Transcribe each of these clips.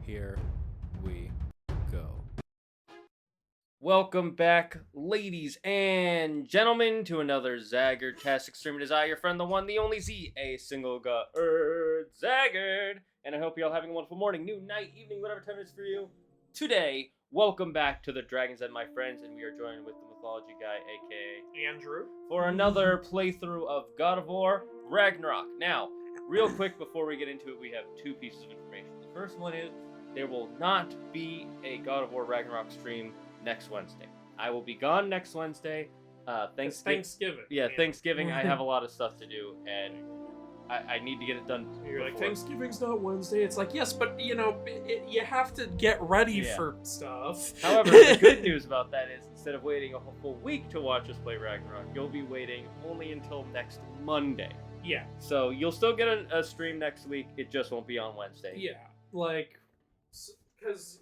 Here we go. Welcome back, ladies and gentlemen, to another Zagger-tastic stream. It is I, your friend, the one, the only Z, a single Zaggard. And I hope you're all having a wonderful morning, noon, night, evening, whatever time it is for you. Today, welcome back to the Dragons Den, my friends, and we are joined with the Mythology guy, aka Andrew, for another playthrough of God of War Ragnarok. Now, real quick before we get into it, we have two pieces of information. The first one is there will not be a God of War Ragnarok stream next Wednesday. I will be gone next Wednesday. Thanksgiving. Yeah, Thanksgiving. I have a lot of stuff to do, and I need to get it done. You're like, Thanksgiving's not Wednesday. It's like, yes, but you have to get ready for stuff. However, the good news about that is instead of waiting a whole full week to watch us play Ragnarok, you'll be waiting only until next Monday. Yeah. So you'll still get a stream next week. It just won't be on Wednesday. Yeah, because,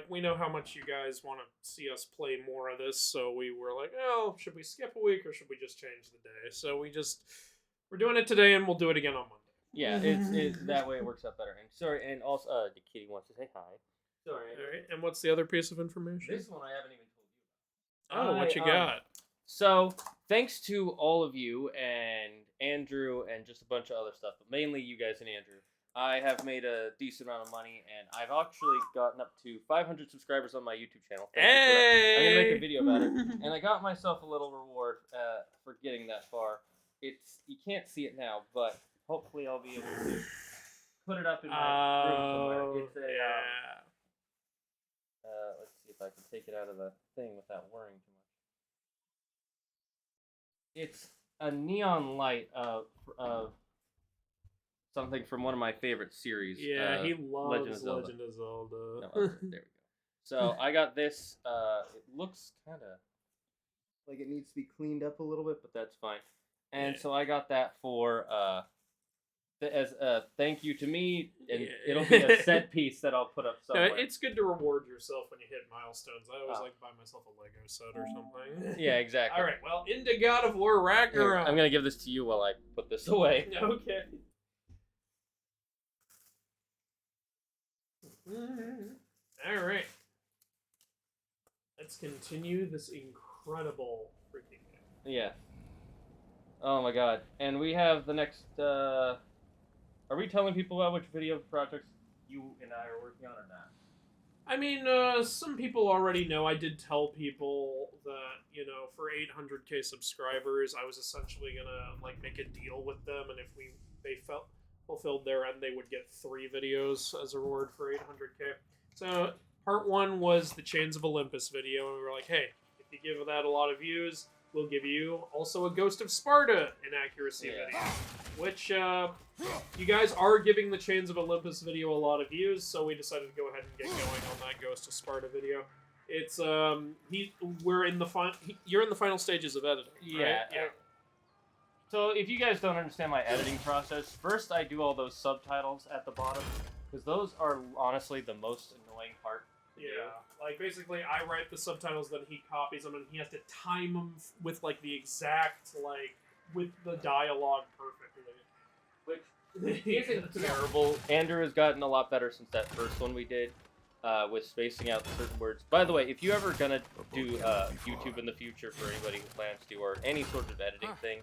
we know how much you guys want to see us play more of this, so we were like, oh, should we skip a week or should we just change the day? So we're doing it today and we'll do it again on Monday. Yeah, it's that way it works out better. And sorry, and also, the kitty wants to say hi. Sorry. All right, and what's the other piece of information? This one I haven't even told you about. What you got? So, thanks to all of you and Andrew and just a bunch of other stuff, but mainly you guys and Andrew, I have made a decent amount of money, and I've actually gotten up to 500 subscribers on my YouTube channel. Hey! I'm going to make a video about it, and I got myself a little reward for getting that far. You can't see it now, but hopefully I'll be able to put it up in my room somewhere. It's a, let's see if I can take it out of the thing without worrying too much. It's a neon light of something from one of my favorite series. Yeah, he loves Legend of Zelda. No, there we go. So I got this. It looks kind of like it needs to be cleaned up a little bit, but that's fine. And so I got that for as a thank you to me, and it'll be a set piece that I'll put up somewhere. No, it's good to reward yourself when you hit milestones. I always like to buy myself a Lego set or something. Yeah, exactly. All right, well, into God of War Ragnarok. I'm gonna give this to you while I put this away. Okay. All right. Let's continue this incredible freaking game. Yeah. Oh my god. And we have the next, are we telling people about which video projects you and I are working on or not? I mean, some people already know. I did tell people that, for 800k subscribers, I was essentially gonna, make a deal with them, and if they fulfilled their end, they would get 3 videos as a reward for 800k. So, part 1 was the Chains of Olympus video, and we were like, hey, if you give that a lot of views, we'll give you also a Ghost of Sparta inaccuracy video, which you guys are giving the Chains of Olympus video a lot of views, so we decided to go ahead and get going on that Ghost of Sparta video. It's you're in the final stages of editing. Right? Yeah. So if you guys don't understand my editing process, first I do all those subtitles at the bottom, because those are honestly the most annoying part. Basically I write the subtitles, then he copies them, and he has to time them with, the exact, with the dialogue perfectly. Which isn't terrible. Andrew has gotten a lot better since that first one we did, with spacing out certain words. By the way, if you're ever gonna do YouTube in the future for anybody who plans to, or any sort of editing thing,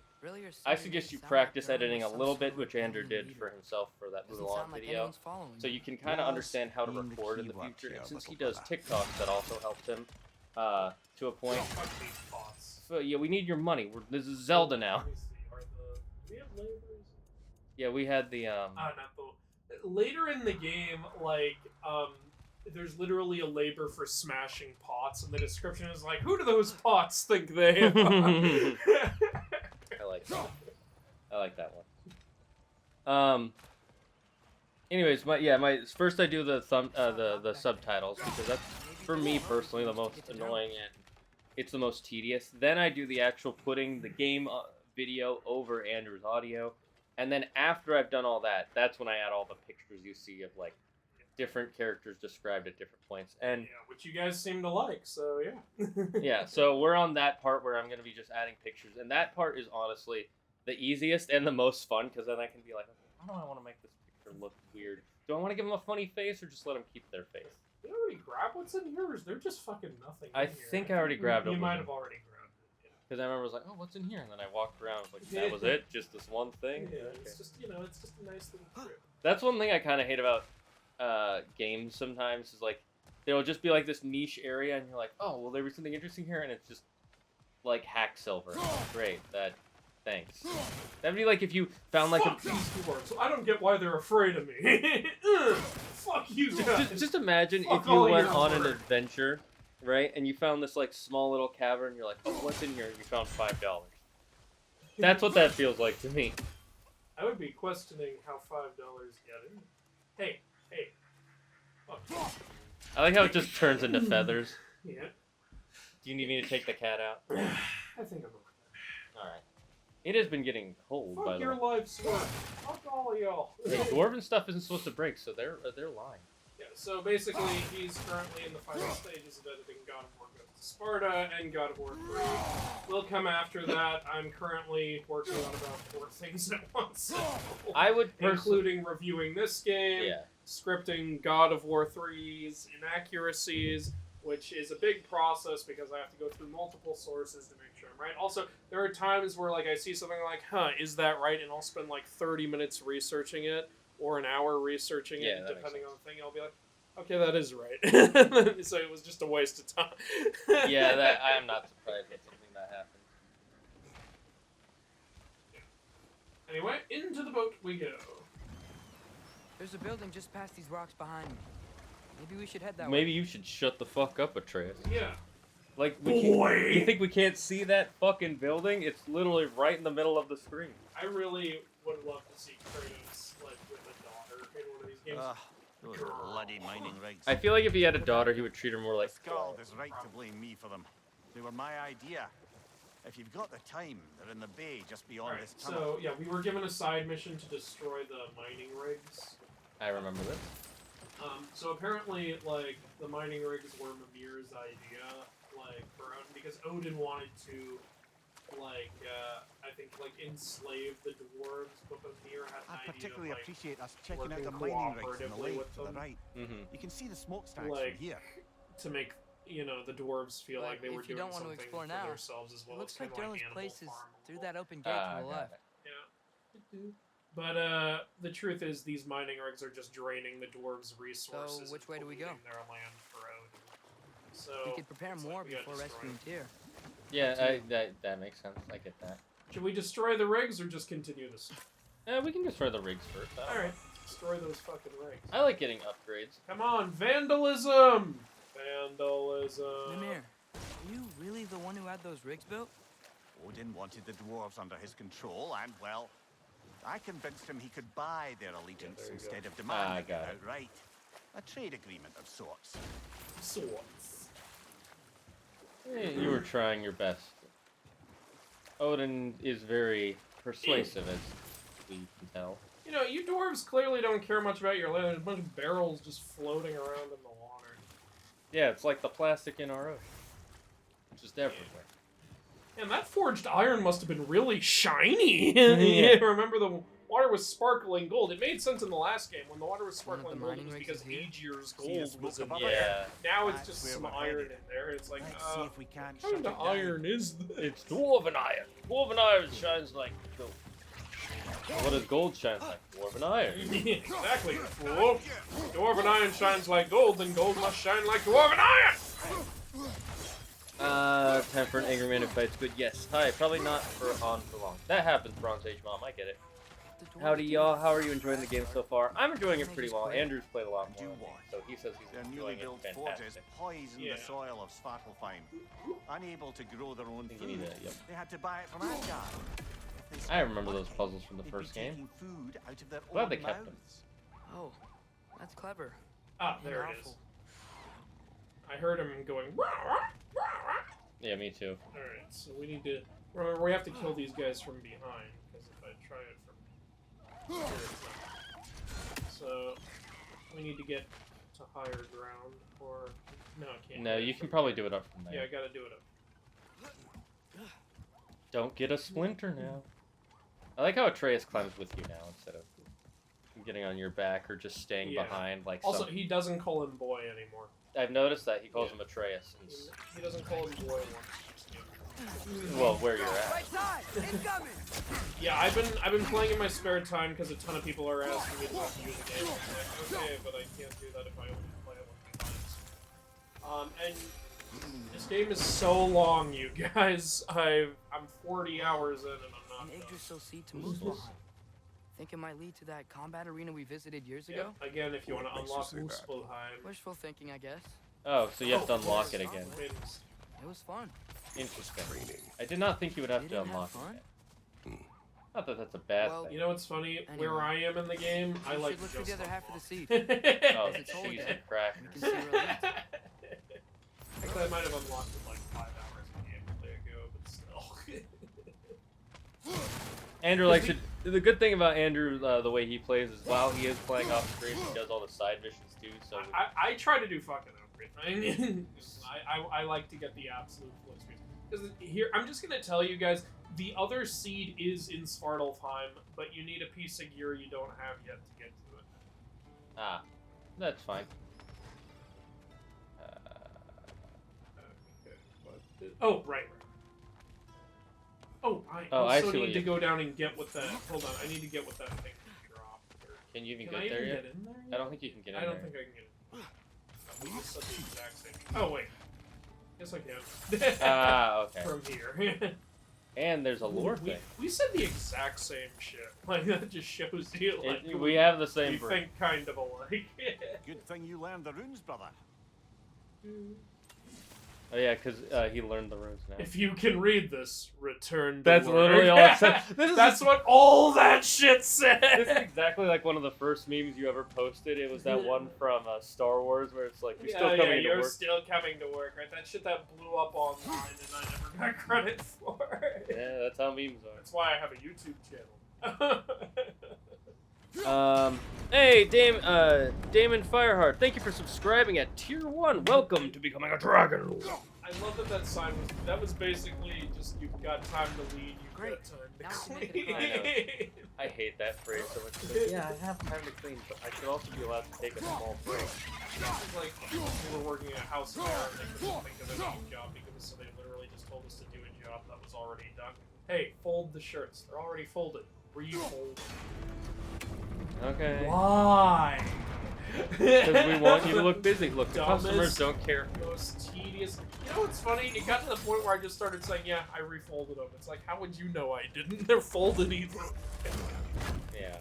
I suggest you practice editing a little bit, which Andrew did for himself for that Mulan video, so you can kind of understand how to record in the future. And since he does TikToks, that also helps him to a point. So yeah, we need your money. This is Zelda now. Do we have labors? Yeah, we had the Later in the game, there's literally a labor for smashing pots, and the description is like, who do those pots think they are? I like that one. Anyways, first I do the subtitles, because that's, for me personally, the most annoying, and it's the most tedious. Then I do the actual putting the game video over Andrew's audio, and then after I've done all that, that's when I add all the pictures you see of, different characters described at different points. And which you guys seem to like, so yeah. Yeah, so we're on that part where I'm going to be just adding pictures, and that part is honestly the easiest and the most fun, because then I can be like, how do I want to make this picture look weird? Do I want to give them a funny face or just let them keep their face? Did I already grab what's in here, or is there just fucking nothing I in here? think I already grabbed it. You might have already grabbed it. Because I remember I was like, oh, what's in here? And then I walked around, I was like, that was it? Just this one thing? Yeah, Okay. it's just, you know, it's just a nice little trip. That's one thing I kind of hate about games sometimes, is like, there'll just be like this niche area, and you're like, oh, well, there was something interesting here, and it's just like hack silver. Great, thanks. That'd be like if you found like Fuck these dwarves. I don't get why they're afraid of me. Fuck you guys. Just imagine Fuck if you all went your on an work. adventure, right, and you found this like small little cavern, you're like, oh, what's in here? And you found $5. That's what that feels like to me. I would be questioning how $5 get in. Hey. Fuck. I like how it just turns into feathers. Yeah. Do you need me to take the cat out? I think I'm okay. Alright. It has been getting cold, by Fuck the your way. life's work. Fuck all of y'all. Hey, dwarven stuff isn't supposed to break, so they're lying. Yeah, so basically, he's currently in the final stages of editing God of War Goes to Sparta and God of War 3. Will come after that. I'm currently working on about 4 things at once. I would including reviewing this game, Yeah. scripting God of War 3's inaccuracies, which is a big process because I have to go through multiple sources to make sure I'm right. Also, there are times where like I see something like, is that right? And I'll spend like 30 minutes researching it, or an hour researching Yeah, it, that depending makes on the thing. I'll be like, okay, that is right. So it was just a waste of time. Yeah, I am not surprised that something that happened. Anyway, into the boat we go. There's a building just past these rocks behind me. Maybe we should head that way. Maybe you should shut the fuck up, Atreus. Yeah. Like, Boy! you think we can't see that fucking building? It's literally right in the middle of the screen. I really would love to see Kratos like with a daughter in one of these games. Those bloody mining rigs. I feel like if he had a daughter, he would treat her more like Skull is right to blame me for them. They were my idea. If you've got the time, they're in the bay just beyond Alright, this tunnel. so yeah, we were given a side mission to destroy the mining rigs. I remember this. So apparently, like, the mining rigs were Mimir's idea, like, for Odin, because Odin wanted to, like, I think, like, enslave the dwarves, but Mimir had an I idea particularly of, like, appreciate us checking out working the mining rigs on the cooperatively lake with to the them. right. Mm-hmm. You can see the smokestacks Like, from here. to make, you know, the dwarves feel like they were if you doing don't want to something explore for now, themselves as well. It looks It's like kinda Dylan's Animal place is Farm. through that open gate to the left. Yeah. But the truth is, these mining rigs are just draining the dwarves' resources. So, which way do we go? Their land for Odin. So We could prepare it's more like we gotta before destroy rescuing them. Tyr. Yeah, that makes sense. I get that. Should we destroy the rigs or just continue this? We can destroy the rigs first. I don't know. All right, destroy those fucking rigs. I like getting upgrades. Come on, vandalism! Vandalism. Mimir, are you really the one who had those rigs built? Odin wanted the dwarves under his control, and, well, I convinced him he could buy their allegiance there you instead go. of demanding it got it. outright. A trade agreement of sorts. Swords. You were trying your best. Odin is very persuasive, as we can tell. You know, you dwarves clearly don't care much about your land. There's a bunch of barrels just floating around in the water. Yeah, it's like the plastic in our ocean. It's just everywhere. And that forged iron must have been really shiny. Yeah. Yeah, remember the water was sparkling gold. It made sense in the last game when the water was One of the sparkling gold. It mining was rigs because is here? Aegir's See the gold smoke was in above there. it? Yeah. Now it's That's just where some we're iron headed. in there. It's like, Let's see if we can't what kind shut of it down. iron is this? It's dwarven iron. Dwarven iron shines like gold. What does gold shine like? Dwarven iron. Exactly. Whoa. Dwarven iron shines like gold, then gold must shine like dwarven iron! Time for an angry man who fights good. Yes. Hi. Probably not for on for long. That happens, Bronze Age Mom. I get it. The dwarves Howdy, do y'all. this. How are you enjoying the game so far? I'm enjoying it They pretty just well. quit. Andrew's played a lot Do more, than me, what? so he says he's Their newly enjoying built it forges fantastic. poison Yeah. the soil of Svartalfheim. Unable to grow their own think you need food, that, yep. they had to buy it from Asgard. If they I stopped remember those working, puzzles from the they'd first be game. taking food out of their Glad own they kept them. mouths. Oh, that's clever. Ah, there it is. I heard him going, "Wah, wah, wah, wah." Yeah, me too. Alright, so we need to... Remember, we have to kill these guys from behind, because if I try it from here, it's not. So, we need to get to higher ground, or... No, I can't. No, do it you from can probably here. do it up from there. Yeah, I gotta do it up. Don't get a splinter now. I like how Atreus climbs with you now instead of getting on your back or just staying behind. Like also, he doesn't call him boy anymore. I've noticed that he calls him Atreus. He doesn't call him boy anymore. Well, where you're at. Right side, incoming. Yeah, I've been playing in my spare time because a ton of people are asking me to use the game. I'm like, okay, but I can't do that if I only play it one times. And this game is so long, you guys. I'm 40 hours in and I'm not. An Yggdrasil seed to move behind. Think it might lead to that combat arena we visited years ago? Yep. Again, if you want to unlock Muspelheim. Wishful thinking, I guess. Oh, so you have to unlock it again. It was fun. Interesting. I did not think you would have to unlock it. Not that that's a bad thing. You know what's funny? Anyway, where I am in the game, I like look just through the other half of the seed. Oh, It's all cheese there. and crackers. You can see where it leads. Actually, I might have unlocked it like 5 hours of gameplay ago, but still. Andrew likes it. The good thing about Andrew, the way he plays, is while he is playing off screen, he does all the side missions too. So I try to do fucking everything. I like to get the absolute full experience. Because here, I'm just gonna tell you guys, the other seed is in Svartalfheim, but you need a piece of gear you don't have yet to get to it. Ah, that's fine. Oh, right. Oh, I I also see need to go down and get what that. Hold on, I need to get what that thing dropped. Can you even Can I get there even yet? get in there? I don't think you can get in I don't there. think I can get in. We just said the exact same. Oh wait. Yes, I can. Ah, okay. From here. And there's a lore thing. We said the exact same shit. Like that just shows you like We have the same we brain. think kind of alike. Good thing you learned the runes, brother. Oh yeah, because he learned the runes now. If you can read this, return to That's work. literally all it said. That's what all that shit said. This is exactly like one of the first memes you ever posted. It was that one from Star Wars where it's like, you're still coming to you're work. still coming to work, right? That shit that blew up online and I never got credit for. Yeah, that's how memes are. That's why I have a YouTube channel. Hey, Damon Fireheart, thank you for subscribing at Tier 1. Welcome to becoming a dragon. I love that sign was basically just, you've got time to lead, you've Great. got time to Now we can make clean. it I hate that phrase so much. It's like, yeah, I have time to clean, but I should also be allowed to take a small break. It's like, we were working at a house there and they couldn't think of a new job because so they literally just told us to do a job that was already done. Hey, fold the shirts. They're already folded. Refold them. Okay. Why? Because we want you to look busy. Look, the Dumbest, customers don't care. Most tedious. You know what's funny? It got to the point where I just started saying, yeah, I refolded them. It's like, how would you know I didn't? They're folded either. Yeah.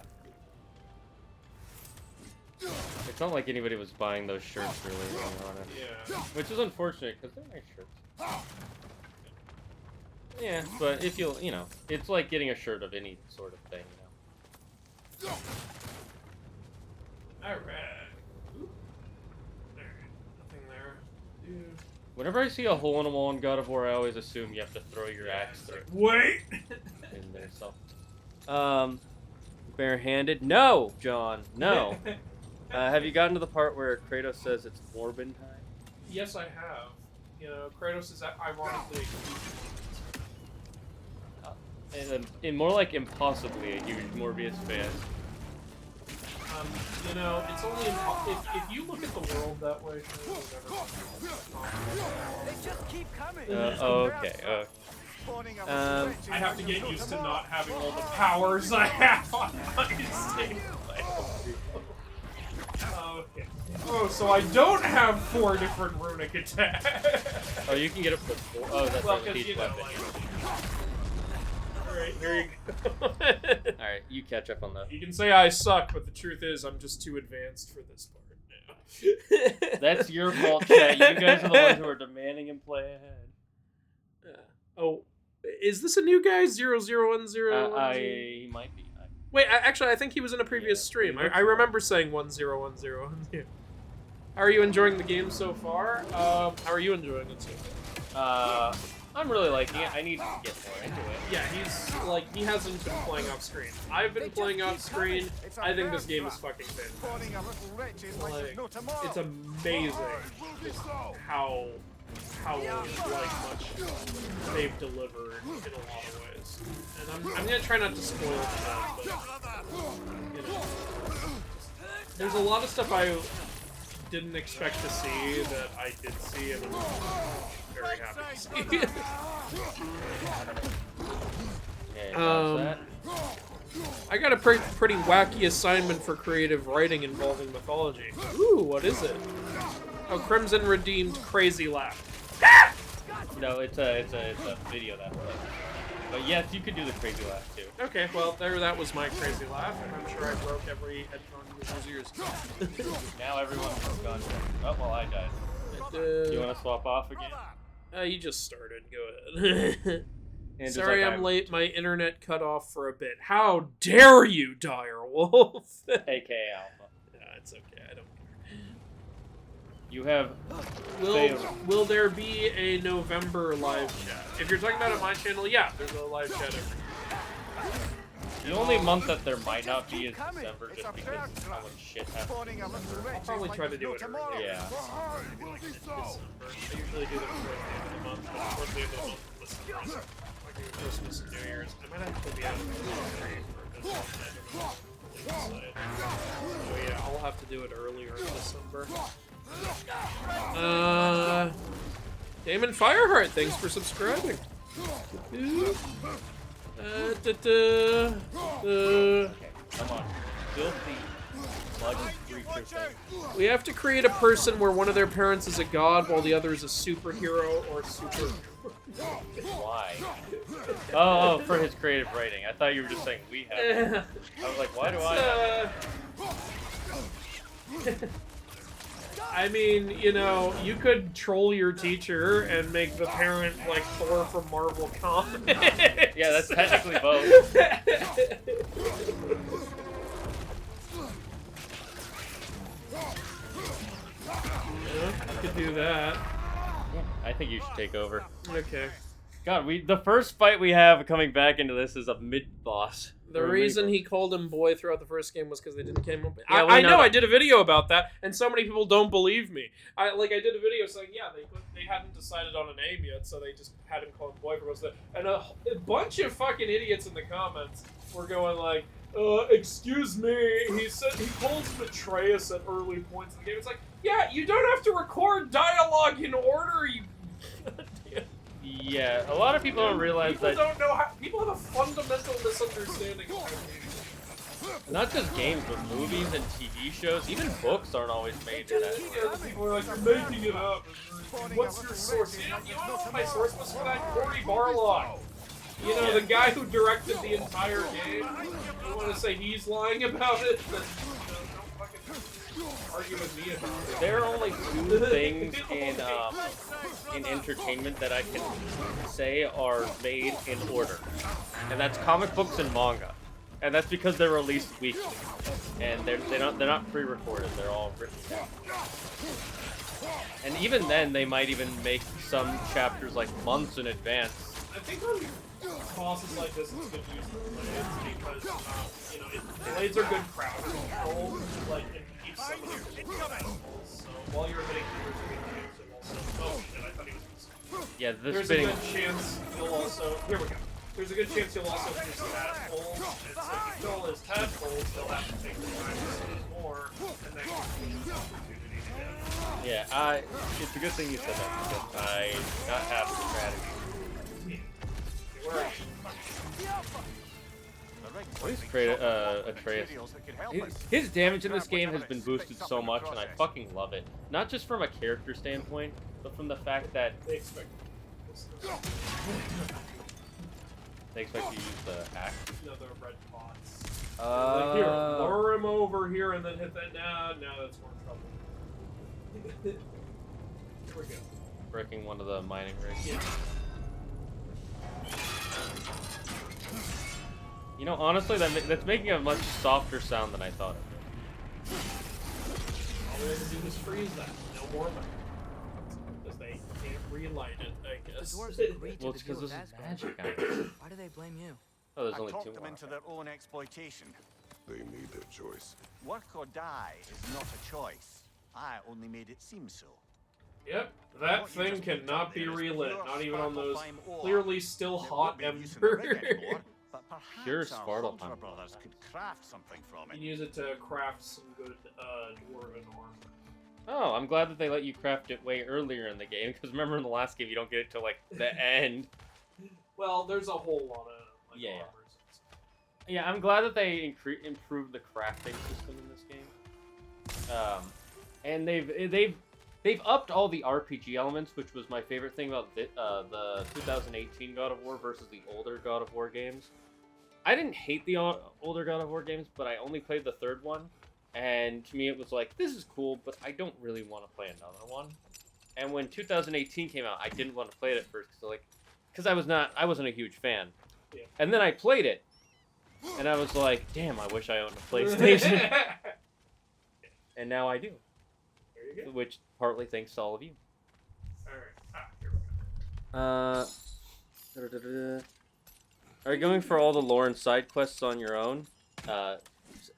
It's not like anybody was buying those shirts really early on. Yeah. Which is unfortunate, because they're nice shirts. Yeah, but if you know, it's like getting a shirt of any sort of thing, you know. Alright. Nothing there. Dude. Whenever I see a hole in a wall in God of War, I always assume you have to throw your axe through Wait! in there. So, barehanded? No, John, no. Have you gotten to the part where Kratos says it's Morbin time? Yes, I have. You know, Kratos is ironically And more like impossibly a huge Morbius fan. you know, it's only if you look at the world that way, you'll They just keep coming. Okay. I have to get used to not having all the powers I have on my stage. Okay. Oh, so I don't have 4 different runic attacks. Oh, you can get up to 4. Oh, that's Well, not a because, thief you know, weapon. Alright, here you go. Alright, you catch up on that. You can say I suck, but the truth is I'm just too advanced for this part now. That's your fault, chat. You guys are the ones who are demanding him play ahead. Oh, is this a new guy? 0010? He might be. Wait, actually, I think he was in a previous stream. I remember saying 1010. How are you enjoying the game so far? How are you enjoying it so far? I'm really liking it. I need to get more into it. Yeah, he hasn't been playing off screen. I've been playing off screen. I think this game is fucking fantastic. Like, it's amazing just how how much they've delivered in a lot of ways. And I'm gonna try not to spoil it, but you know, there's a lot of stuff I didn't expect to see that I did see, and I'm very happy to see. I got a pretty wacky assignment for creative writing involving mythology. Ooh, what is it? Oh, Crimson redeemed crazy laugh. No, it's a video that plays. But yes, you could do the crazy laugh too. Okay, well, that was my crazy laugh, and I'm sure I broke every headphone user's ears. Now everyone's gone. Oh, well, I died. Do you want to swap off again? You just started. Go ahead. And Sorry I'm late. My internet cut off for a bit. How dare you, Direwolf? AKA Alpha. Yeah, it's okay. I don't care. You have... Will there be a November live chat? If you're talking about on my channel, yeah, there's a live chat every year. The only month that there might not be is December, just because how much shit happens. I'll probably try to do it early. Yeah. Maybe like December. I usually do them towards the end of the month, but towards the end of the month, December. Christmas and New Year's. I might actually be out of the country for a good long time. So yeah, I'll have to do it earlier in December. Damon Fireheart, thanks for subscribing. Okay, come on. Filthy sludge creature thing. We have to create a person where one of their parents is a god while the other is a superhero or super... Why? Oh, for his creative writing. I thought you were just saying we have it. I was like, why do I have it? I mean, you know, you could troll your teacher and make the parent like Thor from Marvel Comics. Yeah, that's technically both. Yeah, you could do that. I think you should take over. Okay. God, the first fight we have coming back into this is a mid-boss. The reason he called him boy throughout the first game was because they didn't came up. Yeah, I know. I did a video about that, and so many people don't believe me. I did a video saying, yeah, they hadn't decided on a name yet, so they just had him call him boy for most of it. And a bunch of fucking idiots in the comments were going like, excuse me, he said he calls him Atreus at early points in the game. It's like, yeah, you don't have to record dialogue in order, you. Yeah, a lot of people don't realize people that... don't know how... People have a fundamental misunderstanding of how games. Not just games, but movies and TV shows. Even books aren't always made in that way. Yeah, people are like, you're making it up. What's your source? You know what my source was for that? Cory Barlog. You know, the guy who directed the entire game. You want to say he's lying about it? Then, don't fucking argue with me about it. There are only two things in entertainment that I can say are made in order, and that's comic books and manga, and that's because they're released weekly, and they're not pre-recorded. They're all written down. And even then, they might even make some chapters like months in advance. I think on bosses like this, it's good use of blades because you know, blades are good crowd control, like it keeps some of your vegetables. So while you're hitting there's a good chance you'll also. Oh shit! I thought he was. Yeah, There's a good chance you'll also. Here we go. There's a good chance you'll also hit his tadpoles, and so if you kill his tadpoles, they'll have to take the time to spin more, and then give you an opportunity to hit. Yeah, it's a good thing you said that because I do not have the strategy. Please create Atreus. His damage in this game has been boosted so much, and I fucking love it. Not just from a character standpoint, but from the fact that They expect you to use the axe. no, they're red pots. Like Like, here, lure him over here and then hit that. Nah, that's more trouble. Here we go. Breaking one of the mining rigs. Yeah. You know, honestly, that's making a much softer sound than I thought it would. All we have to do is freeze that. No more of it. Because they can't relight it, I guess. The dwarves agreed Well, to it's the deal because with this is Asgard. magic. Why do they blame you? Oh, there's I only talked two them more. into their own exploitation. They made their choice. Work or die is not a choice. I only made it seem so. Yep, that What you thing just put cannot up be there is relit, pure not even on those Svartalfheim ore. clearly still It hot won't be of use in the rig embers. anymore, but Pure perhaps our Svartalfheim. Hunter brothers could craft something from You it. can use it to craft some good dwarven armor. Oh, I'm glad that they let you craft it way earlier in the game, because remember in the last game you don't get it till like the end. Well, there's a whole lot of like Yeah. armors. And stuff. Yeah, I'm glad that they improved the crafting system in this game. And they've upped all the RPG elements, which was my favorite thing about the 2018 God of War versus the older God of War games. I didn't hate the older God of War games, but I only played the third one, and to me it was like, this is cool, but I don't really want to play another one. And when 2018 came out, I didn't want to play it at first because I wasn't a huge fan. Yeah. And then I played it, and I was like, damn, I wish I owned a PlayStation. And now I do. There you go. Which partly thanks to all of you. Alright. Here we go. Are you going for all the lore and side quests on your own? Asks.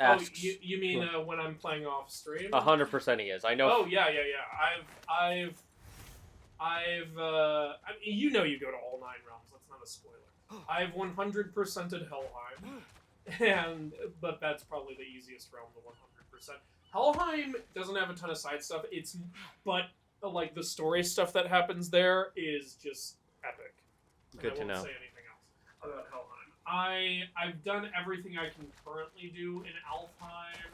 Oh, you mean when I'm playing off stream? 100% he is. I know. Oh yeah. I mean, you know, you go to all 9 realms. That's not a spoiler. I've 100%ed Helheim, but that's probably the easiest realm to 100%. Helheim doesn't have a ton of side stuff. But like the story stuff that happens there is just epic. Good to I won't know. say anything else about Helheim. I've done everything I can currently do in Alfheim,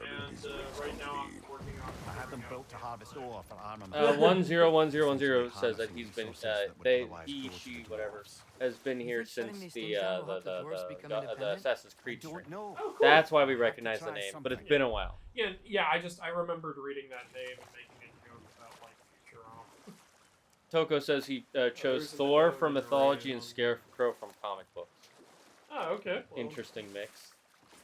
and right now I'm working on. I had them built to harvest ore for armament. 101010 says that he's been she whatever has been here Is it shutting since these things down will help the dwarves become the independent? Assassin's I Creed stream. don't know. Oh, cool. That's why we I'll have to recognize the try name, but it's something. been a while. Yeah. I remembered reading that name and making a joke about like Futurama. Toko says he chose there's Thor another from Mythology and variant. Scarecrow from comic books. Oh, okay. Well, Interesting mix.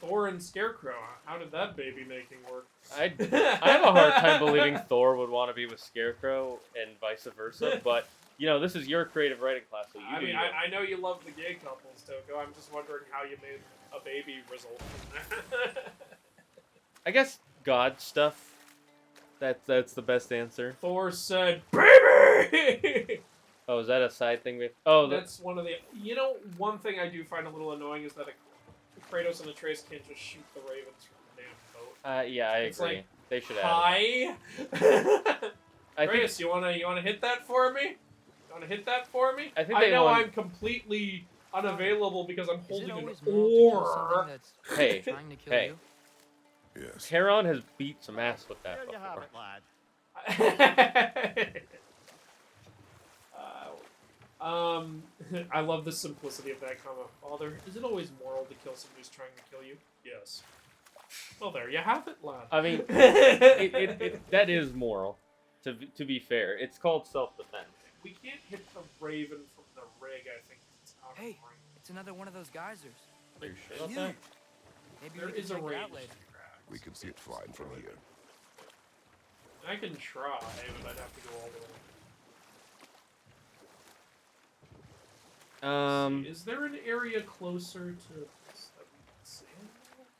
Thor and Scarecrow. How did that baby making work? I have a hard time believing Thor would want to be with Scarecrow and vice versa, but you know, this is your creative writing class, so you I do mean, your- I know you love the gay couples, Toko. I'm just wondering how you made a baby result from that. I guess God stuff. That's the best answer. Thor said, "Baby." Oh, is that a side thing? That's one of the. You know, one thing I do find a little annoying is that Kratos and Atreus can't just shoot the ravens from the damn boat. Yeah, I It's agree. like, They should add Hi, it. I think Atreus, you wanna hit that for me? You wanna hit that for me? I think they know want- I'm completely unavailable because I'm Is it holding an always moral to kill oar. something that's Hey, trying to kill hey. you? Yes. Heron has beat some ass with that There you have before. it, lad. I love the simplicity of that comment. Father, is it always moral to kill somebody who's trying to kill you? Yes. Well, there you have it, lad. I mean, that is moral. To be fair, it's called self-defense. We can't hit the raven from the rig, I think. It's out of Hey, range. it's another one of those geysers. Are you sure about Huge. that? Maybe There we can is a check it range. out later. We can see it fine from here. I can try, but I'd have to go all the way. Is there an area closer to this that we can see?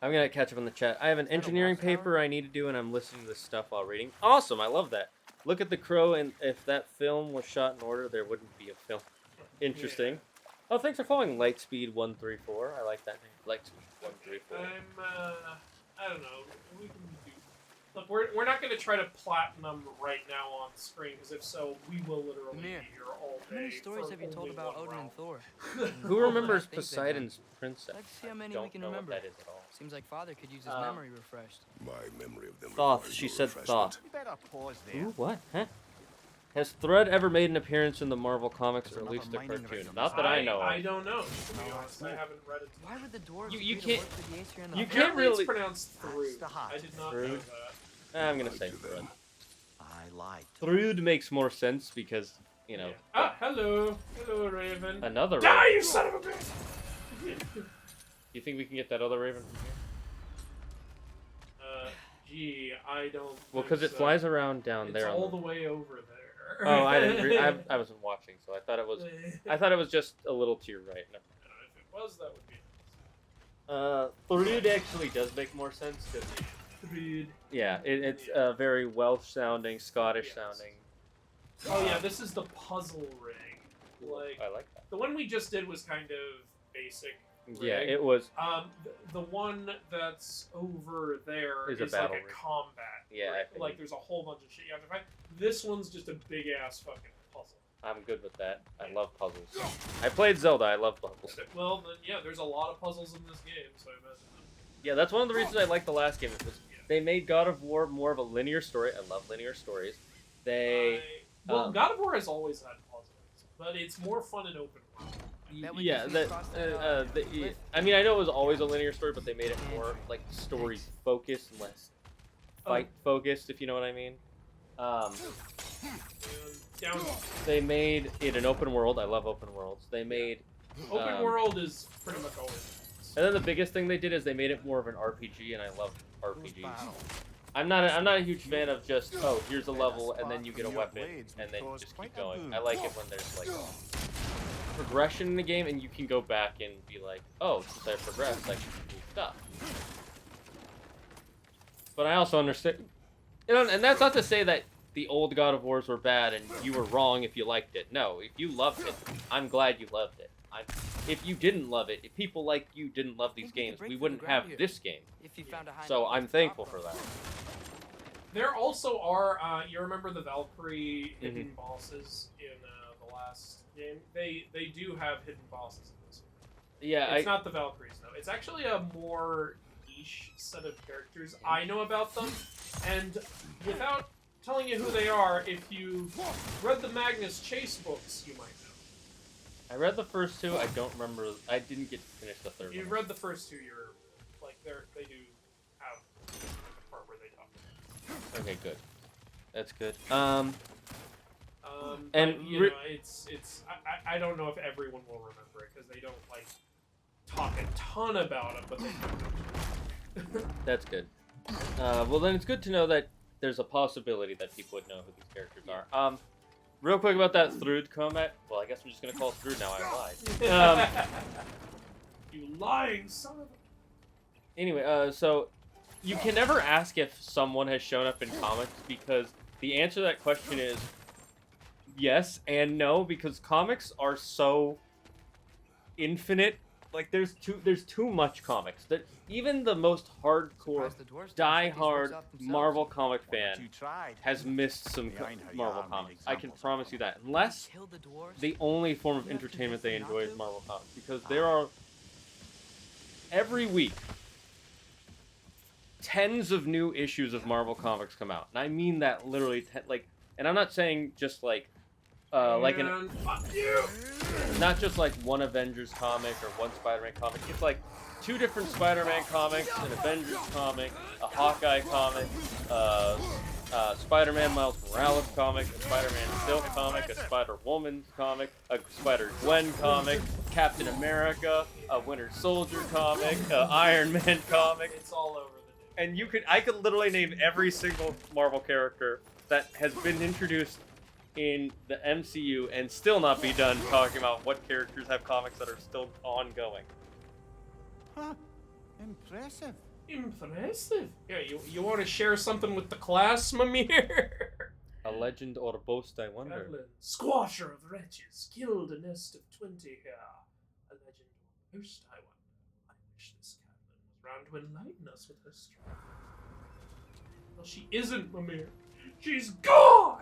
I'm gonna catch up on the chat. I have an that a engineering watchtower? paper I need to do, and I'm listening to this stuff while reading. Awesome, I love that. Look at The Crow, and if that film was shot in order, there wouldn't be a film. Interesting. Oh, thanks for following Lightspeed134. I like that name. Lightspeed134. I don't know. We can do. Look, we're not going to try to platinum right now on screen, because if so, we will literally Mimir, be here all How many day. stories for have you told only about one Odin realm. and Thor? Who All the remembers bad things they've done. Poseidon's princess? Let's see how many Don't we can know remember. what that is at all. Seems like Father could use his Um, memory refreshed. My memory of them. Thoth, requires she no said refreshment. Thoth. You better pause there. Ooh, what? Huh? Has Thread ever made an appearance in the Marvel comics There's or at least a another mining cartoon? rig. Not that I know I of. don't know. To be No, honest, I haven't read it. Why would the dwarves You agree to can't- work for the Aesir and the you Huns? can't Apparently really- It's pronounced through. That's the heart. I did not Through. know that. I'm gonna Like say to Thread. them. I lied. Thrude makes more sense because, you know, Yeah. Ah, hello. Hello, Raven. another Die, Raven. you son of a bitch! You think we can get that other Raven from here? Gee, I don't. Well, think because it so. flies around down It's there. all On the the... way over there. Oh, I didn't. I wasn't watching, so I thought it was. I thought it was just a little to your right. No. If it was, that would be Thrude actually does make more sense because nice. yeah, it's very Welsh sounding, Scottish Yes. sounding. Oh yeah, this is the puzzle rig. Like I like that. the one we just did was kind of basic. Yeah, rig. it was. The one that's over there Is a is battle like a rig. combat. Yeah, I rig. figured. Like there's a whole bunch of shit you have to fight. This one's just a big ass fucking puzzle. I'm good with that. I love puzzles. I played Zelda. I love puzzles. Well, then, yeah, there's a lot of puzzles in this game, so I imagine that. Yeah, that's one of the reasons I liked the last game. It was they made God of War more of a linear story. I love linear stories. They God of War has always had puzzles, but it's more fun in open world. Bet we yeah, can that, cross that, cliff. I mean, I know it was always a linear story, but they made it more like story focused and less fight focused, if you know what I mean. They made it an open world. I love open worlds. They made Open world is pretty much always. and then the biggest thing they did is they made it more of an RPG, and I love RPGs. I'm not a huge fan of just here's a level and then you get a weapon and then you just keep going. I like it when there's like progression in the game and you can go back and be like, oh, since I progressed, I can do stuff. But I also understand, and that's not to say that the old God of Wars were bad and you were wrong if you liked it. No, if you loved it, I'm glad you loved it. If you didn't love it, if people like you didn't love these games, we wouldn't have this game. If you found a high So I'm thankful for that. There also are, you remember the Valkyrie hidden bosses in the last game? They do have hidden bosses in this one. Yeah, It's not the Valkyries, though. It's actually a more niche set of characters. I know about them, and without telling you who they are, if you read the Magnus Chase books, you might know. I read the first two. I don't remember. I didn't get to finish the third If you've one. read the first two, you're, like, they do have a part where they talk. Okay, good. That's good. And And you know, it's I don't know if everyone will remember it because they don't like talk a ton about it, but they do. That's good. Well, then it's good to know that there's a possibility that people would know who these characters are. Real quick about that Thrud combat. Well, I guess I'm just gonna call it Thrud now. I lied. You lying son of a... Anyway, so you can never ask if someone has shown up in comics because the answer to that question is yes and no, because comics are so infinite. Like there's too much comics. That even the most hardcore, die-hard Marvel comic fan has missed some Marvel comics. I can promise you that. Unless the only form of entertainment they enjoy is Marvel comics, because there are every week tens of new issues of Marvel comics come out, and I mean that literally. And I'm not saying just like fuck you! not just like one Avengers comic or one Spider-Man comic. It's like 2 different Spider-Man comics, an Avengers comic, a Hawkeye comic, Spider-Man Miles Morales comic, a Spider-Man Silk comic, a Spider-Woman comic, a Spider-Gwen comic, Captain America, a Winter Soldier comic, Iron Man comic. It's all over the And I could literally name every single Marvel character that has been introduced in the MCU and still not be done talking about what characters have comics that are still ongoing. Huh. Impressive. Impressive. Yeah, you want to share something with the class, Mimir? A legend or a boast, I wonder. Evelyn, squasher of wretches, killed a nest of 20 here. A legend or a boast, I wonder. I wish this Catelyn was round to enlighten us with her strength. Well, she isn't, Mimir. She's gone!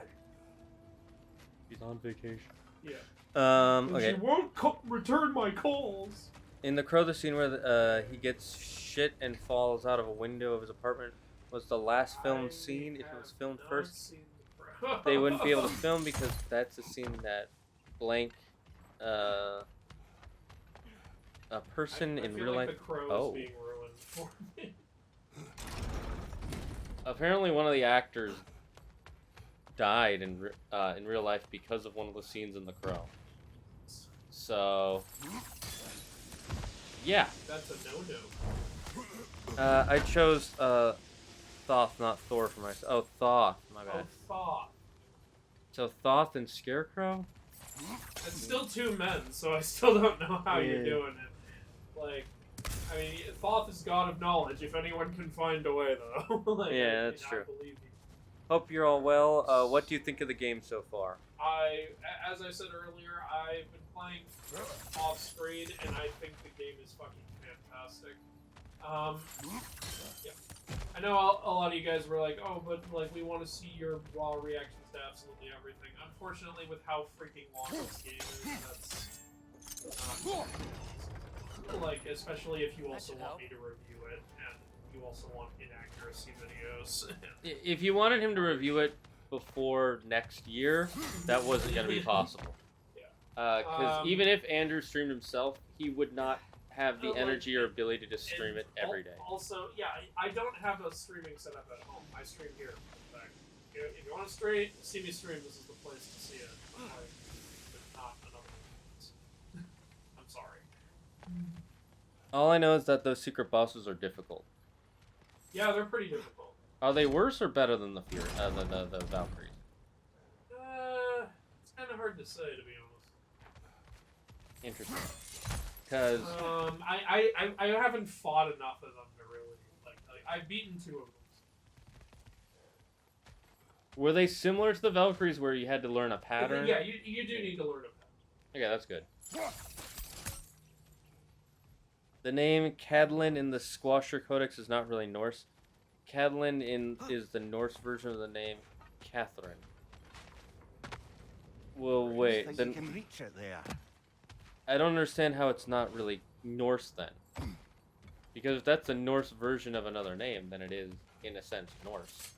She's on vacation. Yeah. Okay. And she won't return my calls. In the Crow, the scene where he gets shit and falls out of a window of his apartment was the last filmed scene. If it was filmed first, they wouldn't be able to film because that's the scene that blank a person in real life. The Crow is being ruined for me. Apparently, one of the actors died in real life because of one of the scenes in The Crow. So, yeah. That's a no-no. I chose Thoth, not Thor, for myself. Oh, Thoth. My bad. Oh, Thoth. So Thoth and Scarecrow? It's still 2 men, so I still don't know how you're doing it. Like, I mean, Thoth is god of knowledge, if anyone can find a way, though. Like, Yeah, that's true. I believe Hope you're all well. What do you think of the game so far? As I said earlier, I've been playing off screen, and I think the game is fucking fantastic. Yeah. I know a lot of you guys were like, oh, but like we want to see your raw reactions to absolutely everything. Unfortunately, with how freaking long this game is, that's like, especially if you also want me to review it, and you also want inaccuracy videos. If you wanted him to review it before next year, that wasn't going to be possible. Yeah. Because even if Andrew streamed himself, he would not have the like, energy or ability to stream it every day. Also, yeah, I don't have a streaming setup at home. I stream here. In fact, if you want to see me stream, this is the place to see it. Like, not another place. I'm sorry. All I know is that those secret bosses are difficult. Yeah, they're pretty difficult. Are they worse or better than the Valkyries? It's kind of hard to say, to be honest. Interesting. Because I haven't fought enough of them to really like. I've beaten 2 of them. were they similar to the Valkyries where you had to learn a pattern? Yeah, you do need to learn a pattern. Okay, that's good. The name Cadlin in the Squasher Codex is not really Norse. Cadlin is the Norse version of the name Catherine. Well, wait. You Then can reach it there. I don't understand how it's not really Norse then. Because if that's a Norse version of another name, then it is, in a sense, Norse.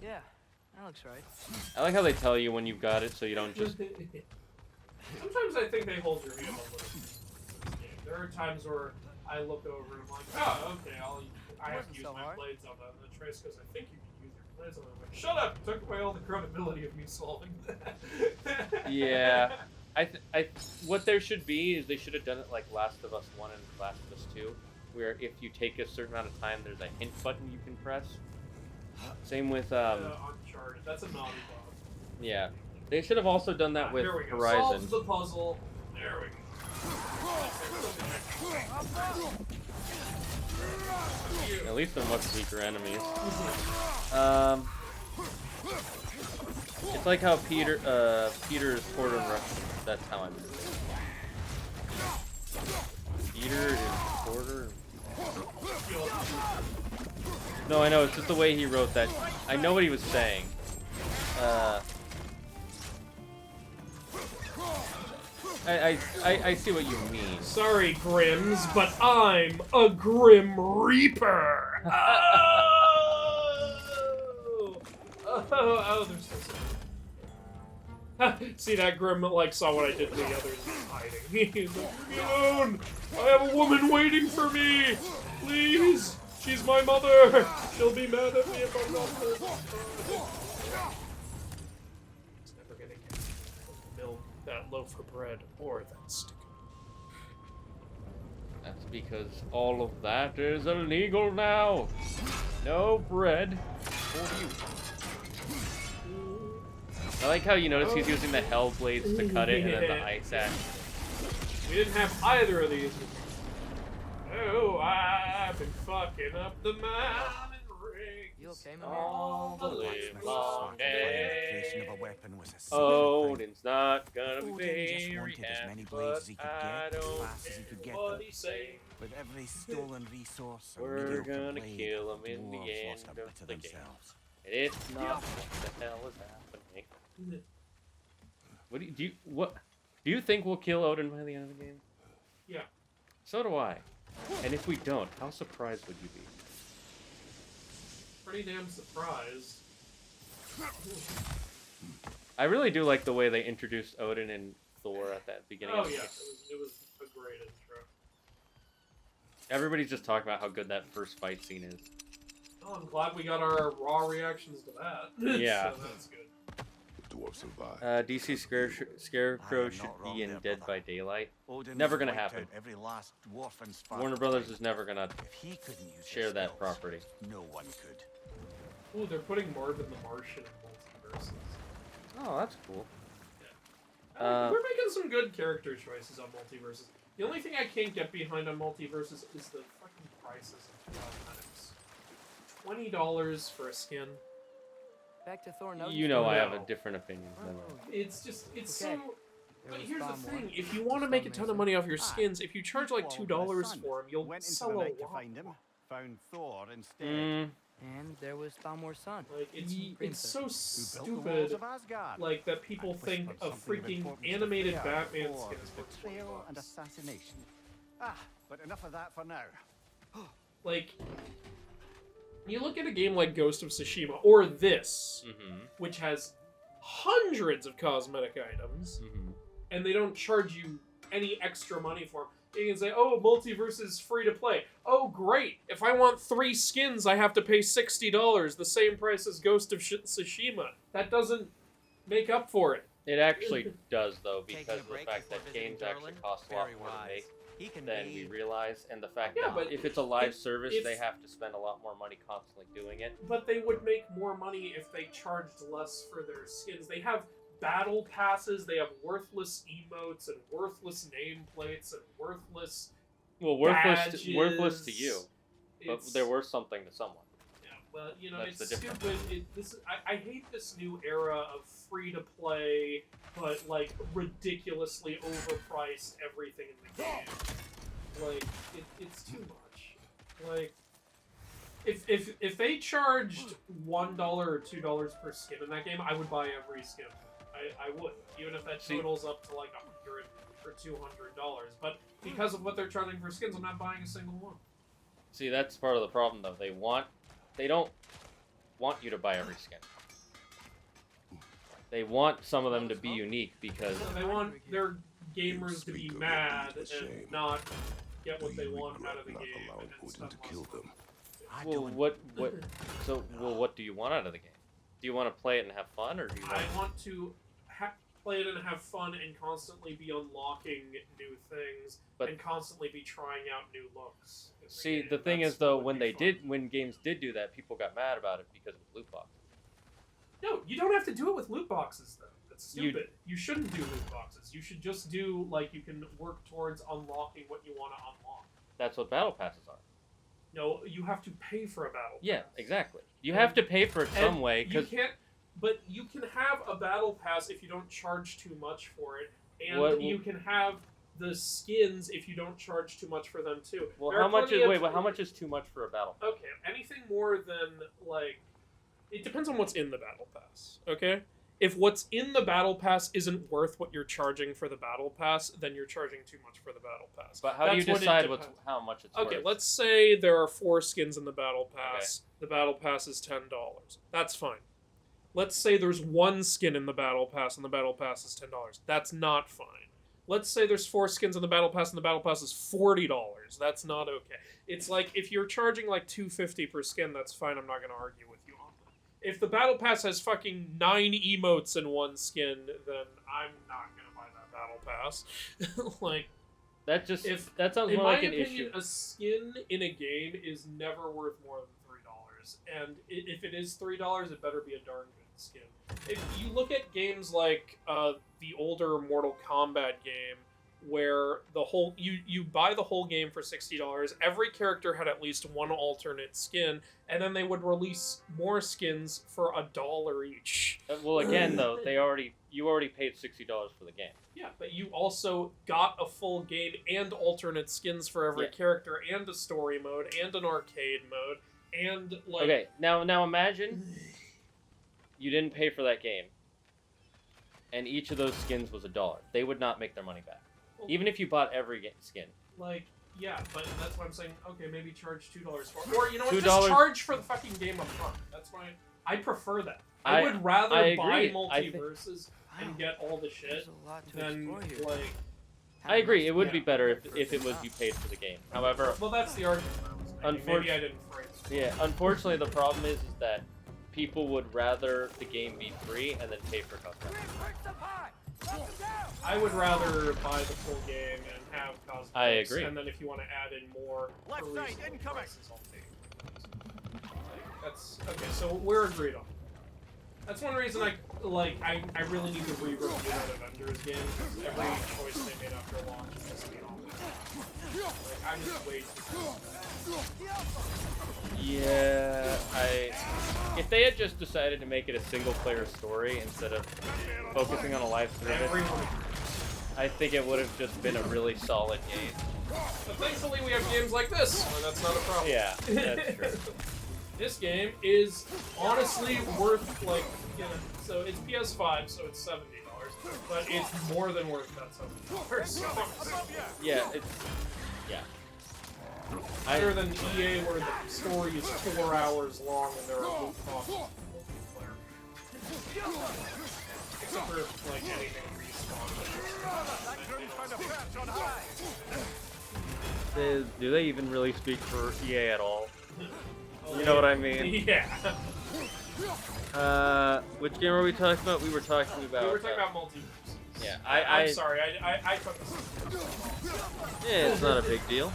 Yeah, that looks right. I like how they tell you when you've got it, so you don't just... Sometimes I think they hold your hand a little. There are times where I look over and I'm like, oh, okay, I have to use my blades on that. And then Trace goes, I think you can use your blades on that. I'm like, shut up! Took away all the credibility of me solving that. Yeah. What there should be is they should have done it like Last of Us 1 and Last of Us 2, where if you take a certain amount of time, there's a hint button you can press. Same with, Uncharted. That's a naughty dog. Yeah. They should have also done that with Here we go. Horizon. Solves the puzzle. There we go. At least they're much weaker enemies. It's like how Peter is Porter in Russian. That's how I'm doing it. Peter is Porter. No, I know. It's just the way he wrote that. I know what he was saying. I see what you mean. Sorry, Grims, but I'm a Grim Reaper. Oh, they're so sad. See, that Grim saw what I did to the others and was hiding. He's like, leave me alone! I have a woman waiting for me! Please! She's my mother! She'll be mad at me if I'm not her. It's never gonna get milk, that loaf of bread, or that stick. That's because all of that is illegal now. No bread for you. I like how you notice he's using the hell blades to cut it and then the ice axe. We didn't have either of these. Oh, I've been fucking up the mountain ring. You okay, Mimir? All the live long day. Of a weapon was a Odin's not gonna be Odin just very wanted as many happy, blades but as he could I get, as don't fast as he could care get what them. he say. With every stolen resource, a We're mediocre gonna blade, kill him the in the dwarves end lost a of bit the game. themselves. And it's not what the hell is happening. What do you think we'll kill Odin by the end of the game? Yeah. So do I. And if we don't, how surprised would you be? Pretty damn surprised. I really do like the way they introduced Odin and Thor at that beginning Oh of the yeah, game. it was a great intro. Everybody's just talking about how good that first fight scene is. Oh, I'm glad we got our raw reactions to that. Yeah. So that's good. The dwarves survived. DC Scarecrow should be in Dead by Daylight. Odin Never has gonna wiped happen. out every last dwarf in Warner Svartalfheim. Brothers is never gonna If he couldn't use his share that skills, property. no one could. Ooh, they're putting Marvin the Martian in multiverses. Oh, that's cool. We're making some good character choices on multiverses. The only thing I can't get behind on multiverses is the fucking prices of cosmetics. $20 for a skin. Back to Thorn. You know I have a No. different opinion than that. It's just, it's Okay. so... There But was here's the far more. thing, if you want to make a ton of money off your skins, if you charge like $2 for them, you'll Went into sell the a night to lot. find him. Found Thor instead. And there was Thalmor's son. Like, it's so Who built the walls stupid, of Asgard. like, that people And think whispered a something of freaking importance to animated Freya Batman before skin is his worth betrayal and $20. assassination. Ah, but enough of that for now. Like, you look at a game like Ghost of Tsushima, or this, which has hundreds of cosmetic items, and they don't charge you any extra money for them. You can say, oh, Multiverse is free to play. Oh, great. If I want 3 skins, I have to pay $60, the same price as Ghost of Tsushima. That doesn't make up for it. It actually does, though, Taking because a of the break fact before that visiting games actually Durlin? cost a lot Very more to wise. make He can than we be. realize, and the fact Yeah, that but if it's a live if- service, if- they have to spend a lot more money constantly doing it. But they would make more money if they charged less for their skins. They have battle passes, they have worthless emotes and worthless nameplates and worthless Well, worthless to you, badges. but It's- they're worth something to someone. Yeah, but you know, That's it's the difference. stupid. I hate this new era of free to play, but like ridiculously overpriced everything in the game. Like it's too much. Like if they charged $1 or $2 per skin in that game, I would buy every skin. I would, even if that See- totals up to like $100 or $200. But because of what they're charging for skins, I'm not buying a single one. See, that's part of the problem, though. They don't want you to buy every skin. They want some of them to be unique because They want their gamers to be Speak of it, mad it's a and shame. not get what We they would want out of the not game. allow And Odin spend to less kill money. them. I well, don't. what do you want out of the game? Do you want to play it and have fun, or do you want? I want to play it and have fun and constantly be unlocking new things But- and constantly be trying out new looks. in See, game. the thing That's is, though, what would when be fun. when games did do that, people got mad about it because of loot boxes. No, you don't have to do it with loot boxes, though. That's You- stupid. You shouldn't do loot boxes. You should just do, like, you can work towards unlocking what you want to unlock. That's what battle passes are. No, you have to pay for a battle Yeah, pass. exactly. You And- have to pay for it some And way you because can't. But you can have a battle pass if you don't charge too much for it, and What- you can have the skins if you don't charge too much for them too. well, There how are much plenty is of- how much is too much for a battle? Okay, anything more than like, it depends on what's in the battle pass. Okay, if what's in the battle pass isn't worth what you're charging for the battle pass, then you're charging too much for the battle pass. But how do you That's what it decide depends. how much it's Okay, worth? let's say there are 4 skins in the battle pass. The battle pass is $10. That's fine. Let's say there's 1 skin in the battle pass and the battle pass is $10. That's not fine. Let's say there's 4 skins in the battle pass and the battle pass is $40. That's not okay. It's like if you're charging like $250 per skin, that's fine. I'm not going to argue with you on that. If the battle pass has fucking 9 emotes in 1 skin, then I'm not going to buy that battle pass. Like, That just if- that sounds in more my like an opinion, issue. a skin in a game is never worth more than $3. And if it is $3, it better be a darn good skin. If you look at games like the older Mortal Kombat game, where the whole you buy the whole game for $60, every character had at least 1 alternate skin, and then they would release more skins for $1 each. Well, again, though, you already paid $60 for the game. Yeah, but you also got a full game and alternate skins for every Yeah. character, and a story mode, and an arcade mode, and like. Okay, now imagine you didn't pay for that game, and each of those skins was $1. They would not make their money back, even if you bought every skin. Like, yeah, but that's what I'm saying. Okay, maybe charge $2 for it. Or, you know what, $2 just charge for the fucking game up front. That's why I prefer that. I would rather I buy agree. multiverses and Wow, get all the shit there's a lot to than, explore here. like... I agree. It would Yeah. be better if it was you paid for the game. However, Well, that's the argument I was making. Maybe I didn't phrase it. yeah, unfortunately, the problem is that people would rather the game be free and then pay for cosmetics. I would rather buy the full game and have cosmetics. I agree. And then if you want to add in more Left for side, reasonable incoming. prices, I'll pay. Like, that's okay. So we're agreed on. That's one reason I really need to re-review that Avengers game, because every choice they made after launch pissed me off. Like, I'm just way too. Yeah, I if they had just decided to make it a single-player story instead of focusing on a live service, Everyone. I think it would have just been a really solid game. But thankfully, we have games like this, where that's not a problem. Yeah, that's true. This game is honestly worth, like, you know, so it's PS5, so it's $70, but it's more than worth that $70. Yeah, it's... Yeah. Better than EA, where the story is 4 hours long and there are loot boxes multiplayer. Except for, like, anything respawn. Do they even really speak for EA at all? You know what I mean? Yeah. Which game are we talking about? We were talking about... We were talking about multiverses. Yeah, I'm sorry, I took this. Yeah, it's not a big deal.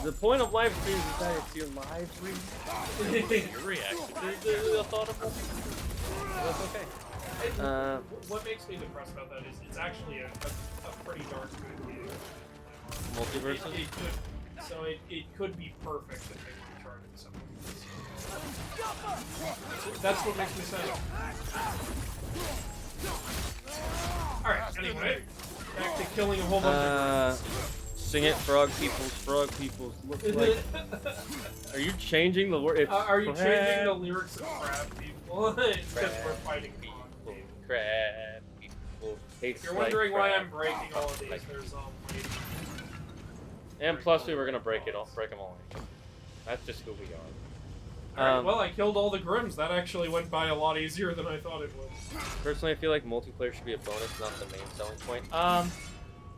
The point of live streams is that it's your live stream. Your reaction to the thought of multiverse. That's okay. What makes me depressed about that is it's actually a pretty darn good game. Multiverses? It could be perfect if they weren't charging something. That's what makes me sad. Alright, anyway, back to killing a whole bunch of Sing it, frog peoples, looks like... Are you changing the word? are you changing the lyrics of crab people? It's because we're fighting frog people. Crab people. If you're wondering why I'm breaking all of these, there's And plus we were gonna break them all. That's just who we are. Alright, well, I killed all the Grims. That actually went by a lot easier than I thought it would. Personally, I feel like multiplayer should be a bonus, not the main selling point.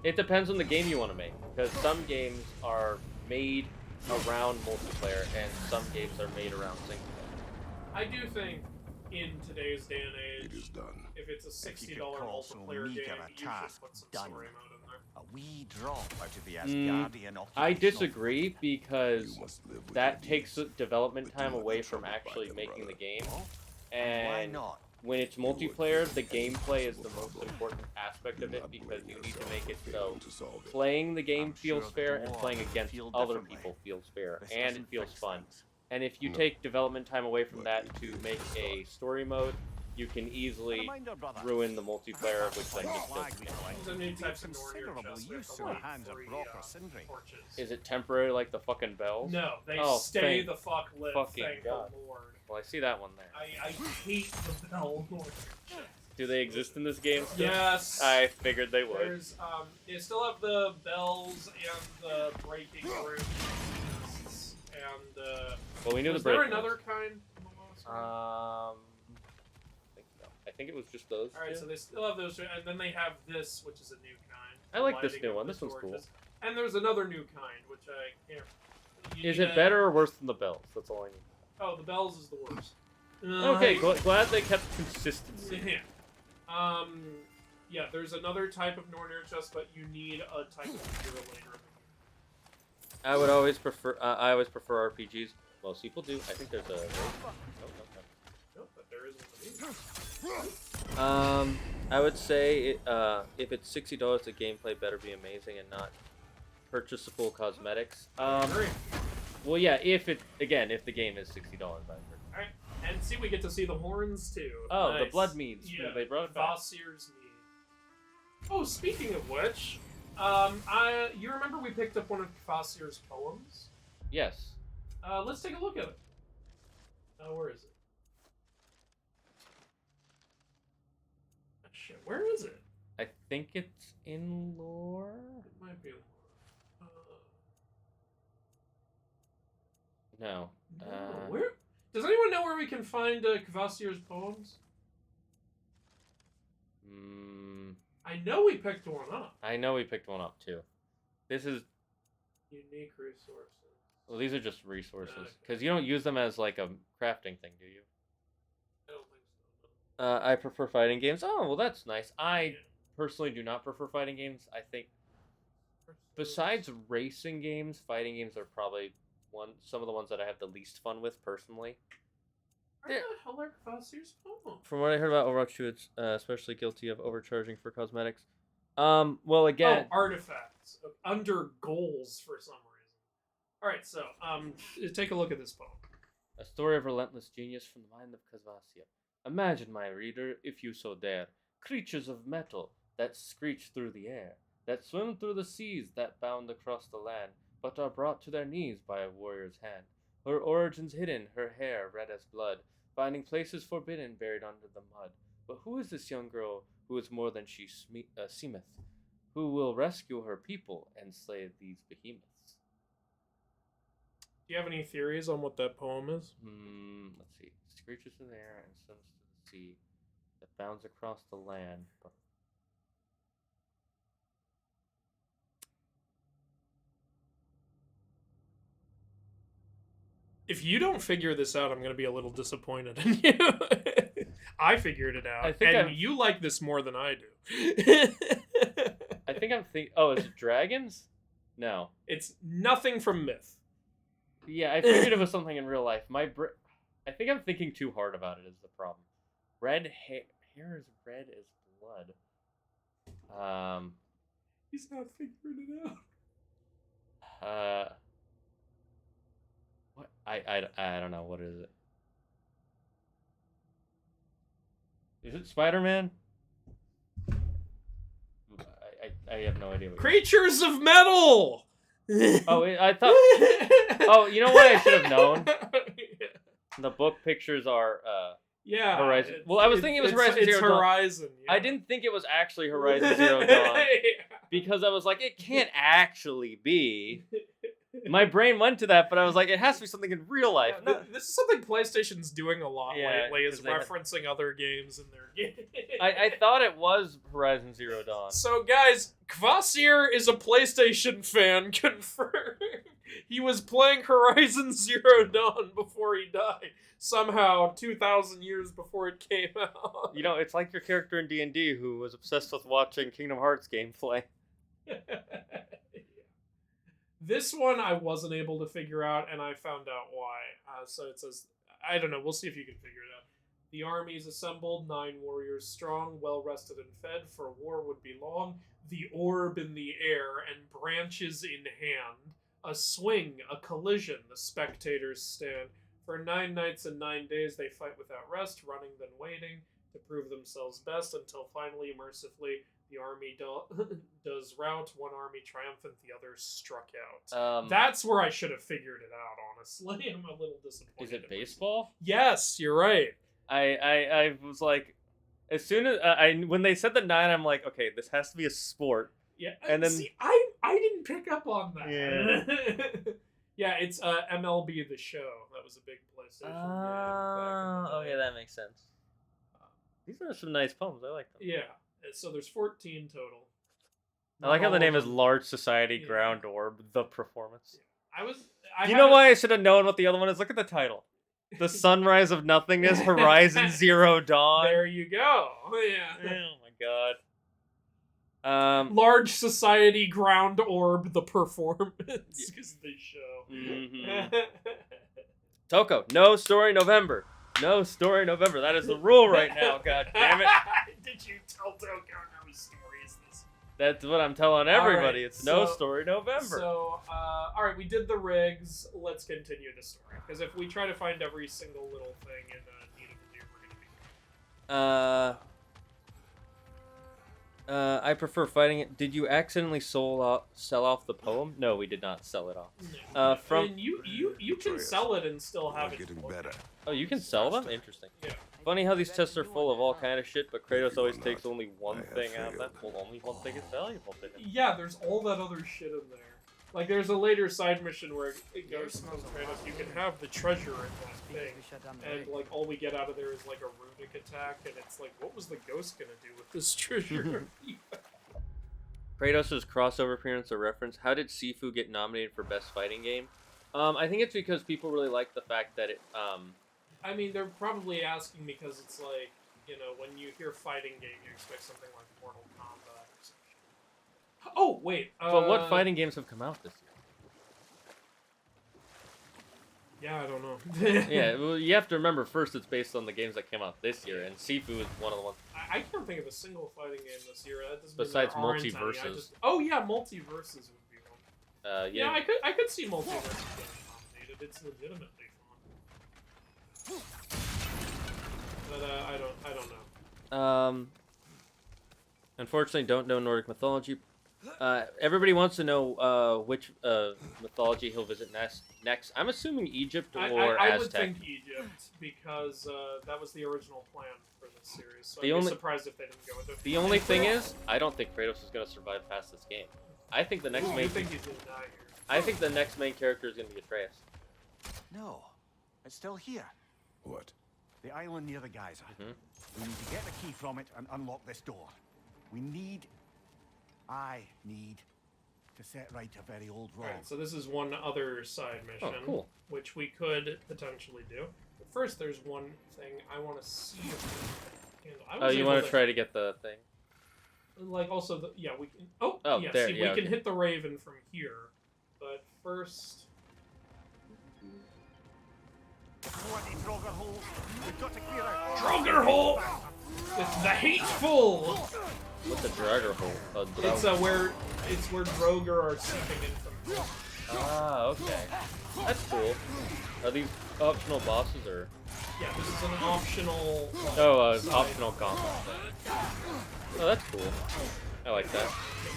It depends on the game you want to make, because some games are made around multiplayer, and some games are made around single player. I do think, in today's day and It is age, done. if it's a $60 multiplayer game, you should put some story mode in there. A wee drop out of the Asgardian I disagree, because You must live with that your takes deeds. development time But do away not from trouble actually back, making the brother. game. Why And not? when it's multiplayer, the gameplay is the most important aspect of it, because you need to make it so playing the game I'm feels sure the fair and dwarves playing against feel other differently. people feels fair, This and it doesn't feels fix fun. things. And if you No. take development time away from that to make a story mode, you can easily Reminder, brother. ruin the multiplayer, which then just Flag doesn't we make collect There's a new will be type of of Nornir considerable chest use with in the hands of Brock or Sindri. torches. Is it temporary like the fucking bells? No, they Oh, stay thank the fuck lit, fucking thank God. the Lord. Well, I see that one there. I hate the bell Nornir chest. Do they exist in this game still? Yes. I figured they would. There's they still have the bells and the breaking room chests, and Well, we knew was the there break. another kind? in the last one? I think so. I think it was just those. Alright, two. so they still have those, and then they have this, which is a new kind. I like this lighting new up one. the This one's cool. torches. And there's another new kind, which I can't. you Is need it better or worse than the bells? That's all I need. Oh, the bells is the worst. Okay, glad they kept consistency. Yeah. Yeah, there's another type of Nornir chest, but you need a type of gear later. I would always prefer. I always prefer RPGs. Most people do. I think there's a. Nope, but there is one of these. I would say if it's $60, the gameplay better be amazing and not purchasable cosmetics. Agree. Well, yeah, if the game is $60, I agree. Alright, and see, we get to see the horns too. Oh, the Nice. blood meads. Yeah, They brought it back. Kvasir's mead. Oh, speaking of which, you remember we picked up one of Kvasir's poems? Yes. Let's take a look at it. Where is it? Shit, where is it? I think it's in lore. It might be. No. No, where? Does anyone know where we can find Kvasir's poems? I know we picked one up. I know we picked one up too. This is. Unique resources. Well, these are just resources Okay. because you don't use them as like a crafting thing, do you? I don't think so. I prefer fighting games. Oh, well, that's nice. I personally do not prefer fighting games. I think besides racing games, fighting games are probably some of the ones that I have the least fun with personally. Where the hell are Kvasir's poems? From what I heard about Overwatch 2, it's especially guilty of overcharging for cosmetics. Well, again, Oh, artifacts under goals for some reason. All right, so take a look at this poem. A story of relentless genius from the mind of Kvasia. Imagine, my reader, if you so dare, creatures of metal that screech through the air, that swim through the seas, that bound across the land, but are brought to their knees by a warrior's hand. Her origins hidden, her hair red as blood, finding places forbidden buried under the mud. But who is this young girl who is more than she seemeth? Who will rescue her people and slay these behemoths? Do you have any theories on what that poem is? Let's see. Screeches in the air and swims to the sea that bounds across the land. But... If you don't figure this out, I'm going to be a little disappointed in you. I figured it out, you like this more than I do. I think I'm thinking... Oh, is it dragons? No. It's nothing from Myth. Yeah, I figured it was something in real life. I think I'm thinking too hard about it is the problem. Red hair is red as blood. He's not figuring it out. What? I don't know. What is it? Is it Spider-Man? I have no idea. Creatures of metal! Oh, I thought... Oh, you know what I should have known? The book pictures are, yeah, Horizon. Well, I was thinking it was Horizon Zero Dawn. Horizon. Yeah. I didn't think it was actually Horizon Zero Dawn. Because I was like, it can't actually be. My brain went to that, but I was like, it has to be something in real life. Yeah, this is something PlayStation's doing a lot lately, is 'cause they referencing other games in their game. I thought it was Horizon Zero Dawn. So, guys, Kvasir is a PlayStation fan, confirmed. He was playing Horizon Zero Dawn before he died. Somehow, 2,000 years before it came out. You know, it's like your character in D&D who was obsessed with watching Kingdom Hearts gameplay. This one I wasn't able to figure out, and I found out why. So it says, I don't know, we'll see if you can figure it out. The army is assembled, 9 warriors strong, well rested and fed, for war would be long. The orb in the air, and branches in hand. A swing, a collision, the spectators stand. For 9 nights and 9 days they fight without rest, running then waiting, to prove themselves best, until finally, mercifully, the army does rout, one army triumphant, the other struck out. That's where I should have figured it out, honestly. I'm a little disappointed. Is it baseball? Yes, you're right. I was like, as soon as when they said the 9, I'm like, okay, this has to be a sport. Yeah, and then see, I didn't pick up on that. Yeah, yeah, it's MLB The Show. That was a big PlayStation game. Okay, that makes sense. These are some nice poems. I like them. Yeah. So there's 14 total. I like how the name is Large Society Ground Orb, The Performance. Yeah. You know why I should have known what the other one is? Look at the title. The Sunrise of Nothingness, Horizon Zero Dawn. There you go. Yeah. Oh my god. Large Society Ground Orb, The Performance. Because they show. Mm-hmm. Toko, no story November. No story November. That is the rule right now. God damn it. Did you tell Toko no story is this? That's what I'm telling everybody. Right, it's no story November. So, alright, we did the rigs. Let's continue the story. Because if we try to find every single little thing in Need of the Deer, we're going to be... I prefer fighting it. Did you accidentally sell off the poem? No, we did not sell it off. No. And you can sell it and still have it. Getting better. Oh, you can sell them? Interesting. Yeah. Funny how these chests are full of all kind of shit, but Kratos always takes only one thing out of them. Well, only one thing is valuable to him. Yeah, there's all that other shit in there. Like, there's a later side mission where it goes to Kratos, you can have the treasure in that thing, and, like, all we get out of there is, like, a runic attack, and it's like, what was the ghost gonna do with this treasure? Kratos' crossover appearance or reference. How did Sifu get nominated for Best Fighting Game? I think it's because people really like the fact that it, I mean, they're probably asking because it's like, you know, when you hear fighting game, you expect something like Mortal Kombat or something. Oh, wait. But what fighting games have come out this year? Yeah, I don't know. Yeah, well, you have to remember first it's based on the games that came out this year, and Sifu is one of the ones. I can't think of a single fighting game this year. That doesn't Besides mean there aren't any. Multiverses. Oh yeah, Multiverses would be one. Yeah. I could see Multiverses getting nominated. It's legitimately fun. But I don't know. Unfortunately, don't know Nordic mythology. Everybody wants to know which mythology he'll visit next. I'm assuming Egypt or I Aztec. would think Egypt because that was the original plan for this series. So The I'd be only- surprised if they didn't go into. The only thing is, I don't think Kratos is going to survive past this game. I think the next Ooh, main. you think he's gonna die here? I think the next main character is going to be Atreus. No, it's still here. What? The island near the geyser. Mhm. We need to get the key from it and unlock this door. I need to set right a very old wrong. Alright, so this is one other side mission, cool. which we could potentially do. But first, there's one thing I want to see if we can handle. I was You Oh, able want to try to get the thing? Like, also, we can... Oh, yeah, there, see, yeah, we can okay. hit the Raven from here. But first... What in Draugr holes? We've got to clear out. Draugr hole! It's the hateful! What's the Draugr hole? It's where Draugr are seeping in from. Ah, okay. That's cool. Are these optional bosses or? Yeah, this is an optional. It's optional combat thing. Oh, that's cool. I like that.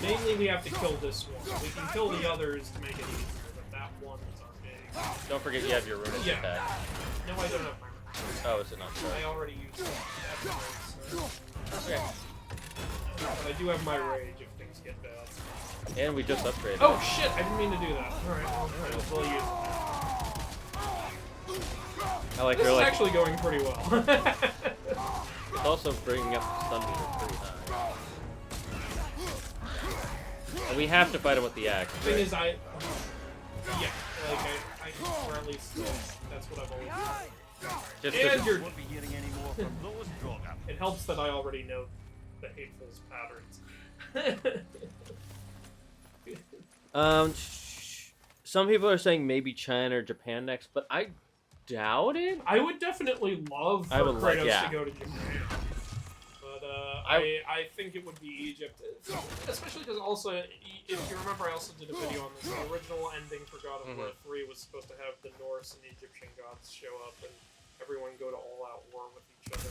Mainly, we have to kill this one. We can kill the others to make it easier, but that one is our big. Don't forget you have your runic Yeah. attack. No, I don't have my. Oh, is it not? I already used that. Okay. But I do have my rage if things get bad. And we just upgraded. Oh shit! I didn't mean to do that. Alright, well, use I like this her is like. actually going pretty well. It's also bringing up the stun meter pretty high. And we have to fight him with the axe. The thing Right? is, yeah, like I, or at least that's what I've always done. Just And 'cause- you're, Won't be hearing any more from those Draugr. it helps that I already know the hateful's patterns. Some people are saying maybe China or Japan next, but I doubt it. I would definitely love for I would like- Kratos yeah. to go to Japan. But I think it would be Egypt. Especially because also, if you remember, I also did a video on this. The original ending for God of War 3 was supposed to have the Norse and Egyptian gods show up and everyone go to all-out war with each other.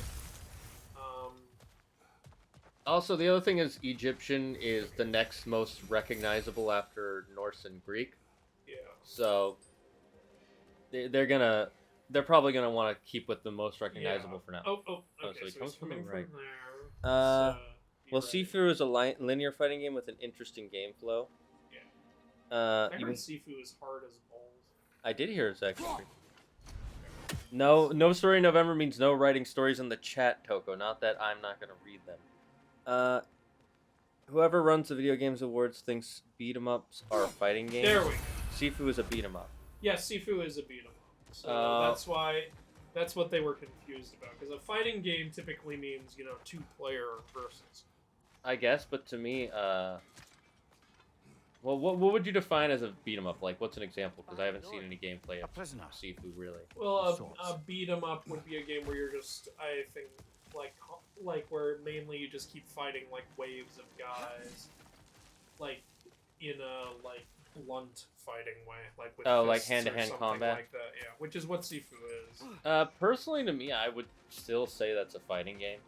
Also, the other thing is Egyptian is the next most recognizable after Norse and Greek. Yeah. So they're probably gonna want to keep with the most recognizable for now. Oh, Oh, okay. so he So comes he's from the coming right. from there. Well, be ready. Sifu is a linear fighting game with an interesting game flow. Yeah. I You heard mean- Sifu is hard as balls. I did hear it's actually. No story in November means no writing stories in the chat, Toko. Not that I'm not gonna read them. Whoever runs the Video Games Awards thinks beat 'em ups are fighting games. There we go. Sifu is a beat 'em up. Yeah, Sifu is a beat 'em up. So that's what they were confused about. Because a fighting game typically means, 2-player versus. I guess, but to me, well, what would you define as a beat 'em up? Like, what's an example? Because I haven't seen any gameplay A of prisoner. Sifu really. Well, a beat 'em up would be a game where you're just, I think, like where mainly you just keep fighting like waves of guys, like in a blunt fighting way, like with Oh, like fists or hand-to-hand something combat? like that. Yeah, which is what Sifu is. Personally, to me, I would still say that's a fighting game.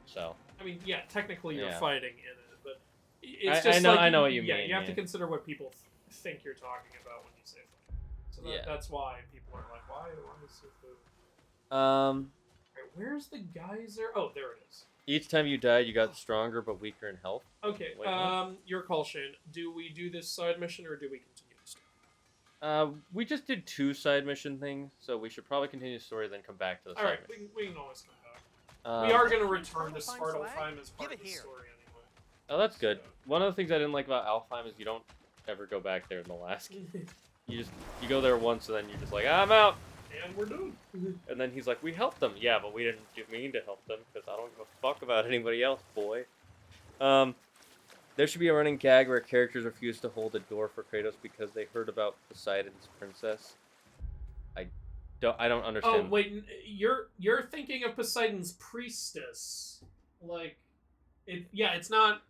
So. I mean, yeah, technically you're Yeah. fighting in it, but I it's just know- like, I know what you yeah, mean, you have to yeah. consider what people think you're talking about when you say fighting. So Yeah. that's why people are like, why is Sifu? Um, Alright, where's the geyser? Oh, there it is. each time you died, you got stronger but weaker in health. Okay, Wait, what? your call, Shane. Do we do this side mission or do we continue the story? We just did 2 side mission things, so we should probably continue the story, then come back to the Alright, side mission. we can always come back. Um, We are going to return to Svartalfheim as part Give of it the here. story anyway. Oh, that's good. One of the things I didn't like about Alfheim is you don't ever go back there in the last game. You go there once and then you're just like, I'm out. And we're done. And then he's like, we helped them. Yeah, but we didn't mean to help them because I don't give a fuck about anybody else, boy. There should be a running gag where characters refuse to hold a door for Kratos because they heard about Poseidon's princess. I don't understand. Oh, wait, you're thinking of Poseidon's priestess. Like, it's not...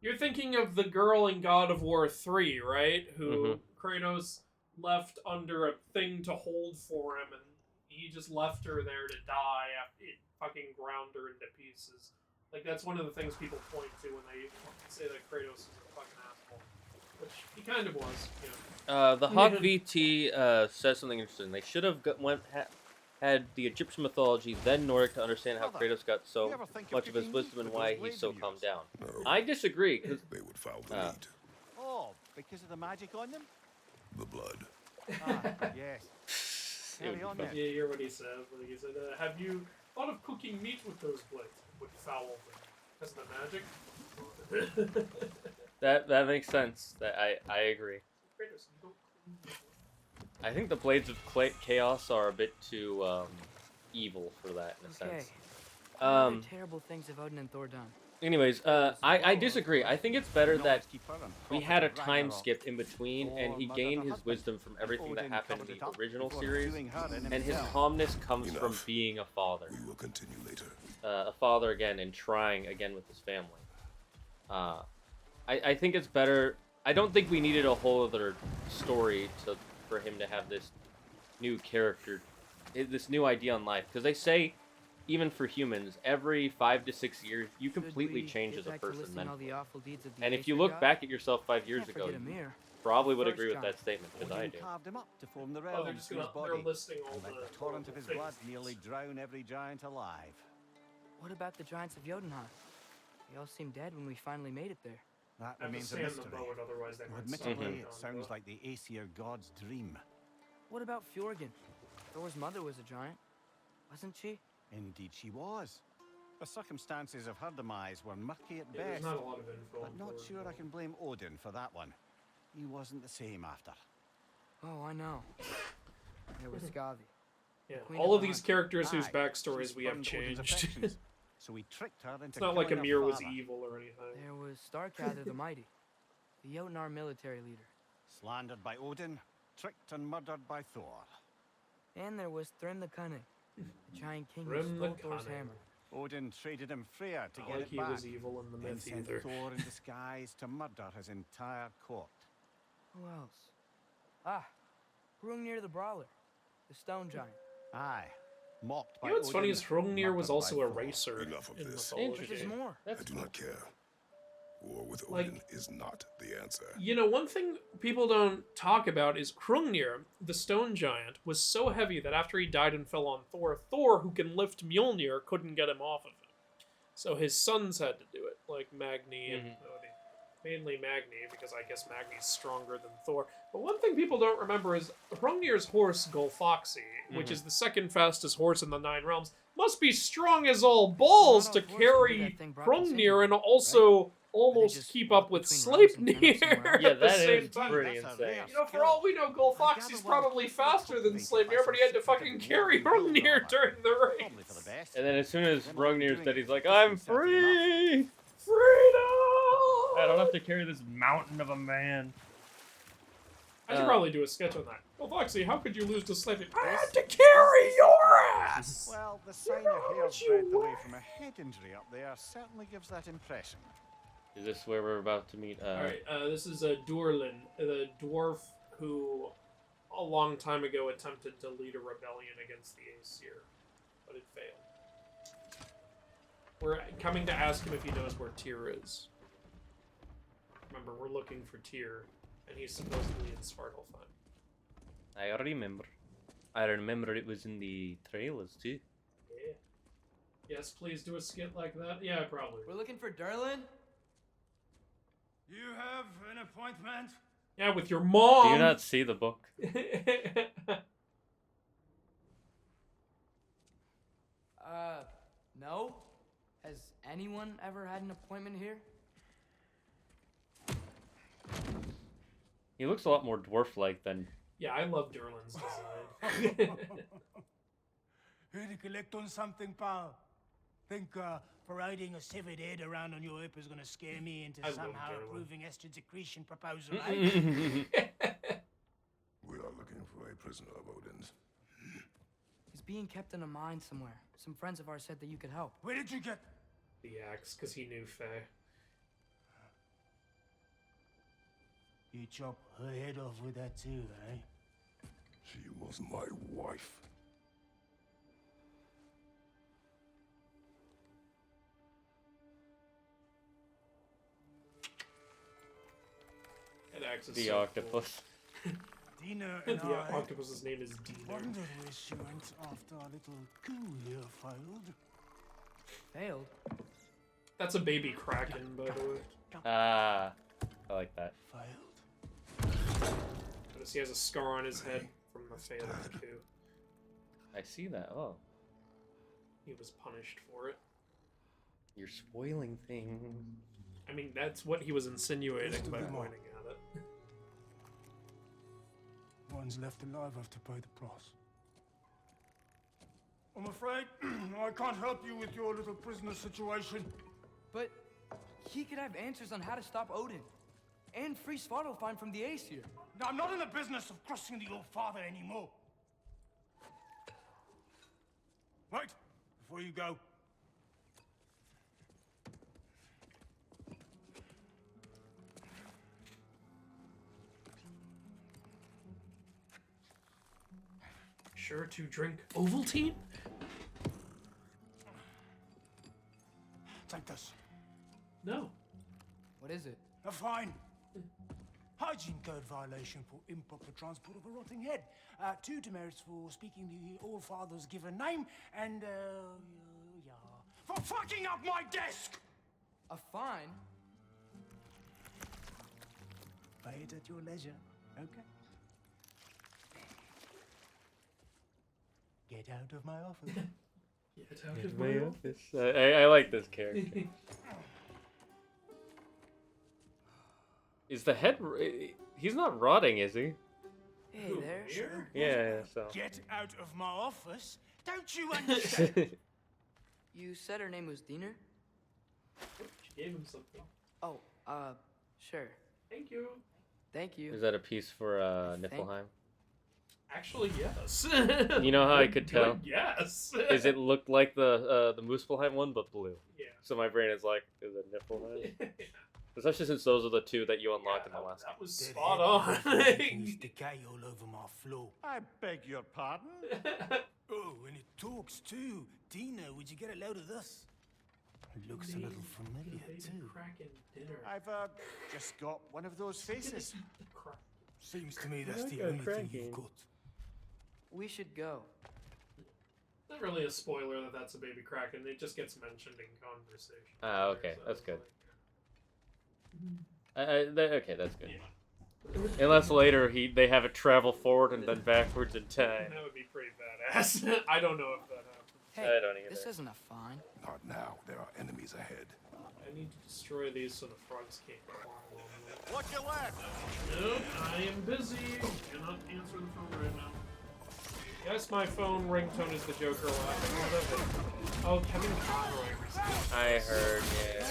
You're thinking of the girl in God of War 3, right? Who Kratos left under a thing to hold for him, and He just left her there to die after it fucking ground her into pieces. Like, that's one of the things people point to when they say that Kratos is a fucking asshole. Which he kind of was, you know. The Hawk VT says something interesting. They should have had the Egyptian mythology, then Nordic, to understand how Kratos got so much of his wisdom and why he's so calmed down. No. I disagree, because They would foul the meat. Oh, because of the magic on them? The blood. Ah, yes. Carry on then. Yeah, you hear what he said. Like he said, have you thought of cooking meat with those blades? Would foul them. Because of the magic? that makes sense. That I agree. Kratos, you don't clean the blade. I think the Blades of Chaos are a bit too evil for that, in a sense. What other terrible things have Odin and Thor done? Anyways, I disagree. I think it's better that we had a time skip in between, and he gained his wisdom from everything that happened in the original series, and his calmness comes from being a father. We will continue later. A father again, and trying again with his family. I think it's better. I don't think we needed a whole other story for him to have this new character, this new idea on life. Because they say, even for humans, every 5 to 6 years, you completely change as a person mentally. And if you look back at yourself 5 years ago, you probably would agree with that statement, because I do. Carved him up to form the Oh, they're realms just to his they're body. listing all And let the the torrent of his things. blood nearly drown every giant alive. What about the giants of Jotunheim? They all seemed dead when we finally made it there. That I have to remains a stand them mystery. forward, otherwise they Though might admittedly, suck it sounds like the Aesir god's dream. What about Fjorgyn? Thor's mother was a giant, wasn't she? Indeed she was. The circumstances of her demise were murky at Yeah, there's best. not a lot of info. But not sure I can blame Odin for that one. He wasn't the same after. Oh, I know. There was Skavi. Yeah, Queen all of of these Hearts. characters whose Aye, backstories she we have spurned Odin's changed. affections, so he tricked her into It's not like killing her Ymir was father. evil or anything. There was Starkather the Mighty, the Jotnar military leader. Slandered by Odin, tricked and murdered by Thor. And there was Thrym the Cunning, the giant king who Thrym the stole Thor's Cunning. hammer. Odin traded him Freya to Not get like it he back. was evil in the Then myth sent either. Thor in disguise to murder his entire court. Who else? Ah, Hrungnir the Brawler, the stone giant. Aye, mocked by You know what's funny Odin, is Hrungnir was murdered also by a Thor. racer Enough of in this. mythology. Which is more. I do not care. War with Like- Odin is not the answer. You know, one thing people don't talk about is Hrungnir, the stone giant, was so heavy that after he died and fell on Thor, who can lift Mjolnir, couldn't get him off of him. So his sons had to do it, like Magni and Odin. Mainly Magni, because I guess Magni's stronger than Thor. But one thing people don't remember is Hrungnir's horse, Golfoxy, which is the second fastest horse in the 9 realms, must be strong as all balls to Not all horses do carry that thing Brock was saying, Hrungnir and also almost just keep walk up with between realms and turn up Sleipnir somewhere. Yeah, at the that same is time. pretty That's a insane. rare You know, for skill. all we know, Golfoxy's probably faster than Sleipnir, but he had to fucking carry Hrungnir during the Probably for the race. best. And then as soon as They're not Hrungnir's doing dead, it he's like, just I'm themselves free! Freedom! I don't have to carry this mountain of a man. I should Uh, probably do a sketch on that. Golfoxy, how could you lose to Sleipnir? I had to carry your ass! Well, the sign know of hair what you breadth away wear. from a head injury up there certainly gives that impression. Is this where we're about to meet? Alright, this is Durlin, the dwarf who a long time ago attempted to lead a rebellion against the Aesir, but it failed. We're coming to ask him if he knows where Tyr is. Remember, we're looking for Tyr, and he's supposedly in Svartalfheim. I remember. I remember it was in the trailers too. Yeah. Yes, please do a skit like that. Yeah, probably. We're looking for Durlin? You have an appointment? Yeah, with your mom. Do you not see the book? No? Has anyone ever had an appointment here? He looks a lot more dwarf-like than. Yeah, I love Durlin's design. Here to collect on something, pal. Think parading a severed head around on your hip is gonna scare me into I love somehow Durlin. approving estrogen secretion proposal, eh? We are looking for a prisoner of Odin's. He's being kept in a mine somewhere. Some friends of ours said that you could help. Where did you get? The axe, because he knew Faye. You chop her head off with that too, eh? She was my wife. axe is The so octopus. Dina Cool. and The I octopus's name is Dino. wondered where she went after our little coup here failed. Failed? That's a baby kraken, by the way. Ah, I like that. Failed? Notice he has a scar on his head from the failed coup. I see that. Oh, He was punished for it. you're spoiling things. I mean, that's what he was insinuating by Mr. Lamar. pointing at it. One's left alive have to pay the price. I'm afraid I can't help you with your little prisoner situation. But he could have answers on how to stop Odin. And free Svartalfheim from the Aesir. Now, I'm not in the business of crossing the old father anymore. Wait, before you go. Sure to drink Ovaltine? Take this. No. What is it? A fine. Hygiene code violation for improper transport of a rotting head. 2 demerits for speaking the All Father's given name, and, yeah. For fucking up my desk! A fine? Pay it at your leisure, okay? Get out of my office. Get out In of my my office. I like this character. Is the head? He's not rotting, is he? Hey Who, there. Mimir? Yeah. So. Get out of my office? Don't you understand? You said her name was Diener? She gave him something. Oh, sure. Thank you. Thank you. Is that a piece for Niflheim? Actually, yes. You know how I could Good tell? yes. Is it looked like the Muspelheim one, but blue? Yeah. So my brain is like, is it Niflheim? Especially since those are the two that you unlocked in the last that game. was Dead spot head on. things decay all over my floor. I beg your pardon? Oh, and it talks too. Dina, would you get a load of this? It looks a little familiar too. Kraken dinner. I've just got one of those faces. Seems to me that's Like the a only thing Kraken. you've got. We should go. Not really a spoiler that that's a baby kraken. It just gets mentioned in conversation. Ah, okay, that's it's good. like, Okay, that's good. yeah. Unless later they have it travel forward and then backwards in time. That would be pretty badass. I don't know if that happens. Hey, I don't either. this isn't a fine. Not now. There are enemies ahead. I need to destroy these so the frogs can't climb along them. Watch your left! Nope, I am busy. Cannot answer the phone right now. Yes, my phone ringtone is the Joker laughing. Whatever. Oh, Kevin Conroy. I heard, yeah.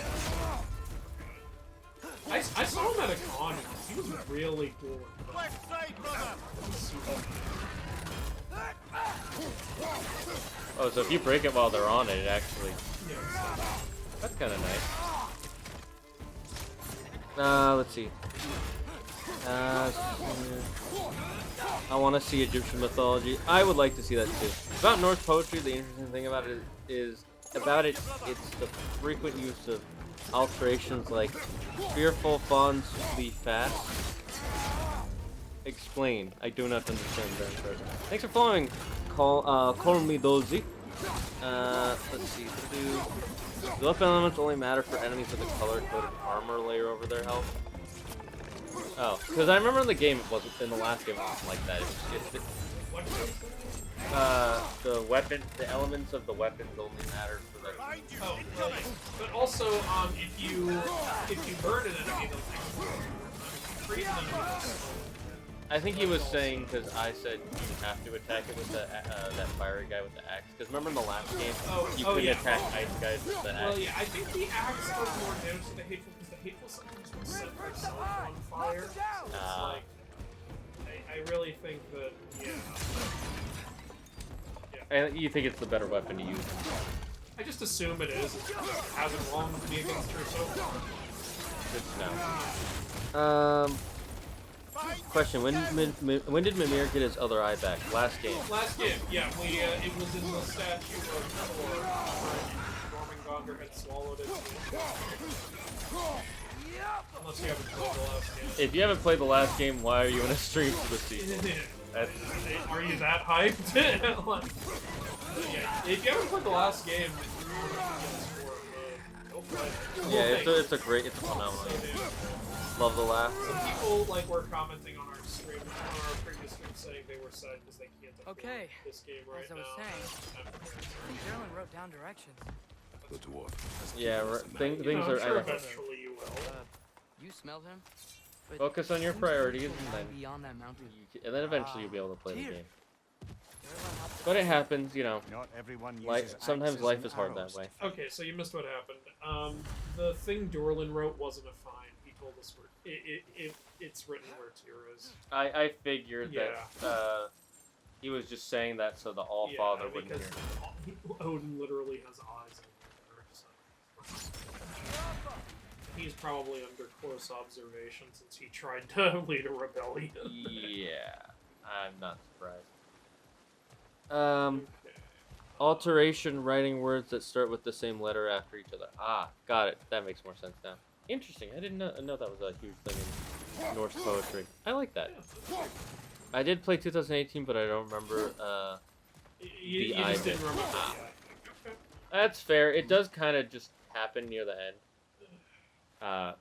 I saw him at a con. He was really cool. Left side, brother! Oh, so if you break it while they're on it, it actually... Yeah, That's kind of nice. Let's see. I want to see Egyptian mythology. I would like to see that too. About Norse poetry, the interesting thing about it is it's the frequent use of alterations like fearful, fun, be fast. Explain. I do not understand that. Thanks for following. Call me Dozy. Let's see. The weapon elements only matter for enemies with a color-coded armor layer over their health. Oh, because I remember in the game, in the last game, it wasn't like that. The elements of the weapons only matter for the. Oh, right. But also, if you burn an enemy, they'll freeze an enemy. I think he was saying because I said you have to attack it with that fiery guy with the axe. Because remember in the last game, you couldn't yeah. attack ice guys with the axe. Well, yeah, I think the axe does more damage to the hateful because the hateful sometimes will set herself on fire. So it's like, I really think that, And you think it's the better weapon to use? I just assume it is. It hasn't wronged me against her so far. Good to know. Question: when did Mimir get his other eye back? Last game. Last game, yeah. It was in the statue of Thor. Jormungandr had swallowed it. Unless you haven't played the last game. If you haven't played the last game, why are you in a stream for the sequel? That's... Are you that hyped? Like, yeah, if you haven't played the last game, go play it. Yeah, it's a phenomenal game. Love the laugh. Some people like were commenting on our stream, on our previous stream, saying they were sad because they can't afford this game right as I was now. saying, I think Derlin wrote down directions. The dwarf. Yeah, things I'm are. sure eventually you will. You smelled him? But Focus on your seems like priorities, he'll and then be beyond that mountain. and then eventually you'll be able to play the Dear. game. Derlin hopped the But it fence. happens, you know. Not everyone uses Like sometimes axes life and is hard that arrows way. to Okay, so you missed what happened. The thing Dorlin wrote wasn't a fine. He told us where it's written where Tyr is. I figured that he was just saying that so the All-Father wouldn't because hear. Odin literally has eyes everywhere, so he's probably under close observation since he tried to lead a rebellion. Yeah, I'm not surprised. Okay. Alteration, writing words that start with the same letter after each other. Ah, got it. That makes more sense now. Interesting. I didn't know that was a huge thing in Norse poetry. I like that. I did play 2018, but I don't remember. You the just didn't idea. remember. Ah. Okay. That's fair. It does kind of just happen near the end.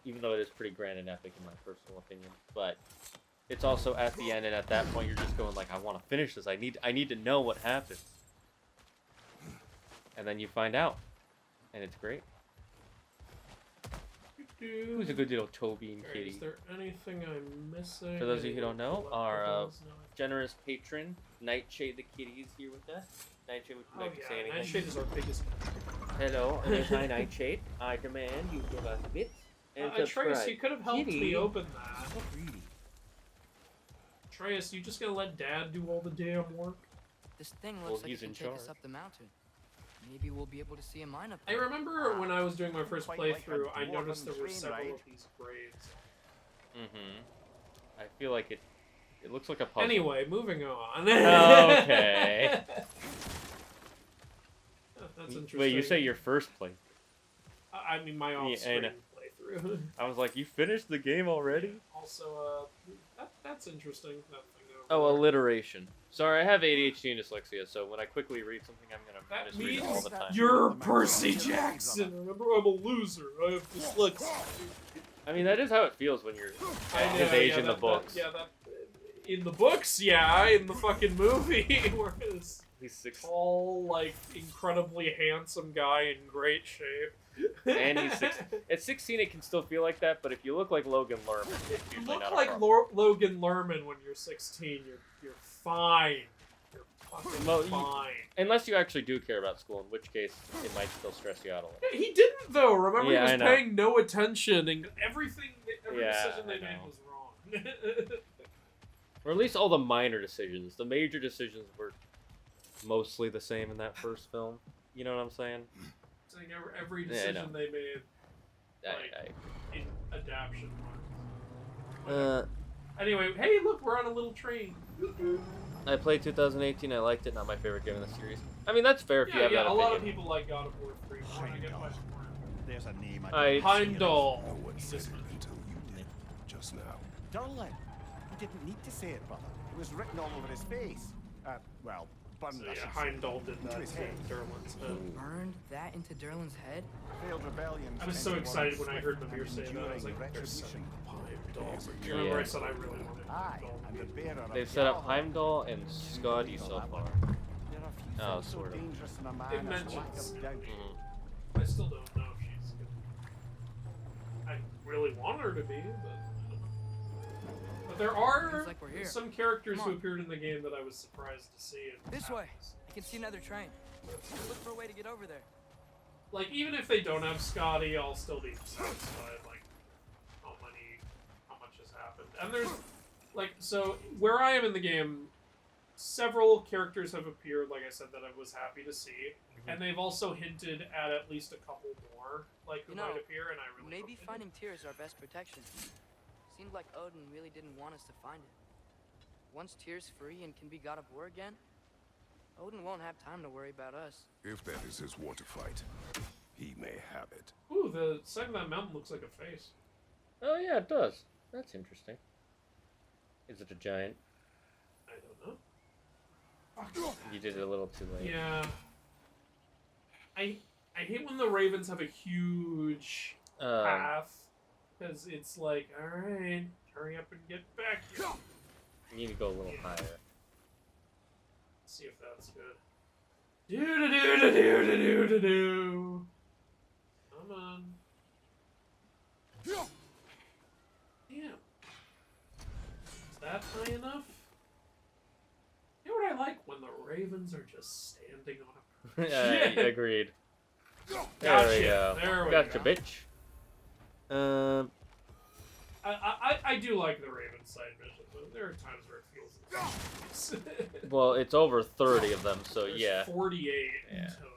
Even though it is pretty grand and epic in my personal opinion, but it's also at the end, and at that point you're just going like, I want to finish this. I need to know what happens, and then you find out, and it's great. Who's a good little Toby and Kitty? Is there anything I'm missing? For those of you who don't know, Any our collectibles? No. generous patron Nightshade the Kitty is here with us. Nightshade, would you like to say anything? Nightshade is our biggest. Hello, I'm hi Nightshade. I demand you give us bits and Atreus, subscribe. you could have helped Kitty. me open that. Atreus, you just gonna let Dad do all the damn work? This thing Well, looks like he's it in can take us charge. up the mountain. Maybe we'll be able to see a mine up I there. remember when I was doing my first Quite like a playthrough, I dwarven noticed there were train several ride. of these grades. I feel like it looks like a puzzle. Anyway, moving on. Okay. That's interesting. Wait, you say your first play? I mean, my Yeah, I off-screen know. playthrough. I was like, you finished the game already? Also, that's interesting. That thing over Oh, there. alliteration. Sorry, I have ADHD and dyslexia, so when I quickly read something, I'm That gonna misread it all means the time. you're Percy Jackson. Remember, I'm a loser. I have dyslexia. I mean, that is how it feels when you're I at know, his age yeah, in the that- books. that in the books, yeah. In the fucking movie, where this He's 6, tall, like, incredibly handsome guy in great shape. and he's 6. At 16, it can still feel like that, but if you look like Logan Lerman, it's You usually look not a like problem. Logan Lerman when you're 16. You're fine. You're fucking Well, fine. Unless you actually do care about school, in which case it might still stress you out a little. He didn't though. Remember, Yeah, he I was know. paying no attention, and every Yeah, decision they I made know. was wrong. Or at least all the minor decisions. The major decisions were mostly the same in that first film. You know what I'm saying? Saying every Yeah, I know. decision they made I, in adaptation. Anyway, Hey, look, we're on a little train. I played 2018. I liked it. Not my favorite game in the series. I mean, that's fair if you have Yeah, that a lot of opinion. people like God of War 3. We're gonna get much more. There's a name I- Heimdall. No one said it until you did just now. Durlin. You didn't need to say it, brother. It was written all over his face. Well, burned, So I yeah, should say. Heimdall did Into that his to head. Derlin's head. Burned that into Derlin's head? Failed rebellion. I was so excited when I heard Mimir say that. I was like, they're setting up Heimdall. Do you remember I said I really wanted Aye, Heimdall? and the bearer of They've set up Jarl. Heimdall and Scotty so far. There are few Oh, things so sort of. dangerous in a man It as lack mentions- of doubt. Mhm. I still don't know if she's good. I really want her to be, but I don't know. But there are Seems like we're here. some characters Come who on. appeared in the game that I was surprised to see. in This way. Paths. I can see another train. Let's look for a way to get over there. Like, even if they don't have Scotty, I'll still be satisfied, like, how much has happened. And there's, like, so, where I am in the game, several characters have appeared, like I said, that I was happy to see. And they've also hinted at least a couple more, like, who You know, might appear, and I really Maybe hope they do. finding Tyr is our best protection. Seemed like Odin really didn't want us to find it. Once Tyr's free and can be God of War again, Odin won't have time to worry about us. If that is his war to fight, he may have it. Ooh, the side of that mountain looks like a face. Oh yeah, it does. That's interesting. Is it a giant? I don't know. You did it a little too late. Yeah. I hate when the ravens have a huge path, because it's like, all right, hurry up and get back here. You need to go a little higher. Let's see if that's good. Do. Come on. Damn. Is that high enough? You know what I like? When the ravens are just standing on a Yeah, agreed. Gotcha. There we go. There we Gotcha, go. bitch. I do like the raven side mission, but there are times where it feels Well, it's over 30 of them, so There's yeah. 48 in Yeah. total.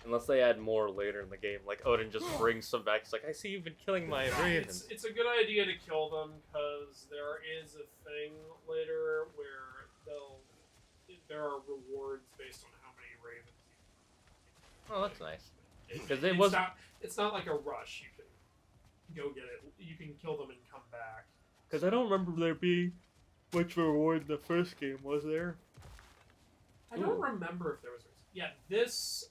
Unless they add more later in the game, like Odin just brings some back. It's like, I see you've been killing my ravens. It's a good idea to kill them, because there is a thing later where there are rewards based on how many ravens you Oh, that's nice. Because it's not like a rush. You can go get it. You can kill them and come back. Because I don't remember there being much reward in the first game, was there? I don't remember if there was. Yeah, this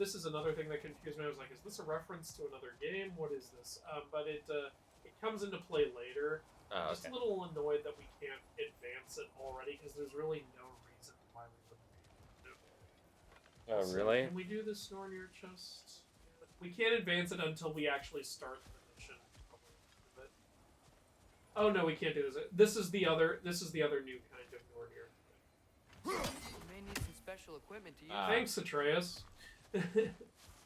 is another thing that confused me. I was like, is this a reference to another game? What is this? But it comes into play later. Oh, I'm just okay. a little annoyed that we can't advance it already, because there's really no reason why we wouldn't be able to do it. Oh, So, really? can we do the Snornir chest? We can't advance it until we actually start the mission. Oh no, we can't do this. This is the other new kind of Nornir. You may need some special equipment to use. Thanks, Atreus.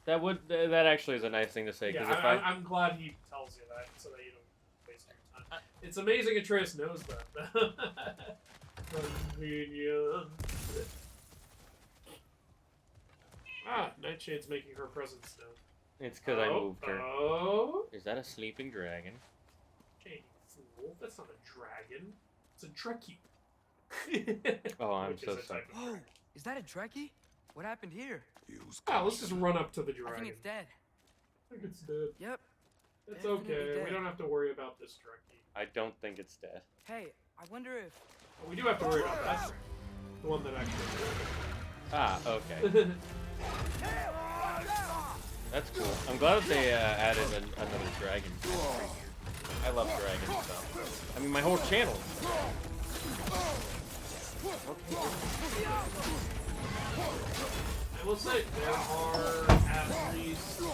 That actually is a nice thing to say. Yeah, Because I'm glad he tells you that so that you don't waste your time. It's amazing Atreus knows that. Convenient. Nightshade's making her presence known. it's because I moved her. Oh, Is that a sleeping dragon? Jade, fool. That's not a dragon. It's a Trekkie. Oh, I'm Which so is a sorry. type of Oh, dragon. is that a Trekkie? What happened here? Use Let's just run up to the I dragon. think it's dead. I think it's dead. Yep. It's Definitely okay. dead. We don't have to worry about this Trekkie. I don't think it's dead. Hey, I wonder if. We do have to worry about that. The one that actually. Okay. That's cool. I'm glad that they added another dragon. I love dragons, so. I mean, my whole channel. I will say there are at least 3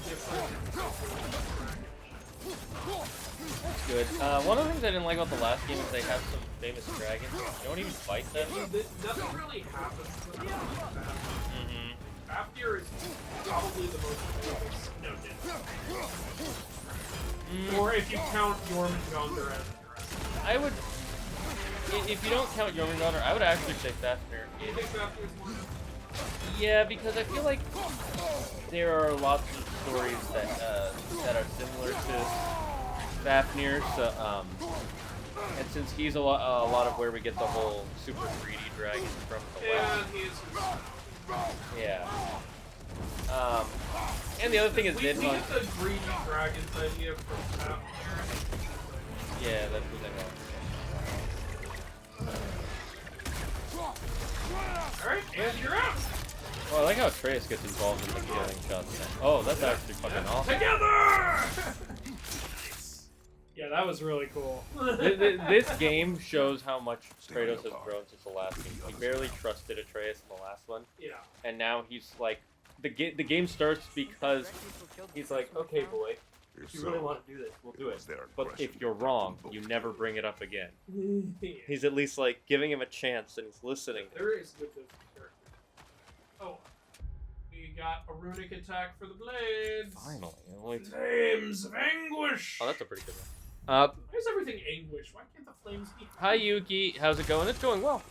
different That's good. One of the things I didn't like about the last game is they have some famous dragons. You don't even fight them. Nothing really happens to them. Mm-hmm. Fafnir is probably the most famous. No, Or if you count Jormungandr as a dragon. I would, if you don't count Jormungandr, I would actually say Fafnir. Do you think Fafnir's more? Yeah, because I feel like there are lots of stories that are similar to Fafnir. So, and since he's a lot of where we get the whole super greedy dragon from the Yeah, west. he is. Yeah. And the other thing is We get Nidhogg. the greedy dragons idea from Fafnir. Yeah, that's what I know. Alright, and you're out! Well, I like how Atreus gets involved in the killing shots. Oh, that's actually fucking awesome. Together! Nice. Yeah, that was really cool. This game shows how much Kratos has grown since the last game. He barely trusted Atreus in the last one, Yeah. and now he's like, the game starts because he's like, okay, boy, if you really want to do this, we'll do it. But if you're wrong, you never bring it up again. He's at least like giving him a chance, and he's listening. There is good character. Oh, we got a runic attack for the blades. Finally, only. Flames of anguish. Oh, that's a pretty good one. Why is everything anguish? Why can't the flames be? Hi Yuki, how's it going? It's going well.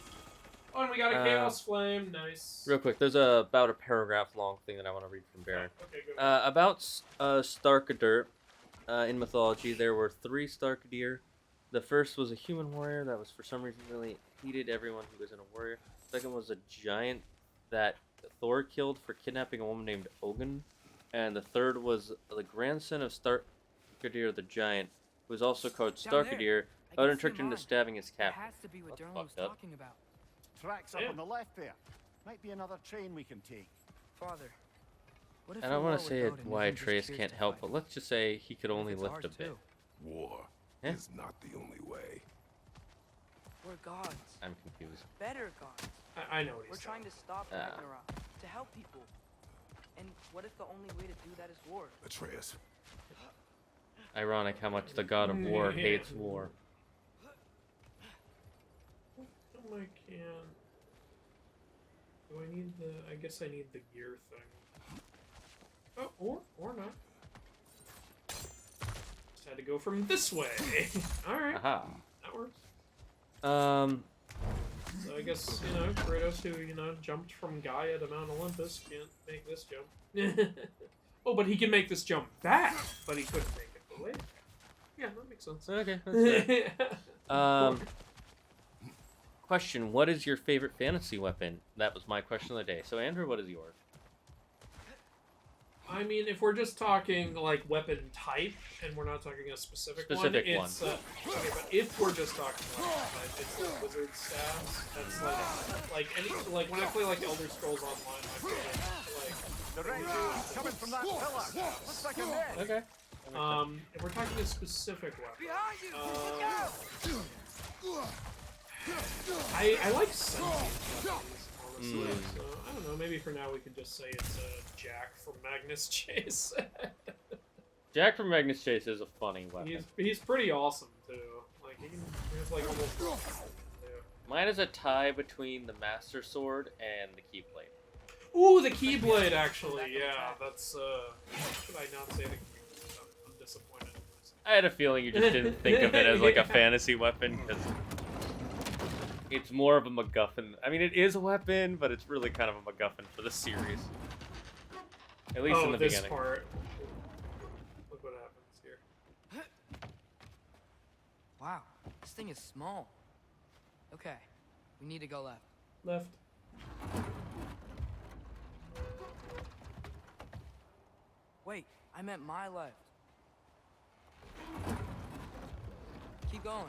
Oh, and we got a chaos flame. Nice. Real quick, there's about a paragraph long thing that I want to read from Baron. Okay, good. About Starkadir, in mythology, there were 3 Starkadir. The first was a human warrior that was for some reason really hated everyone who was in a warrior. The second was a giant that Thor killed for kidnapping a woman named Ogun. And the third was the grandson of Starkadir the Giant, who was also called Down there. Starkadir. I can Odin see tricked him into mine. stabbing his That captain. has to be what That's Derlin was fucked up. talking about. Tracks up Yeah. on the left there. Might be another train we can take. Father, what if I a don't war want to with say it Odin why isn't just Atreus Tyr's can't to help, fight? but let's just say he could What if only it's lift ours a bit. too? War Eh? is not the only way. We're gods. I'm confused. Better gods. I know what he's We're trying to stop Ah. Ragnarok, to help people. And what if the only way to do that is war? Atreus, Ironic how much the god of war Yeah. hates war. Oh, I can. Do I need the? I guess I need the gear thing. Oh, or not. Just had to go from this way. All right, Aha. that works. So I guess Kratos, who jumped from Gaia to Mount Olympus, can't make this jump. Oh, but he can make this jump back, but he couldn't make it the way. Yeah, that makes sense. Okay, that's fair. Question: what is your favorite fantasy weapon? That was my question of the day. So Andrew, what is yours? I mean, if we're just talking like weapon type, and we're not talking a specific one, Specific it's okay. But if we're just talking weapon type, it's the wizard staffs. That's like when I play like Elder Scrolls Online, I feel The range coming from that pillar. Looks like a net. Okay. if we're talking a specific weapon, I like sentient weapons, honestly. So I don't know. Maybe for now we could just say it's Jack from Magnus Chase. Jack from Magnus Chase is a funny weapon. He's pretty awesome too. Like he has like almost. Yeah. Mine is a tie between the Master Sword and the Keyblade. Ooh, the Keyblade actually. Yeah, that's. Should I not say the Keyblade? I'm disappointed. I had a feeling you just didn't think of it as like a fantasy weapon because it's more of a MacGuffin. I mean, it is a weapon, but it's really kind of a MacGuffin for the series. At least in the this beginning. part. Look what happens here. Wow, this thing is small. Okay, we need to go left. Left. Wait, I meant my left. Keep going.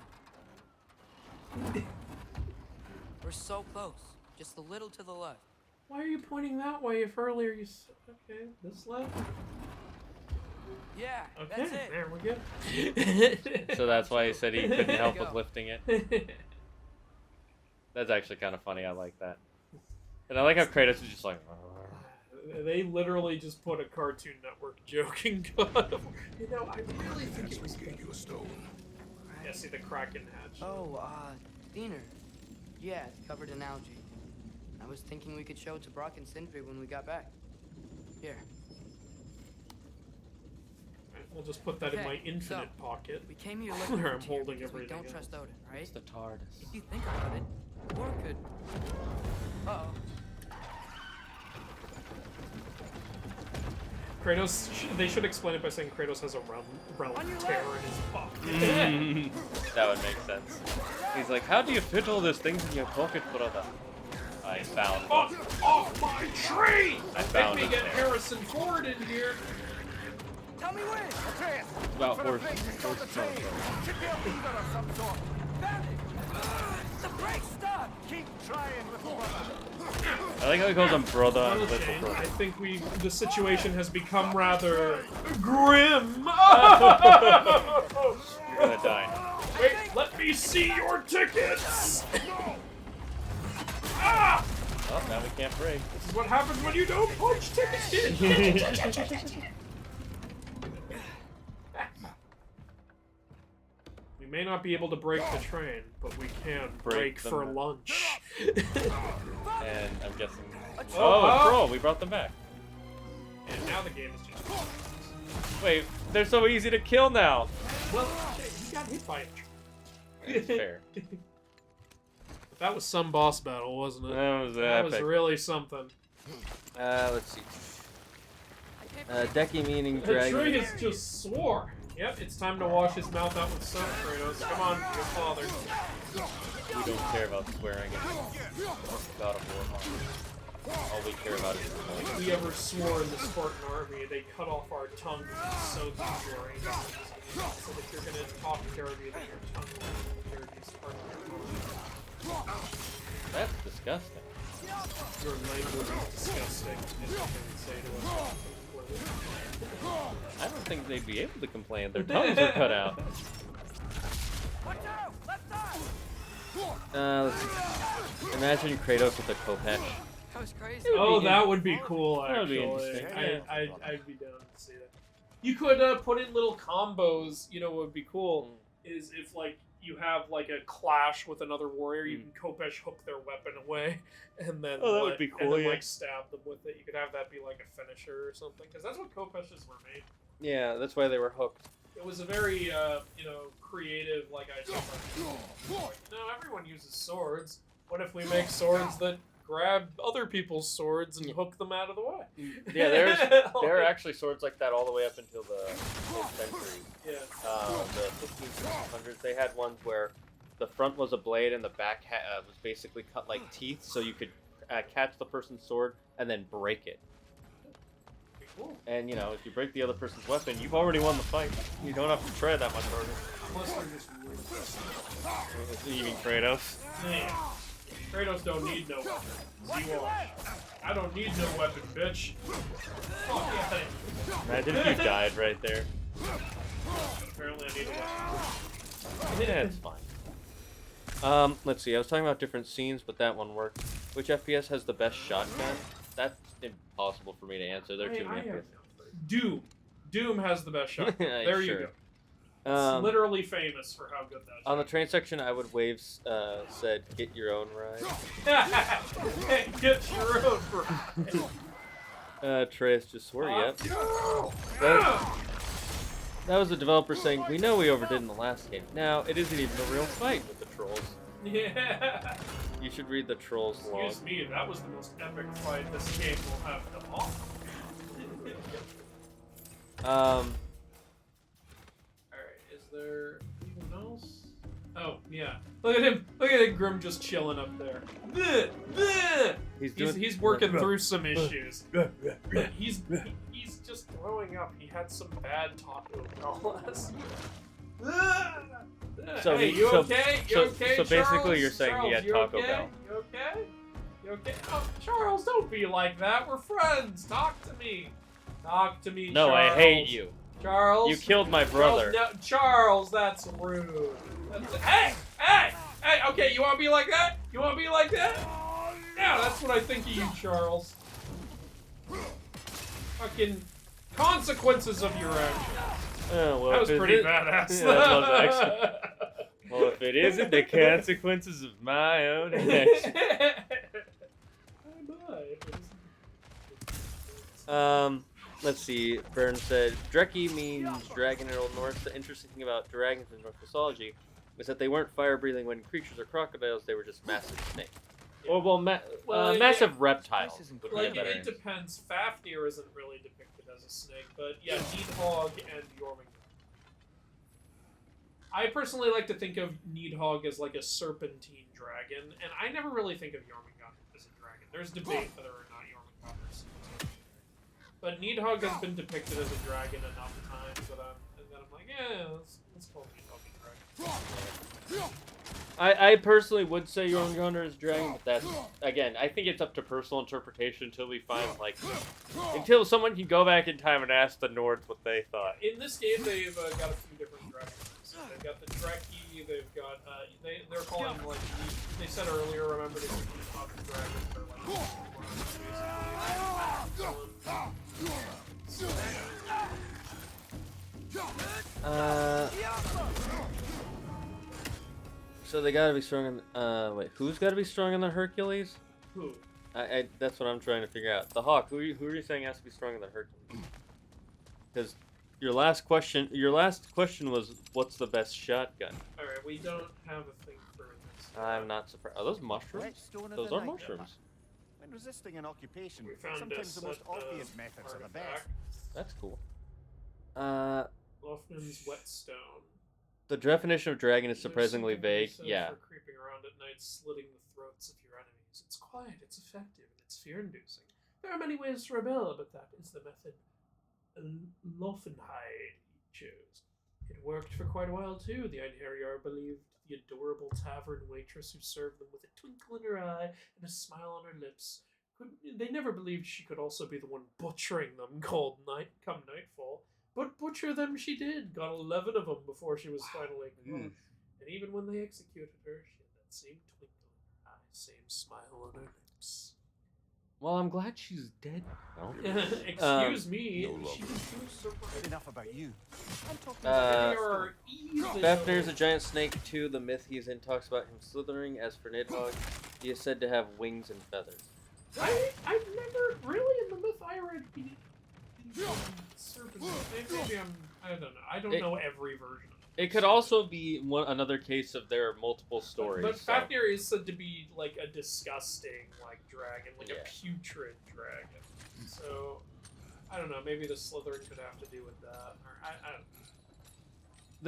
We're so close. Just a little to the left. Why are you pointing that way if earlier you said, okay, this left? Yeah, Okay, that's it. there we go. So that's why he said he couldn't help Go. with lifting it. That's actually kind of funny. I like that. And I like how Kratos is just like... They literally just put a Cartoon Network joke in God of War. I really think it was gave you a stone. Yeah, see the Kraken hatch. Oh, Diener. Yeah, it's covered in algae. I was thinking we could show it to Brock and Sindri when we got back. Here. Right, we'll just put that in Okay, my infinite so, pocket. We came here looking Where for I'm Tyr holding because we everything don't else. trust Odin, right? It's the TARDIS. If you think about it, war could... Uh-oh. Kratos, they should explain it by saying Kratos has a realm On your terror left. in his pocket. That would make sense. He's like, how do you fit all those things in your pocket, brother? I found one. Off my tree! I found Make it me get there. Harrison Ford in here. Tell me when! Atreus, About for the horses. brakes it's on the train. Should be a lever of some sort. Found it! The brakes stopped! Keep trying, little brother. I like how he calls him brother and Little little change. brother. I think the situation has become rather grim. You're gonna die. Wait, let me see your tickets! Ah! Oh, now we can't break. This is what happens when you don't punch tickets in. We may not be able to break the train, but we can break them. for lunch. And I'm guessing... Oh, Oh, a oh. troll! We brought them back. And now the game is just... Wait, they're so easy to kill now! Well, he got hit by a train. That's fair. That was some boss battle, wasn't it? That was That was epic. really something. Let's see. Decky meaning dragon. Atreus just swore. Yep, it's time to wash his mouth out with soap, Kratos. Come on, your father. We don't care about swearing in God of War. all we care about is the point. If we ever swore in the Spartan army, they cut off our tongues and sewed them to our ankles. So if you're gonna talk terribly, then your tongue will be this part of your body. That's disgusting. Your language is disgusting, is what they would say to us. I don't think they'd be able to complain. Their tongues are cut out. Let's see. Imagine Kratos with a Kopesh. That was crazy. Oh, that would be cool, That would be actually. interesting. I'd be down to see that. You could put in little combos, you know what would be cool, is if, like, you have, like, a clash with another warrior, you can Kopesh hook their weapon away, and then, Oh, that would be cool, and then, yeah. like, stab them with it. You could have that be, like, a finisher or something, because that's what Kopeshes were made. Yeah, that's why they were hooked. It was a very, you know, creative, like, idea. Like, no, everyone uses swords. What if we make swords that grab other people's swords and hook them out of the way? Yeah, there are actually swords like that all the way up until the mid-century. Yeah. The 1500s, they had ones where the front was a blade and the back was basically cut like teeth, so you could catch the person's sword and then break it. Cool. And, you know, if you break the other person's weapon, you've already won the fight. You don't have to try that much harder. Unless they're just rude. You mean Kratos? Man, Kratos don't need no weapon. Z-Wash. I don't need no weapon, bitch. Fuck yeah. Imagine if you died right there. But apparently I need a weapon. Yeah, it's fine. Let's see. I was talking about different scenes, but that one worked. Which FPS has the best shotgun? That's impossible for me to answer. There are too many FPS. Doom. Doom has the best shot. There you Sure. go. It's literally famous for how good that On the shot train section, I would wave said, "Get your own ride." is. Get your own ride. Trace just swore, yep. That was the developer saying, "We know we overdid in the last game. Now, it isn't even a real fight with the trolls." Yeah. You should read the trolls log. Excuse me, that was the most epic fight this game will have to offer. Um, Alright, is there anyone else? Oh, yeah. Look at him. Look at Grim just chilling up there. He's working through some issues. He's just throwing up. He had some bad Taco Bell last So hey, he- you so- okay? You so- okay, so basically Charles? you're saying he had Charles, you Taco okay? Bell. You okay? You okay? Oh, Charles, don't be like that. We're friends. Talk to me. Talk to me, no, Charles. I hate you. Charles. You killed my brother. Charles, no, Charles, that's rude. Hey! Okay, you want to be like that? You want to be like that? Yeah, that's what I think of you, Charles. Fucking consequences of your actions. Oh, well, That was if it pretty is- badass. Yeah, that was actually. Well, if it isn't the consequences of my own actions. Let's see. Byrne said, Dreki means dragon in Old Norse. The interesting thing about dragons in Norse mythology is that they weren't fire-breathing when creatures or crocodiles, they were just massive snakes. Or, massive reptiles. Would be a Like, better it answer. depends. Fafnir isn't really depicted as a snake, but yeah, Needhogg and Jormungandr. I personally like to think of Needhogg as like a serpentine dragon, and I never really think of Jormungandr as a dragon. There's debate whether or not Jormungandr is a dragon. But Needhogg has been depicted as a dragon enough times that I'm like, yeah, let's call Needhogg a dragon. I personally would say Jormungandr is dragon, but that's, again, I think it's up to personal interpretation until we find, like, until someone can go back in time and ask the Nords what they thought. In this game, they've got a few different dragons. So they've got the Dreki, they've got, they're calling them, like, they said earlier, remember, they're Needhogg dragons, they're So they gotta be strong in, wait, who's gotta be stronger than Hercules? Who? That's what I'm trying to figure out. The Hawk, who are you saying has to be stronger than Hercules? Because your last question was, what's the best shotgun? Alright, we don't have a thing for this. I'm not surprised. Are those mushrooms? Whetstone of Those the are night. mushrooms. When resisting an occupation, We found sometimes this the most at, obvious methods are the best. artifact. That's cool. Lofman's Whetstone. The definition of dragon is There's surprisingly something to be vague. said Yeah. For creeping around at night, slitting the throats of your enemies. knows. It's quiet, it's effective, and it's fear-inducing. There are many ways to rebel, but that is the method Loffenheid chose. It worked for quite a while, too. The Einherjar believed the adorable tavern waitress who served them with a twinkle in her eye and a smile on her lips. They never believed she could also be the one butchering them come nightfall. But butcher them she did. Got 11 of them before she was finally gone. And even when they executed her, she had that same twinkle in her eye, same smile on her lips. Well, I'm glad she's dead now. Excuse me. no longer. She was doing so right. Enough about you. I'm talking There are easily Fafnir's a giant snake too. The myth he's in talks about him slithering. As for Nidhogg, he is said to have wings and feathers. I've never really in the myth I read he serpent. Maybe I don't know. I don't know every version of it. It could also be another case of there are multiple stories. But Fafnir is said to be like a disgusting like dragon, like a putrid dragon. So I don't know. Maybe the slithering could have to do with that. Or I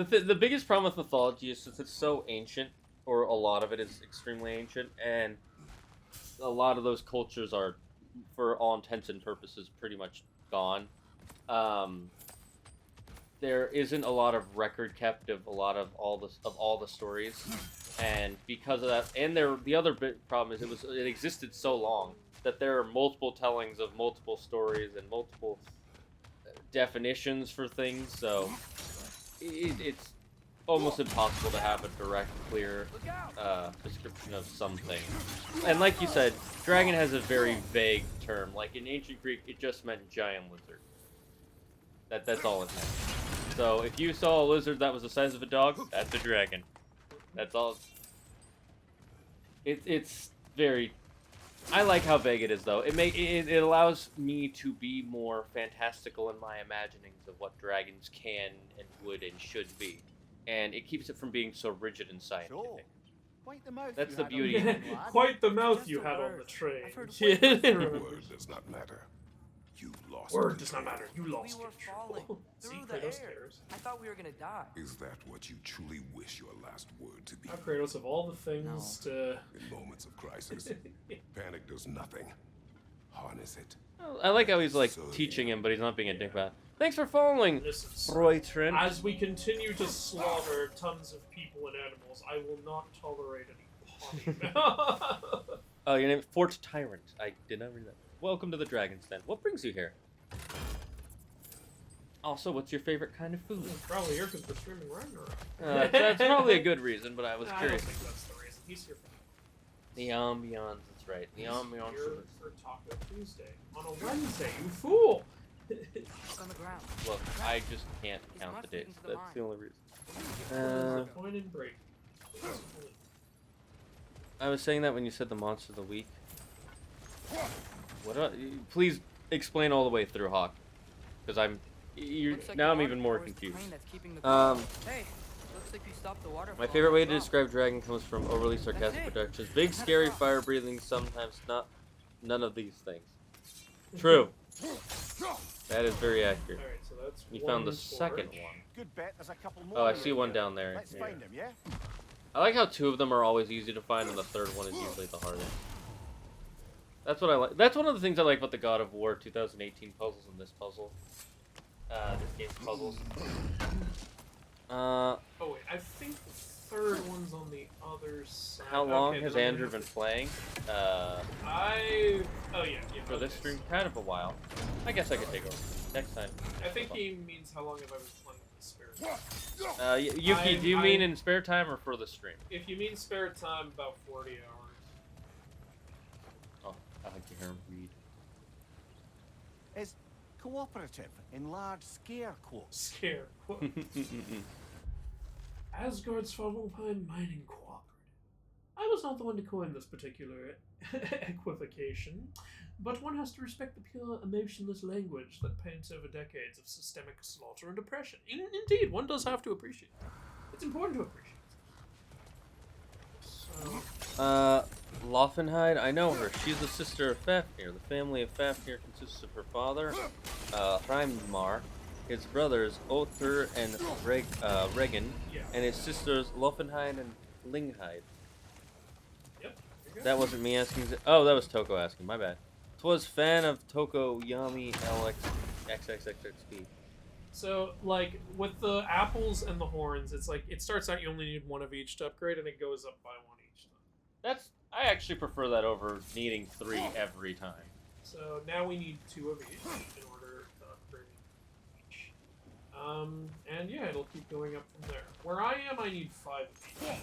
don't know. The biggest problem with mythology is since it's so ancient, or a lot of it is extremely ancient, and a lot of those cultures are, for all intents and purposes, pretty much gone. There isn't a lot of record kept of a lot of all the stories, and because of that, and the other big problem is it existed so long that there are multiple tellings of multiple stories and multiple definitions for things. So it's almost impossible to have a direct, clear description of something. And like you said, dragon has a very vague term. Like in ancient Greek, it just meant giant lizard. That's all it meant. So if you saw a lizard that was the size of a dog, that's a dragon. That's all. It's very. I like how vague it is, though. It allows me to be more fantastical in my imaginings of what dragons can and would and should be, and it keeps it from being so rigid and scientific. So, quite the mouth That's you the had on beauty. the train, lad. Quite the mouth Just you a had on word. the train. I've heard Word does not matter. You lost Word does not control. matter. You We lost were falling control. through See, the Kratos air. cares. I thought we were gonna die. Is that what you truly wish your last word to be? Now, Kratos, of all the things to... In moments of crisis, panic does nothing. Harness it. I like how he's like teaching him, but he's not being a dick about it. Thanks for following, Listen, Broitrin. as we continue to slaughter tons of people and animals, I will not tolerate any pawning. Oh, your name Fort Tyrant. I did not read that. Welcome to the Dragon's Den. What brings you here? Also, what's your favorite kind of food? Probably here because we're streaming Ragnarok. That's probably a good reason, but I was I don't curious. think that's the reason. He's here for The ambiance, that's right. The ambiance. here for Taco Tuesday. On a Wednesday, you fool! It's on the ground. Look, I just can't He's count the mustered days. into the That's mine. the only reason. There's a point in break. I was saying that when you said the monster of the week. Please explain all the way through, Hawk, because Looks like now the I'm water even more tower is the confused. crane that's keeping the Hey, looks like you stopped the water. My flow favorite way as to well. describe dragon comes from overly sarcastic it. productions. Big, scary, fire-breathing, sometimes not. None of these things. True. That is very accurate. Alright, so that's You one found the torch. second one. Good bet there's a couple more. Oh, I here. see one down there. Let's Yeah. find him, yeah? I like how two of them are always easy to find, and the third one is usually the hardest. That's what I like. That's one of the things I like about the God of War 2018 puzzles and this puzzle. This game's puzzles. Oh wait, I think the third one's on the other side. How long Okay, has then I'm Andrew gonna been have playing? to- Oh yeah. For this okay. stream, kind of a while. I guess I could take over next time. I think he means how long have I been playing with the spirit. Yuki, do you I- mean in spare time or for the stream? If you mean spare time, about 40 hours. Oh, I like to hear him read. Is cooperative in large scare quotes. Scare. Asgard's Svartalfheim mining cooperative. I was not the one to coin this particular equivocation, but one has to respect the pure, emotionless language that paints over decades of systemic slaughter and oppression. Indeed, one does have to appreciate it. It's important to appreciate it. So, Loffenheid, I know her. She's the sister of Fafnir. The family of Fafnir consists of her father, Hreimar, his brothers Other and Regan, yeah. and his sisters Loffenheid and Lingheid. Yep. There you That wasn't me asking. Oh, that was Toko asking. My bad. Twas fan of Toko Yami LX XXXXP. So, like, with the apples and the horns, it's like, it starts out you only need one of each to upgrade, and it goes up by one each time. I actually prefer that over needing 3 every time. So, now we need 2 of each in order to upgrade each. And yeah, it'll keep going up from there. Where I am, I need 5 of each.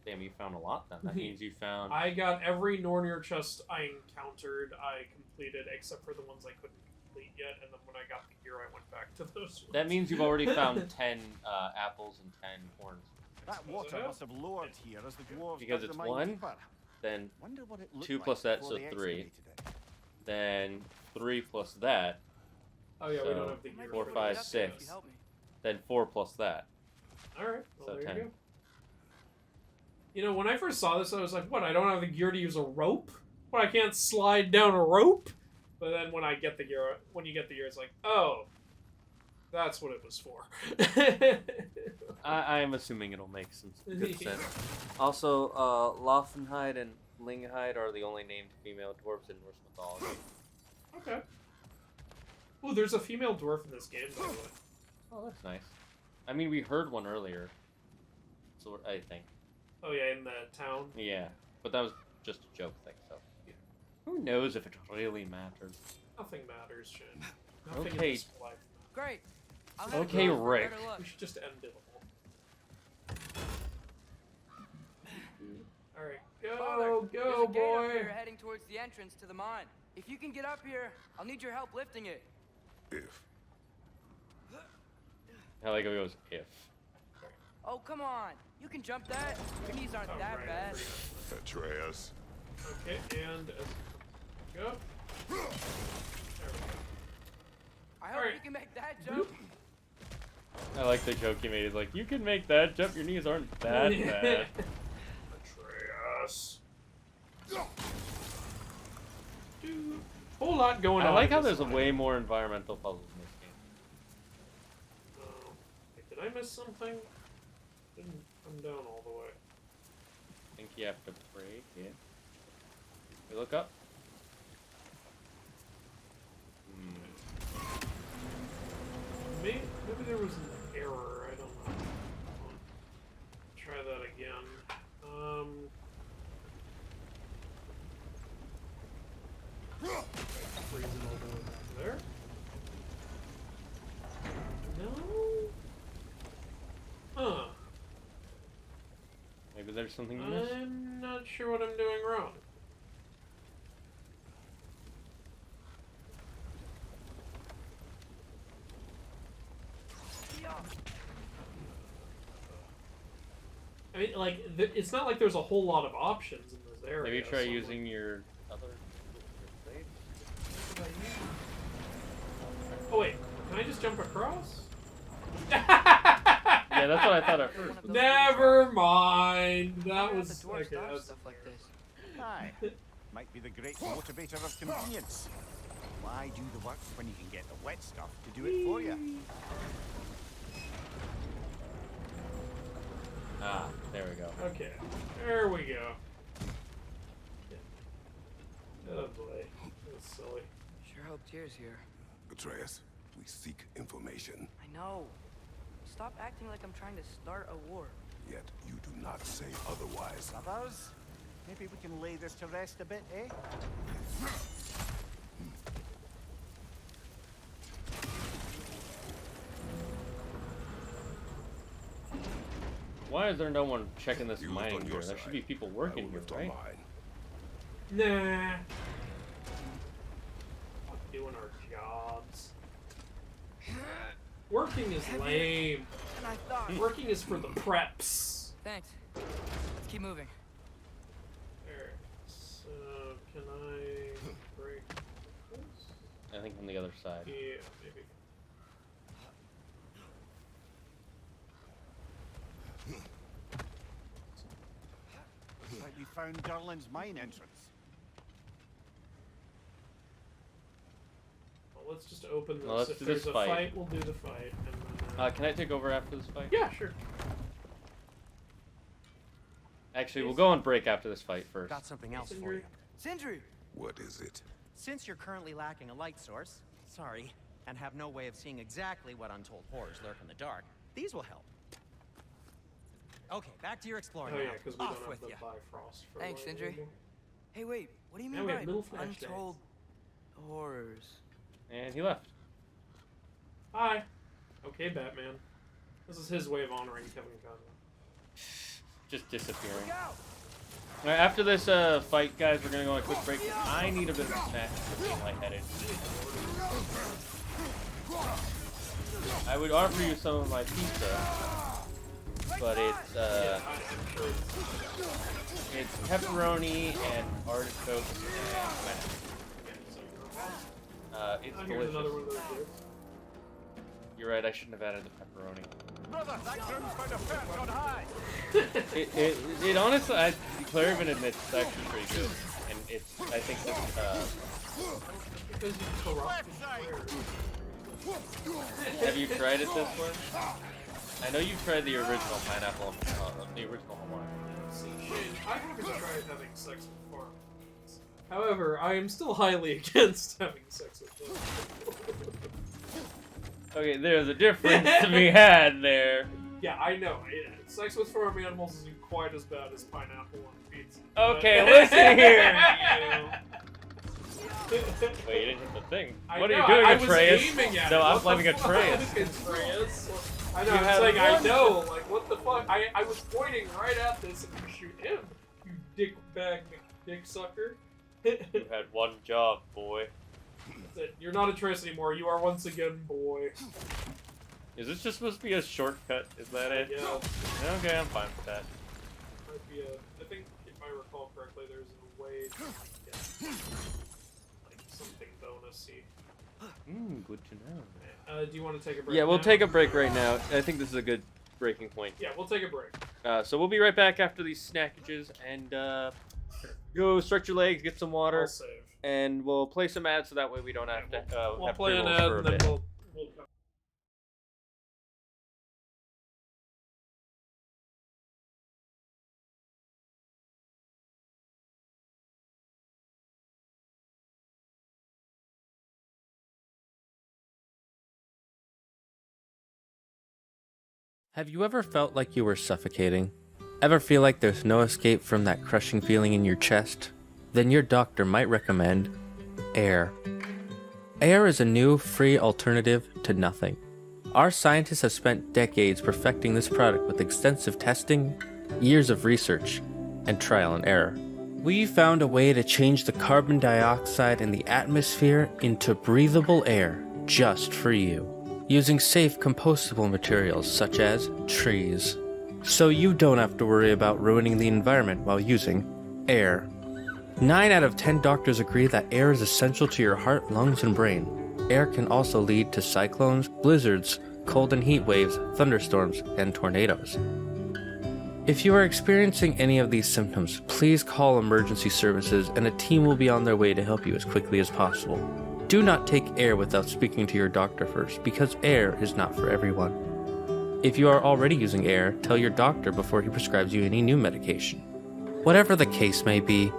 Damn, you found a lot then. That means you found... I got every Nornir chest I encountered, I completed, except for the ones I couldn't complete yet, and then when I got the gear, I went back to those ones. That means you've already found 10 apples and 10 horns. That water must have lowered here as the dwarves Because dug it's the mine 1, deeper. then Wonder what it looked 2 like plus that, before so they 3. excavated it. Then 3 plus that. Oh yeah, we So, don't have the gear. 4, for 5, that. 6. Then 4 plus that. Alright, well So there 10. you go. You know, when I first saw this, I was like, what, I don't have the gear to use a rope? What, I can't slide down a rope? But then when I get the gear, when you get the gear, it's like, oh, that's what it was for. I am assuming it'll make some good sense. Also, Laufenheid and Lingheid are the only named female dwarves in Norse mythology. Okay. Ooh, there's a female dwarf in this game, by the way. Oh, that's nice. I mean, we heard one earlier. So I think. Oh yeah, in the town. Yeah, but that was just a joke thing, so. Who knows if it really matters? Nothing matters, Shin. Nothing Okay. in this life matters. Great. I'll Okay, head for Rick. better luck. We should just end it all. Alright, Father, go, there's a go, gate up boy! here heading towards the entrance to the mine. If you can get up here, I'll need your help lifting it. If. I like how he goes, if. Oh, come on. You can jump that. Your knees aren't Oh, that right, bad. Atreus. Okay, and go. There we go. I hope Alright. you can make that jump. I like the joke he made. He's like, you can make that jump, your knees aren't that bad. Atreus. Dude, whole lot going on. I like in how this there's one. way more environmental puzzles in this game. Oh, wait, did I miss something? Didn't come down all the way. I think you have to break it. We look up. Maybe there was an error. I don't know. Try that again. Freeze it all the way back there. No. Huh. Maybe there's something you missed. I'm not sure what I'm doing wrong. I mean, like, it's not like there's a whole lot of options in this area. Maybe try so I'm using your other blade. Oh wait, can I just jump across? Yeah, that's what I thought at first. Never mind. I That wonder how was the dwarves okay. dodge That's stuff like this. Aye. Might be the great motivator of convenience. Why do the work when you can get the wet stuff to do it for you? Ah, there we go. Okay, there we go. Oh boy, that's silly. Sure hope Tyr's here. Atreus, we seek information. I know. Stop acting like I'm trying to start a war. Yet you do not say otherwise. Brothers, maybe we can lay this to rest a bit, eh? Why is there no one checking this You lived mining on gear? your There should side. be people I working will here, lift on right? mine. Nah. Not doing our jobs. Working is lame. And I thought. Working is for the preps. Thanks. Let's keep moving. Alright, so can I break this? I think on the other side. Yeah, maybe. Looks like we found Durlin's mine entrance. Well, let's just open this. Well, let's if do there's this a fight. fight, we'll do the fight. And then, Can I take over after this fight? yeah, sure. Actually, we'll go on break after this fight first. Got something else for you. Sindri! What is it? Since you're currently lacking a light source, sorry, and have no way of seeing exactly what untold horrors lurk in the dark, these will help. Okay, back to your exploring Oh now. yeah, because we Off don't have with the ya. Bifrost for Thanks, light Sindri. anymore. Hey, wait, what do you Now mean we by have little flashbangs. untold horrors? And he left. Hi. Okay, Batman. This is his way of honoring Kevin Conroy. Just disappearing. Alright, after this fight, guys, we're gonna go on a quick break. I need a bit of a snack for being lightheaded. I would offer you some of my pizza, but it's pepperoni and artichokes and it's Here's another one of delicious. those jokes. You're right, I shouldn't have added the pepperoni. Brother, that groom's found a perch on high. It honestly, Claire even admits it's actually pretty good, and it's, I think that, Because you corrupt Left side. have you tried it this way? I know you've tried the original pineapple, the original Hawaiian. See, I haven't tried having sex with farm. However, I am still highly against having sex with them. Okay, there's a difference to be had there. Yeah, I know. Sex with farm animals isn't quite as bad as pineapple on pizza. Okay, listen here. Wait, you didn't hit the thing. I What know, are you doing, I was Atreus? aiming at No, it. I'm What blaming the fuck, Atreus. Atreus. I know, You I'm have saying, I one- know. Like, what the fuck? I was pointing right at this and you shoot him. You dick bag dick sucker. You had one job, boy. That's it. You're not Atreus anymore. You are once again boy. Is this just supposed to be a shortcut? Is that it? Yeah. Okay, I'm fine with that. Might be a. I think if I recall correctly, there's a way to get like something bonusy. Good to know. Do you want to take a break? Yeah, we'll now? take a break right now. I think this is a good breaking point. Yeah, we'll take a break. So we'll be right back after these snackages, and go stretch your legs, get some water, I'll save. and we'll play some ads so that way we don't have to We'll have play an pre-rolls ad for a and then bit. we'll Have you ever felt like you were suffocating? Ever feel like there's no escape from that crushing feeling in your chest? Then your doctor might recommend air. Air is a new, free alternative to nothing. Our scientists have spent decades perfecting this product with extensive testing, years of research, and trial and error. We found a way to change the carbon dioxide in the atmosphere into breathable air just for you, using safe compostable materials such as trees. So you don't have to worry about ruining the environment while using air. 9 out of 10 doctors agree that air is essential to your heart, lungs, and brain. Air can also lead to cyclones, blizzards, cold and heat waves, thunderstorms, and tornadoes. If you are experiencing any of these symptoms, please call emergency services and a team will be on their way to help you as quickly as possible. Do not take air without speaking to your doctor first, because air is not for everyone. If you are already using air, tell your doctor before he prescribes you any new medication. Whatever the case may be,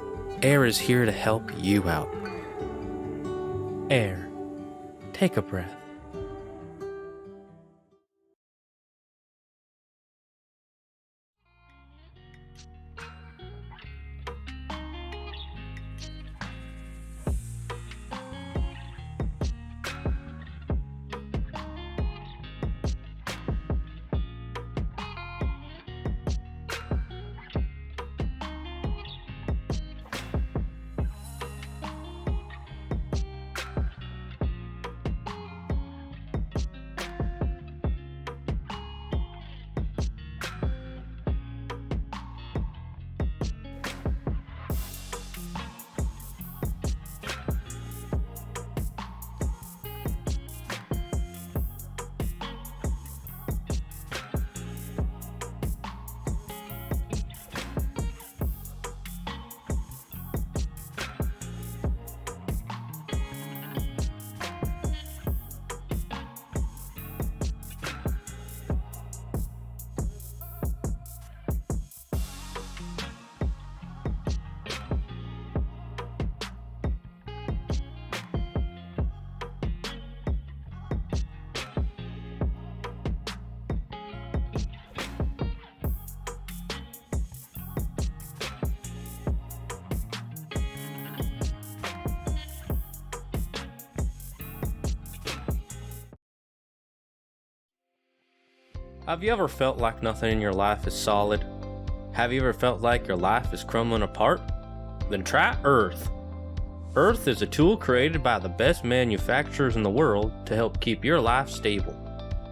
air is here to help you out. Air. Take a breath. Have you ever felt like nothing in your life is solid? Have you ever felt like your life is crumbling apart? Then try Earth. Earth is a tool created by the best manufacturers in the world to help keep your life stable.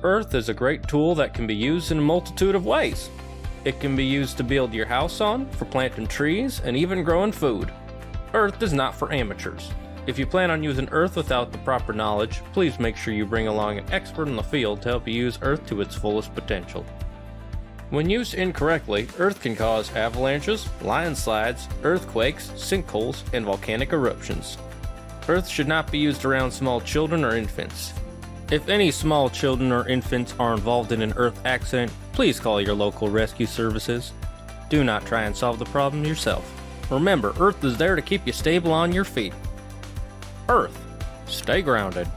Earth is a great tool that can be used in a multitude of ways. It can be used to build your house on, for planting trees, and even growing food. Earth is not for amateurs. If you plan on using Earth without the proper knowledge, please make sure you bring along an expert in the field to help you use Earth to its fullest potential. When used incorrectly, Earth can cause avalanches, landslides, earthquakes, sinkholes, and volcanic eruptions. Earth should not be used around small children or infants. If any small children or infants are involved in an Earth accident, please call your local rescue services. Do not try and solve the problem yourself. Remember, Earth is there to keep you stable on your feet. Earth, stay grounded.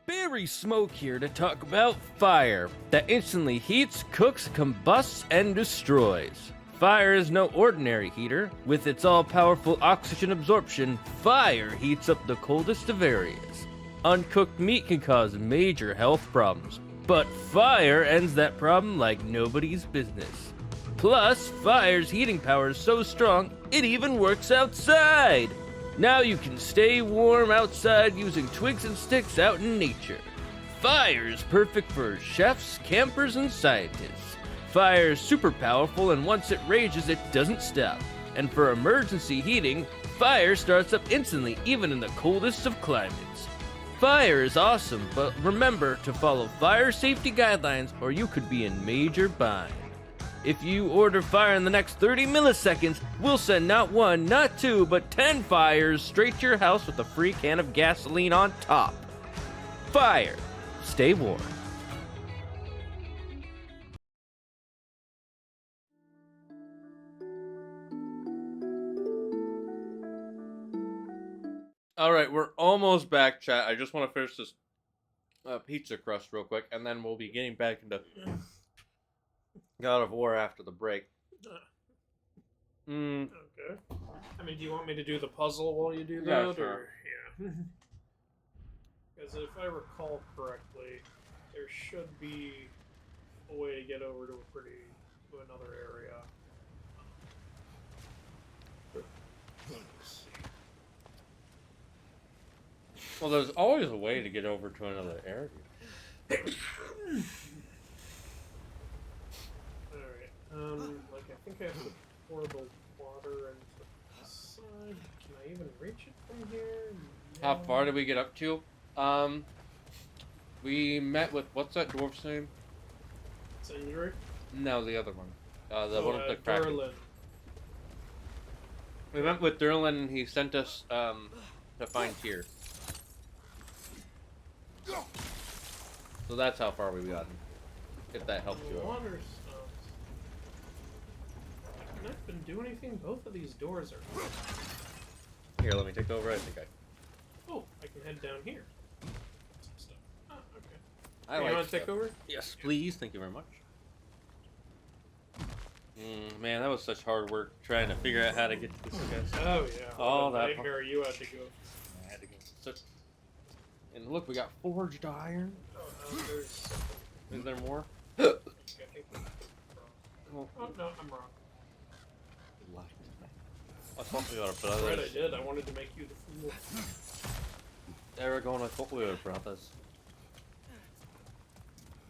Barry Smoke here to talk about fire that instantly heats, cooks, combusts, and destroys. Fire is no ordinary heater. With its all-powerful oxygen absorption, fire heats up the coldest of areas. Uncooked meat can cause major health problems, but fire ends that problem like nobody's business. Plus, fire's heating power is so strong, it even works outside! Now you can stay warm outside using twigs and sticks out in nature. Fire is perfect for chefs, campers, and scientists. Fire is super powerful, and once it rages, it doesn't stop. And for emergency heating, fire starts up instantly, even in the coldest of climates. Fire is awesome, but remember to follow fire safety guidelines or you could be in major bind. If you order fire in the next 30 milliseconds, we'll send not one, not two, but 10 fires straight to your house with a free can of gasoline on top. Fire. Stay warm. Alright, we're almost back, chat. I just want to finish this pizza crust real quick, and then we'll be getting back into God of War after the break. Okay. I mean, do you want me to do the puzzle while you do that? Yeah, sure. Or, yeah. Because if I recall correctly, there should be a way to get over to another area. Well, there's always a way to get over to another area. Like I think I have to pour the water into the side. Can I even reach it from here? No. How far did we get up to? We met with, what's that dwarf's name? Sindri? No, the other one. The one with the kraken. Durlin. We met with Durlin and he sent us, to find Tyr. So that's how far we've gotten. If that helps you out. Water stops. Can I even do anything? Both of these doors are... Here, let me take over. I think Oh, I can head down here. Some stuff. Oh, okay. I Hey, like you want to stuff. take over? Yes, please. Thank you very much. Man, that was such hard work trying to figure out how to get to this guy. Oh, yeah. Oh, What a that nightmare you had to go. I had to go. And look, we got forged iron. Oh, there's... Is there more? I think that's wrong. Oh, no, I'm wrong. I thought we would have Right, brothers. I did. I wanted to make you the fool. There we go, and I thought we were brothers.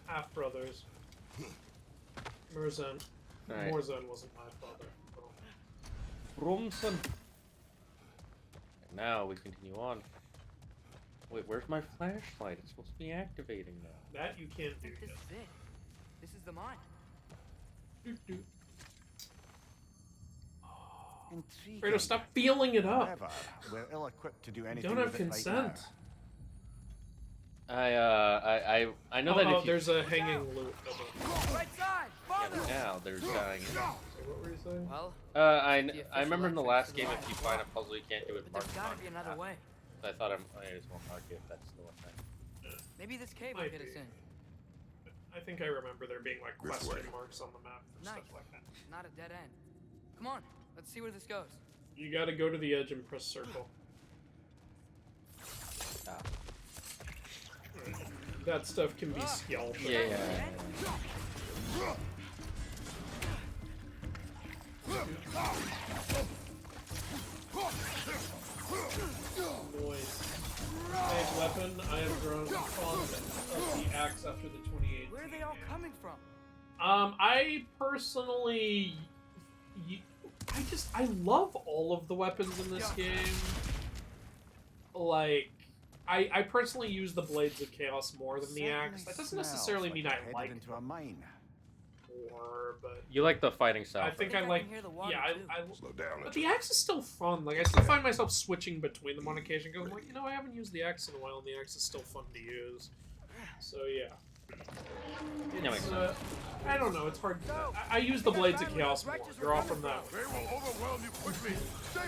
Half brothers. Murzan. Alright. Warzone wasn't my father. Bromson. And now we continue on. Wait, where's my flashlight? It's supposed to be activating now. That you can't I do think this yet. is it. This is the mine. Intriguing. Kratos, stop feeling it up. However, we're ill-equipped to do You anything don't have with it right consent. I know that Oh, if you... there's a hanging loot. Right side! Father! Now there's dying. What were you saying? Well, I remember in the last game, if you find a puzzle, you can't do it. but there's gotta be another way. I thought I just won't mark it. That's still a thing. Maybe this cave will Might get us be. in. I think I remember there being like This question way. marks on the map for Nice. stuff like that. Not a dead end. Come on, let's see where this goes. You gotta go to the edge and press circle. Ah. That stuff can be scalped. Yeah. Noise. Same weapon. I have grown fond of the axe after the 2018. Where are they all coming from? I personally, I love all of the weapons in this game. Like, I personally use the Blades of Chaos more than the axe. That doesn't necessarily mean I like into a mine. more, but You like the fighting style. I think I I can like. hear the water, Yeah, too. Slow down. but the axe is still fun. Like, I still find myself switching between them on occasion. Because I'm like, I haven't used the axe in a while, and the axe is still fun to use. So yeah. That makes It's, sense. I don't know. It's hard. I use the Blades of Chaos more. Draw from that. They will overwhelm you quickly.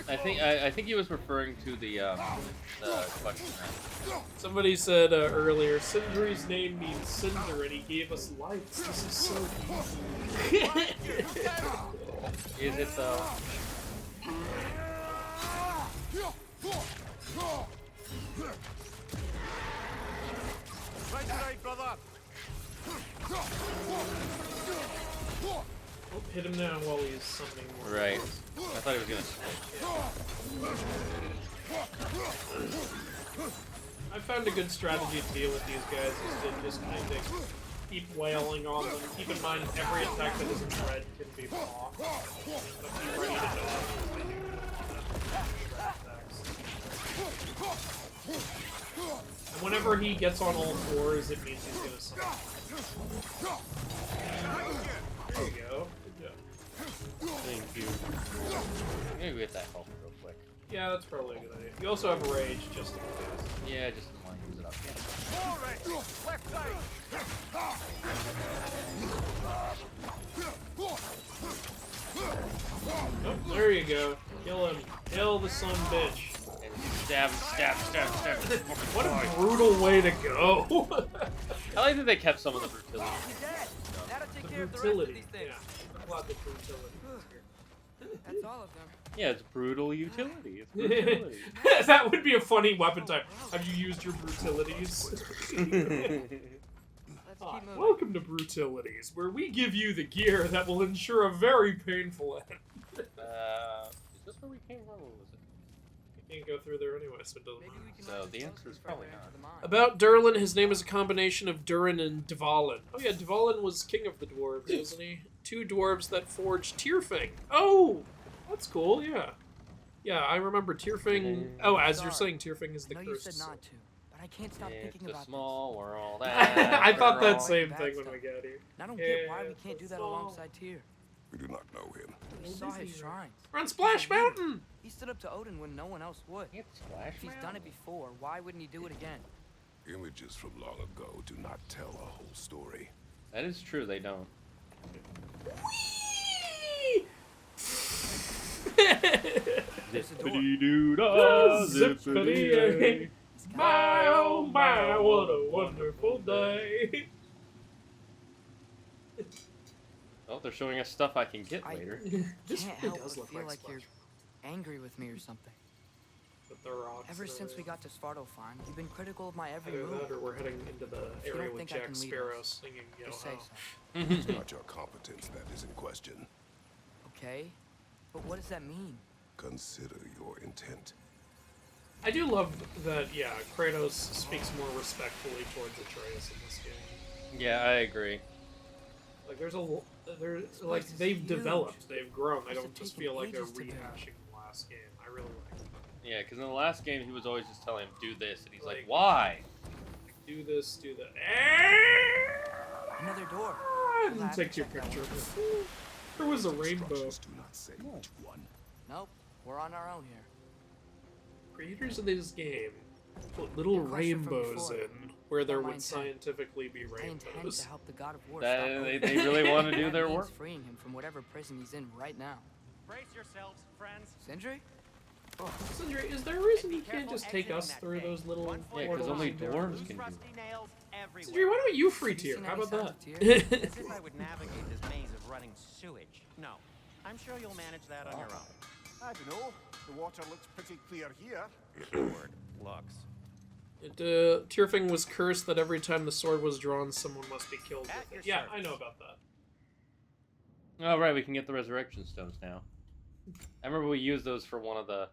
I think he was referring to the question. Somebody said earlier, Sindri's name means cinder, and he gave us lights. This is so easy. Is it though? Right, brother. Oh, hit him now while he's summoning more. Right. I thought he was gonna switch. I found a good strategy to deal with these guys is to just kind of keep wailing on them. Keep in mind every attack that isn't red can be blocked. But be ready to dodge if they do attacks. And whenever he gets on all fours, it means he's gonna summon. There you go. Good job. Thank you. Maybe get that help real quick. Yeah, that's probably a good idea. You also have rage just in case. Yeah, just want to use it up. Left side. Oh, there you go. Kill him. Kill the son bitch. And stab. What a brutal way to go. I like that they kept some of the brutality. He's dead. That'll take The care of the rest of brutality. these things. Yeah, I'm glad the brutality is here. That's all of them. Yeah, it's brutal utility. It's brutality. That would be a funny weapon type. Have you used your brutalities? Let's keep moving. Welcome to Brutalities, where we give you the gear that will ensure a very painful end. Is this where we came from, or was it? You can't go through there anyway, so it doesn't Maybe matter. we can So run the some answer is closely probably further not. into the mine. About Durlin, his name is a combination of Durin and Dvalin. Oh yeah, Dvalin was king of the dwarves, wasn't he? Two dwarves that forged Tyrfing. Oh! That's cool, yeah. Yeah, I remember Tyrfing. Oh, as you're saying, Tyrfing is the I know you cursed said sword. not to, but I can't stop It's thinking a about small world. I thought after that all. same Bad thing when stuff. we got here. this. And I don't Yeah, get why we can't do that small. alongside Tyr. We do not know him. We saw his shrines. We're on Splash Mountain! He stood up to Odin when no one else would. It's Splash If he's Mountain. done it before, why wouldn't he do it again? Images from long ago do not tell a whole story. That is true. They don't. Zippity-doo-dah, zippity-yay. My oh my, what a wonderful day. Oh, they're showing us stuff I can get later. This Can't really help does but look feel like like you're Splash angry with me or something. with the rocks. Ever and since we everything. got to Svartalfheim, you've been critical of my every Either move. that or we're heading into the you area don't with think I Jack can lead Sparrow us, singing Yo Just say Ho. so. It's not your competence that is in question. Okay, but what does that mean? Consider your intent. I do love that, yeah, Kratos speaks more respectfully towards Atreus in this game. Yeah, I agree. Like, there's they're This like place is they've huge. developed, they've grown. I Must have don't just taken feel like they're ages to build. rehashing the last game. I really like it. Yeah, because in the last game he was always just telling him do this, and he's like, Like- why? Do this, do that. Another door. I We'll didn't have to take your check that picture. one. There was a rainbow. Instructions do not say which one. Nope, we're on our own here. Creators of this game put little Your question from rainbows before. in where there Not my would intent. scientifically be I intend rainbows. to help the god of war That- stop they- Odin. they really wanna do That their means work. freeing him from whatever prison he's in right now. Brace yourselves, friends. Sindri? Sindri, is there a reason Be you can't careful just take exiting us that through gate. those little One foot Yeah, 'cause portals? only in the door, dwarves loose can do rusty nails everywhere. Sindri, why don't you free Have you tier? seen How any about signs that? of tears? As if I would navigate this maze of running sewage. No, I'm sure you'll manage that on your own. I don't know. The water looks pretty clear here. Word looks. Tyrfing was cursed that every time the sword was drawn, someone must be killed At with your it. Yeah, I service. know about that. Oh, right, we can get the resurrection stones now. I remember we used those for one of the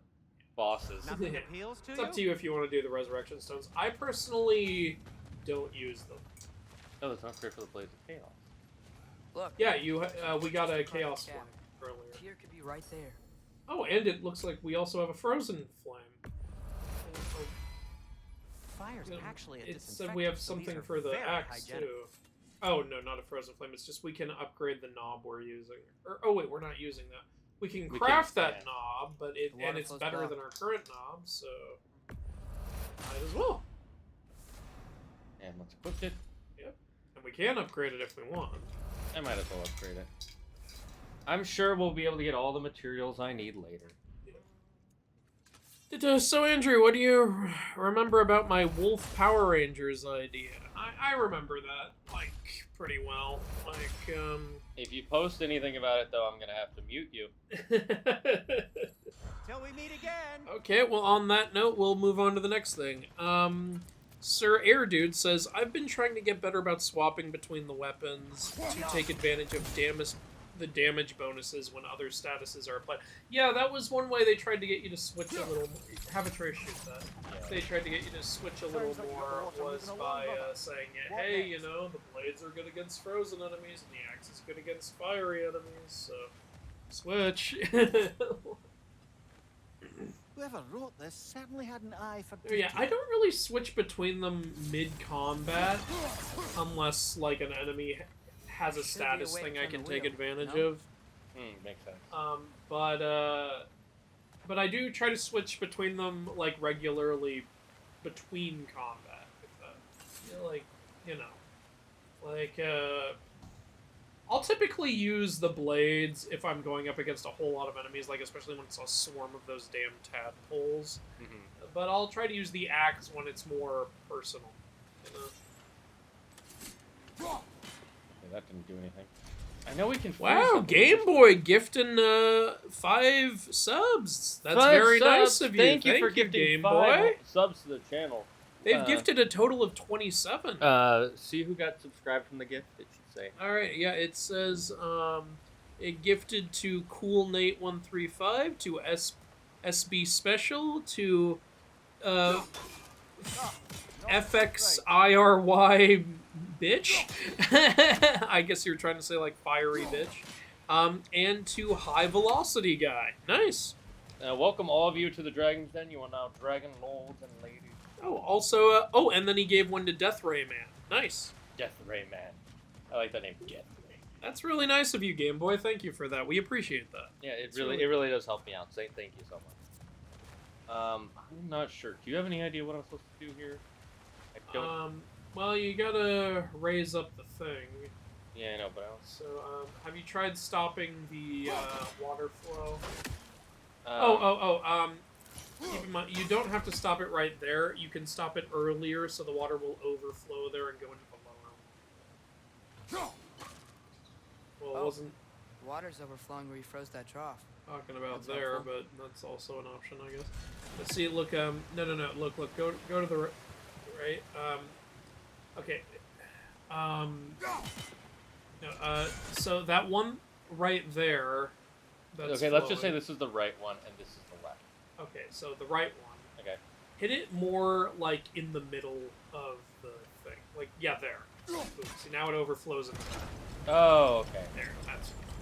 bosses. Nothing Yeah. appeals to It's you? up to you if you want to do the resurrection stones. I personally don't use them. Oh, it's not fair for the Blades of Chaos. Look. Yeah, we got a chaos Yeah. flame earlier. Tear could be right there. Oh, and it looks like we also have a frozen flame. Oh, Fire's no, actually a it said disinfectant, we have so these something are for the very axe hygienic. too. Oh no, not a frozen flame. It's just we can upgrade the knob we're using. Or oh wait, we're not using that. We can We craft can, that yeah. knob, but The water it's flow's better blocked. than our current knob, so might as well. And let's equip it. And we can upgrade it if we want. I might as well upgrade it. I'm sure we'll be able to get all the materials I need later. So Andrew, what do you remember about my Wolf Power Rangers idea? I remember that, like, pretty well. Like, If you post anything about it, though, I'm gonna have to mute you. Till we meet again. Okay, well, on that note, we'll move on to the next thing. Sir Air Dude says, I've been trying to get better about swapping between the weapons to take advantage of the damage bonuses when other statuses are applied. Yeah, that was one way they tried to get you to switch a little more. Have a trace shoot that. They tried to get you to switch a little more was by saying, hey, you know, the blades are good against frozen enemies and the axe is good against fiery enemies, so switch. Whoever wrote this certainly had an eye for Yeah, I don't really switch between them mid-combat unless, like, an enemy has a Should be status away thing I from can the take wheel, advantage no? of. Makes sense. But I do try to switch between them, like, regularly between combat. If that, I'll typically use the blades if I'm going up against a whole lot of enemies, like, especially when it's a swarm of those damn tadpoles. But I'll try to use the axe when it's more personal. You know? Okay, that didn't do anything. I know we can. freeze Wow, them, but Game just- Boy gifting 5 subs. That's very nice of you. Thank you for gifting Game 5 Boy. subs to the channel. They've gifted a total of 27. See who got subscribed from the gift. It should say. All right, yeah, it says it gifted to Cool Nate 135, to SB Special, to FXIRY bitch. I guess you're trying to say like fiery bitch. And to High Velocity Guy. Nice. Welcome all of you to the Dragon's Den. You are now Dragon Lords and Ladies. Oh, also, and then he gave one to Death Ray Man. Nice. Death Ray Man. I like that name, Death Ray. That's really nice of you, Game Boy. Thank you for that. We appreciate that. Yeah, It's it really does help me out. Say thank you so much. I'm not sure. Do you have any idea what I'm supposed to do here? I don't. Well, you gotta raise up the thing. Yeah, I know, but I don't. So, have you tried stopping the water flow? Keep in mind, you don't have to stop it right there. You can stop it earlier, so the water will overflow there and go into the lower. Well, it Oh. wasn't Water's overflowing where you froze that trough. talking about That's there, helpful. but that's also an option, I guess. Let's see. Look. No. Look. Go to the right. Okay. No. So that one right there. That's Okay, let's just say flowing. this is the right one and this is the left. Okay, so the right one. Okay. Hit it more like in the middle of the thing. Like, yeah, there. See, now it overflows in. Oh, okay. There,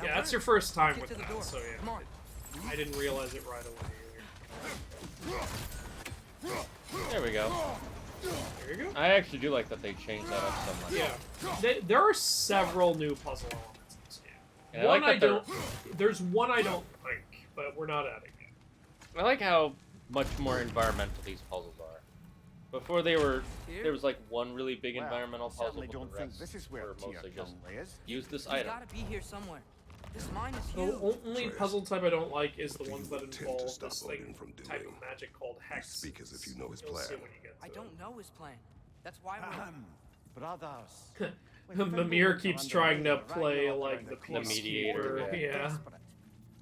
that's your first time Get with to the that, door. so yeah. Come on. I didn't realize it right away either. There we go. There you go. I actually do like that they changed that up so much. Yeah. There are several new puzzle elements in this game. And I like that they're- There's one I don't like, but we're not adding it. I like how much more environmental these puzzles are. Before there was like one really big Well, environmental I puzzle, certainly but don't the think rest this is where were Tyr mostly just currently is. use this He's item. gotta be here somewhere. This mine is The huge. only puzzle type I don't like is the But ones you that would tend to involve stop this Odin thing, from type doing. of magic called hex. speak as if you know his You'll see plan. when you get to I it. don't know his plan. That's why we're. Brothers. Mimir keeps trying to play like the The mediator, peacekeeper. Yeah.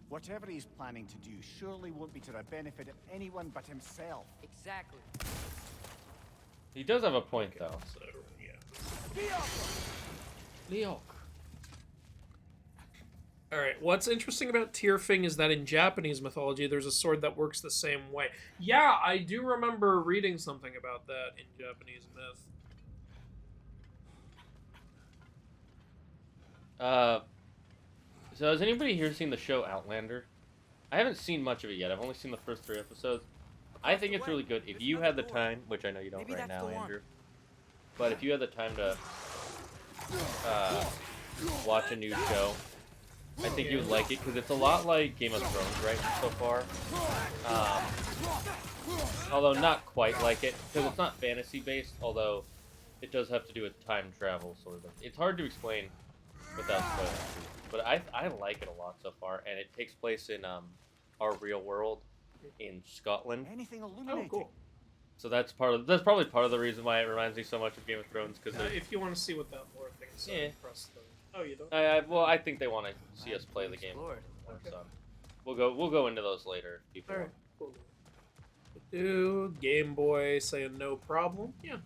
Whatever he's planning to do surely won't be to the benefit of anyone but himself. Exactly. He does have a point though. So, yeah. Leo. Alright, what's interesting about Tyrfing is that in Japanese mythology, there's a sword that works the same way. Yeah, I do remember reading something about that in Japanese myth. So has anybody here seen the show Outlander? I haven't seen much of it yet. I've only seen the first 3 episodes. I think it's really good. If you had the time, which I know you don't Maybe right that's now, the one. Andrew, but if you had the time to watch a new show, I think you would like it because it's a lot like Game of Thrones, right, so far. Although not quite like it, because it's not fantasy-based, although it does have to do with time travel, sort of. It's hard to explain without spoiling, but I like it a lot so far, and it takes place in our real world in Scotland. Anything Oh, illuminating. cool. So that's probably part of the reason why it reminds me so much of Game of Thrones, because If you want to see what that lore thing is, Yeah. press the... Oh, you don't? well, I think they want to see us play the game. Lord. So we'll go into those later. if people Alright, want. cool. Dude, Game Boy saying no problem. Yeah,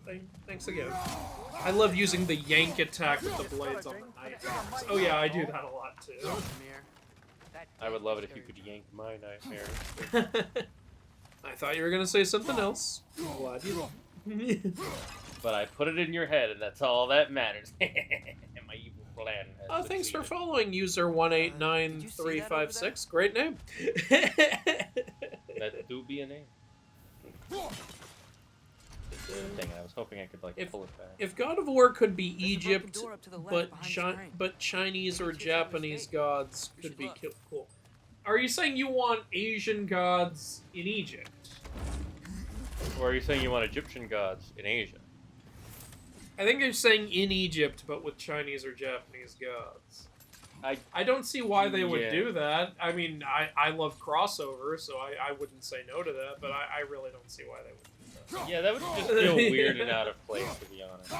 thanks again. I love using the yank attack with the blades on the nightmares. Oh yeah, I do that a lot too. Mimir. That I would love it if you could yank my nightmare. I thought you were gonna say something else. I'm glad you didn't. But I put it in your head, and that's all that matters. And my evil plan has Oh, thanks for succeeded. following user 189356. Great name. That do be a name. Dang it, I was hoping I could like If- pull it back. If God of War could be There's a broken Egypt, door up to the left but behind the screen. Chinese or Maybe it's a Japanese mistake. gods We could should be look. cool. Are you saying you want Asian gods in Egypt? Or are you saying you want Egyptian gods in Asia? I think they're saying in Egypt, but with Chinese or Japanese gods. I don't see why they would Yeah. do that. I mean, I love crossover, so I wouldn't say no to that, but I really don't see why they would do that. Yeah, that would just feel weird and out of place, to be honest.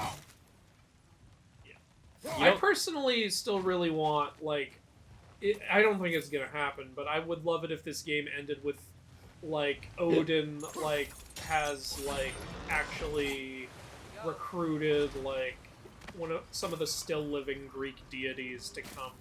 I personally still really want, like, I don't think it's gonna happen, but I would love it if this game ended with, like, Odin, like, has, like, actually recruited, like, some of the still living Greek deities to come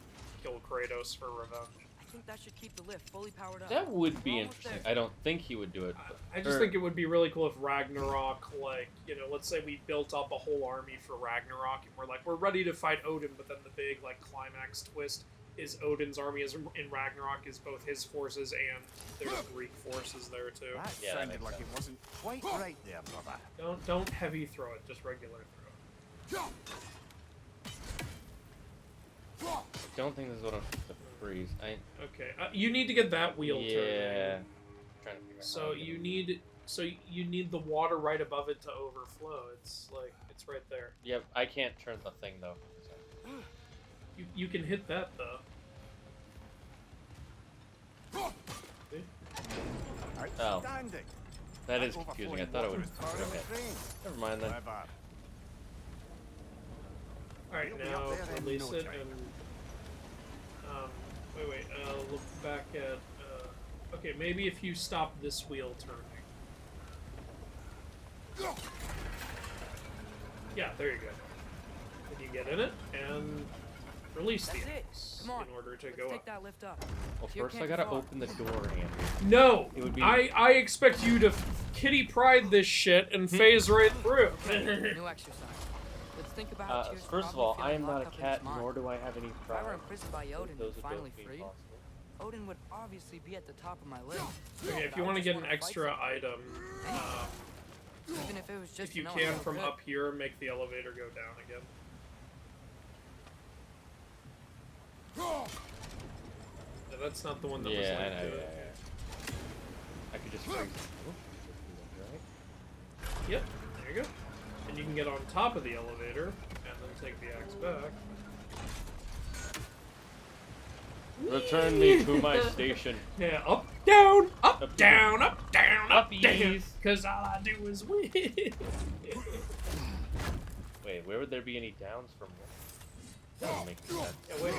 kill Kratos for revenge. I think that should keep the lift fully powered up. That would be We're almost interesting. there. I don't think he would do it. I just Or- think it would be really cool if Ragnarok, like, you know, let's say we built up a whole army for Ragnarok, and we're like, we're ready to fight Odin, but then the big, like, climax twist is Odin's army is in Ragnarok is both his forces and there's Greek forces there too. That Yeah, that sounded makes like sense. it wasn't quite right there, brother. Don't heavy throw it, just regular throw it. I don't think this is what I'm supposed to freeze. Okay, you need to get that wheel Yeah. turning. Trying to figure out how So to get you it. need the water right above it to overflow. It's like it's right there. Yep, I can't turn the thing though. You can hit that though. See? Oh. Outstanding. That is confusing. I thought it would. Okay. Never mind then. Clever. All right, You'll be now up there in release no it time. and wait. Look back at. Okay, maybe if you stop this wheel turning. Yeah, there you go. Then you get in it and release the That's it. axe Come on. in order to Let's go take up. that lift up. Well, Here first I can't gotta be far. open the door, Andrew. No, It would be- I expect you to kitty pride this shit and phase right through. New exercise. Let's think about how Tyr's First of probably all, I feeling am not locked a up in cat, his mind. nor do I have any If I pride. were imprisoned by Odin Those and would finally both be freed, impossible. Odin would obviously be at the top of my list. Okay, if But you I want to just get an wanna fight extra somebody. item, Even if it was just if you to know can I'm from good. up here, make the elevator go down again. Yeah, that's not the one that was Yeah, I like know, the... yeah. I could just freeze. Right? Yep, there you go. And you can get on top of the elevator, and then take the axe back. Return me to my station. Yeah, up, down, up, Up, down, up, down, up, down. Uppies. Because all I do is win. Wait, where would there be any downs from? That doesn't make sense. Yeah, wait a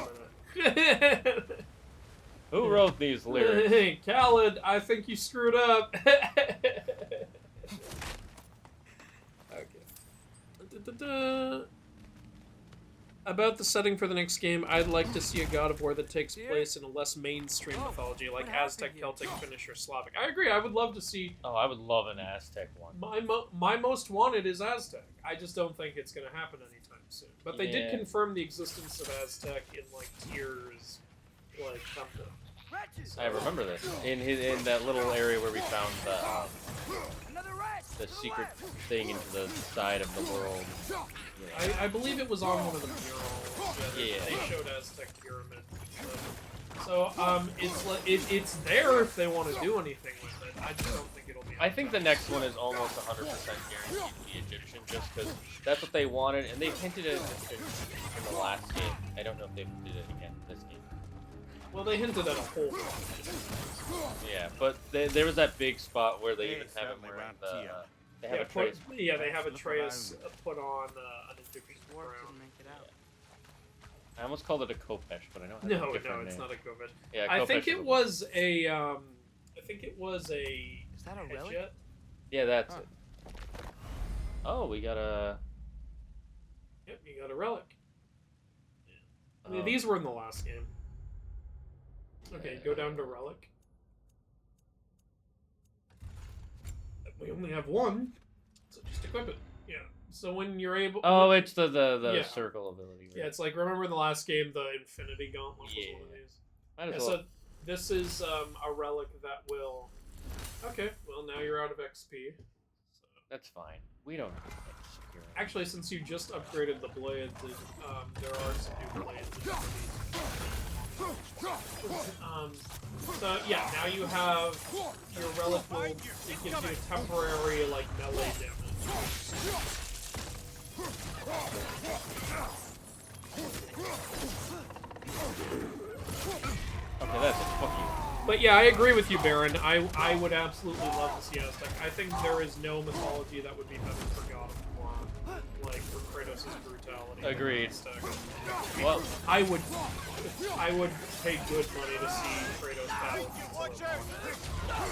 minute. Who wrote these lyrics? Hey, Khaled, I think you screwed up. Okay. Da-da-da-da. About the setting for the next game, I'd like to see a God of War that takes place in a less mainstream mythology, like what happened Aztec, here? Celtic, Finnish, or Slavic. I agree. I would love to see. Oh, I would love an Aztec one. My most wanted is Aztec. I just don't think it's going to happen anytime soon. But they did Yeah. confirm the existence of Aztec in like Tyr's like temple. I remember this in that little area where we found the secret thing into the side of the world. Yeah. I believe it was on one of the murals. Yeah. They showed Aztec pyramids and stuff. So it's there if they want to do anything with it. I just don't think it'll be. I think the next one is almost 100% guaranteed to be Egyptian, just because that's what they wanted, and they hinted at it in the last game. I don't know if they did it again in this game. Well, they hinted at a whole bunch. Yeah, but there was that big spot where they They even have him certainly wearing weren't the. here. They have Yeah, Atreus. they have Look Atreus around. put on an Egyptian Dwarf crown. didn't make it out. I almost called it a Kopesh, but I know it has a No, different it's name. not a COVID. Yeah, I Kopesh think is it a- was a. I think it was a. Is that a relic? Headjet? Yeah, that's Huh. it. Oh, we got a. Yep, you got a relic. I mean, Oh. these were in the last game. Okay, go down to relic. We only have one, so just equip it. Yeah. So when you're able. Oh, it's the Yeah. circle ability. Right? Yeah, it's like remember in the last game the Infinity Gauntlet was one of Yeah. these. Might Yeah, as well. so this is a relic that will. Okay, well now you're out of XP. So. That's fine. We don't have to secure. Actually, since you just upgraded the blades, there are some new blades. So yeah, now you have your relic will it gives you a temporary like melee damage. Okay, that's it. Fuck you. But yeah, I agree with you, Baron. I would absolutely love to see Aztec. I think there is no mythology that would be better for God of War, like for Kratos' brutality. than Agreed. Aztec. Well, I would pay good money to see Kratos battle.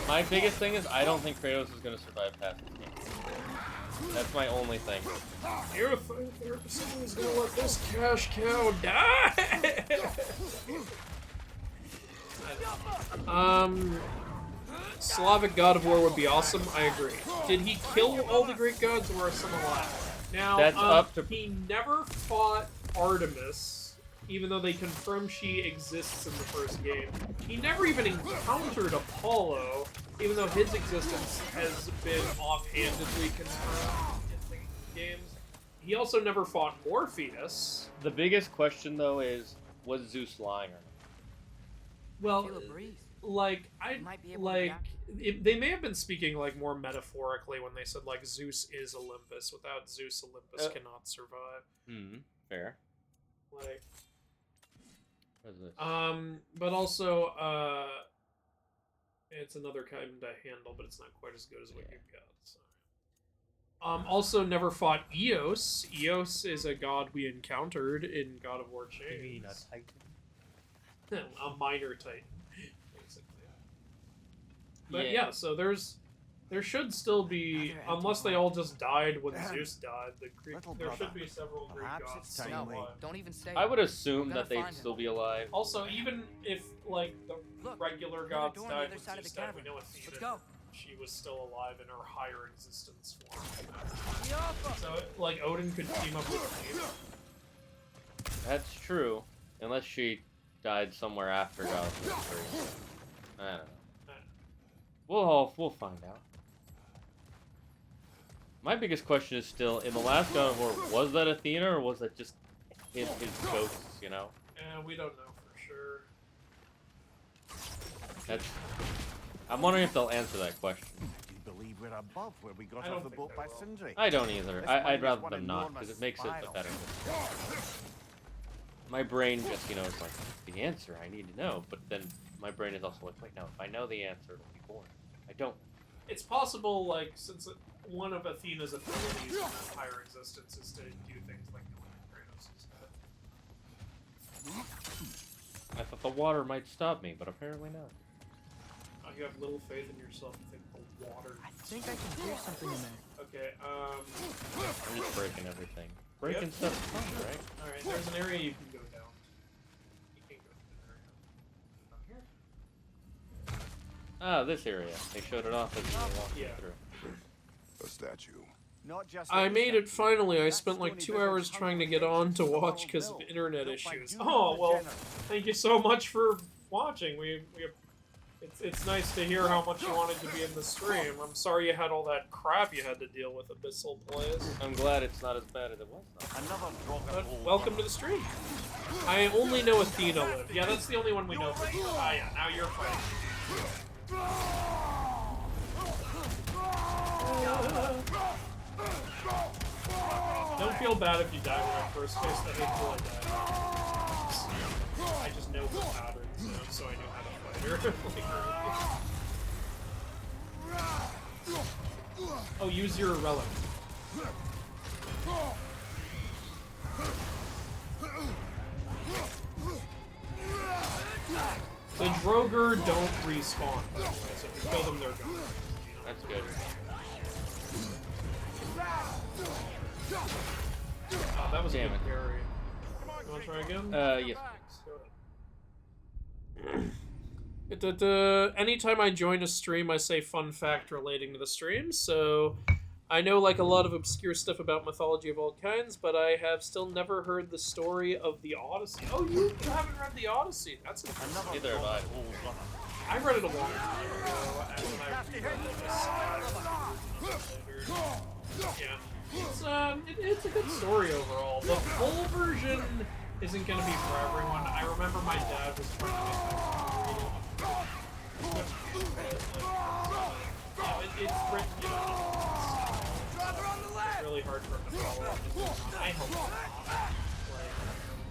my biggest thing is I don't think Kratos is gonna survive past this game. That's my only thing. You think someone's gonna let this cash cow die? Slavic God of War would be awesome. I agree. Did he kill all the Greek gods, or are some alive? Now, That's up to- he never fought Artemis, even though they confirm she exists in the first game. He never even encountered Apollo, even though his existence has been offhandedly confirmed in the games. He also never fought Morpheus. The biggest question though is, was Zeus lying or not? Well, Feel a breeze. like I Might be able to like react. they may have been speaking like more metaphorically when they said like Zeus is Olympus. Without Zeus, Olympus cannot survive. Fair. Like, What is this? but also it's another kind to handle, but it's not quite as good as what you've got. So. Also never fought Eos. Eos is a god we encountered in God of War Chains. A minor titan, basically. But yeah, so there should still be, Another unless they all just died when Zeus died. Little There brother, should be several Greek perhaps gods it's still time No, we- alive. don't even say I it. would assume We're gonna that they'd find him. still be alive. Also, even if like the Look, regular another gods door on the died other when side of Zeus the died, we cavern. know Let's Athena. go. She was still alive in her higher existence form. So, like, Odin could team up with me. That's true, unless she died somewhere after God of War 3. I don't know. We'll find out. My biggest question is still, in the last God of War, was that Athena or was that just his ghosts, you know? And we don't know for sure. I'm wondering if they'll answer that question. I do believe we're above where we got I don't off the think boat they by will. Sindri. I don't either. This I'd might rather be them one not, enormous because it makes it a spiral. better. My brain just, you know, is like, the answer, I need to know. But then my brain is also like, wait, no, if I know the answer, it'll be boring. I don't. It's possible, like, since one of Athena's abilities in that higher existence is to do things like Kratos' I thought the water might stop me, but apparently not. Oh, you have little faith in yourself. You think the water. I think I can hear something in there. Okay, I'm just breaking everything. Breaking stuff is fun, right? Alright, there's an area you can go down. You can't go to that area. Down here? Ah, this area. They showed it off as we were walking Yeah. through. A statue. Not just I any made it statue. finally. I That spent like stony 2 hours visage trying to hunter get on to creatures of watch the because of world internet built by issues. Juno Oh, the well, Generous. thank you so much for watching. It's nice to hear how much you wanted to be in the stream. I'm sorry you had all that crap you had to deal with, Abyssal Plays. I'm glad it's not as bad as it was, though. Another rocket But hole welcome to the stream. I only know Athena lived. Yeah, that's the only one we know for sure. Ah, yeah, now you're fighting. Don't feel bad if you die when I first faced the hateful I died. I just know the patterns, you know, so I know how to fight her. Like, oh, use your relic. The Droger don't respawn, by the way, so if you kill them, they're gone. That's good. Oh, that was a Damn good it. parry. You wanna try again? Yes. Go ahead. Anytime I join a stream, I say fun fact relating to the stream, so I know like a lot of obscure stuff about mythology of all kinds, but I have still never heard the story of the Odyssey. Oh, you haven't read the Odyssey? That's interesting. Neither have I. I read it a long time ago, and when I reread it, it's a good story overall. The full version isn't going to be for everyone. I remember my dad was trying to make me read it. It's written, you know, it's really hard for him to follow up. I helped him.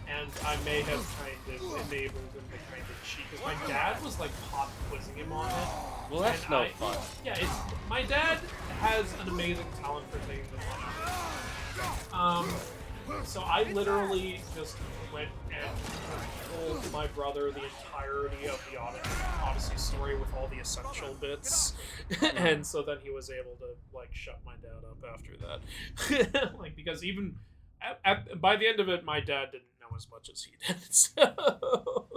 And I may have kind of enabled him to kind of cheat, because my dad was like pop quizzing him on it. Well, that's and no fun. Yeah, my dad has an amazing talent for things that so I literally just went and told my brother the entirety of the Odyssey story with all the essential bits, and so then he was able to like shut my dad up after that. Like, because even by the end of it, my dad didn't know as much as he did. So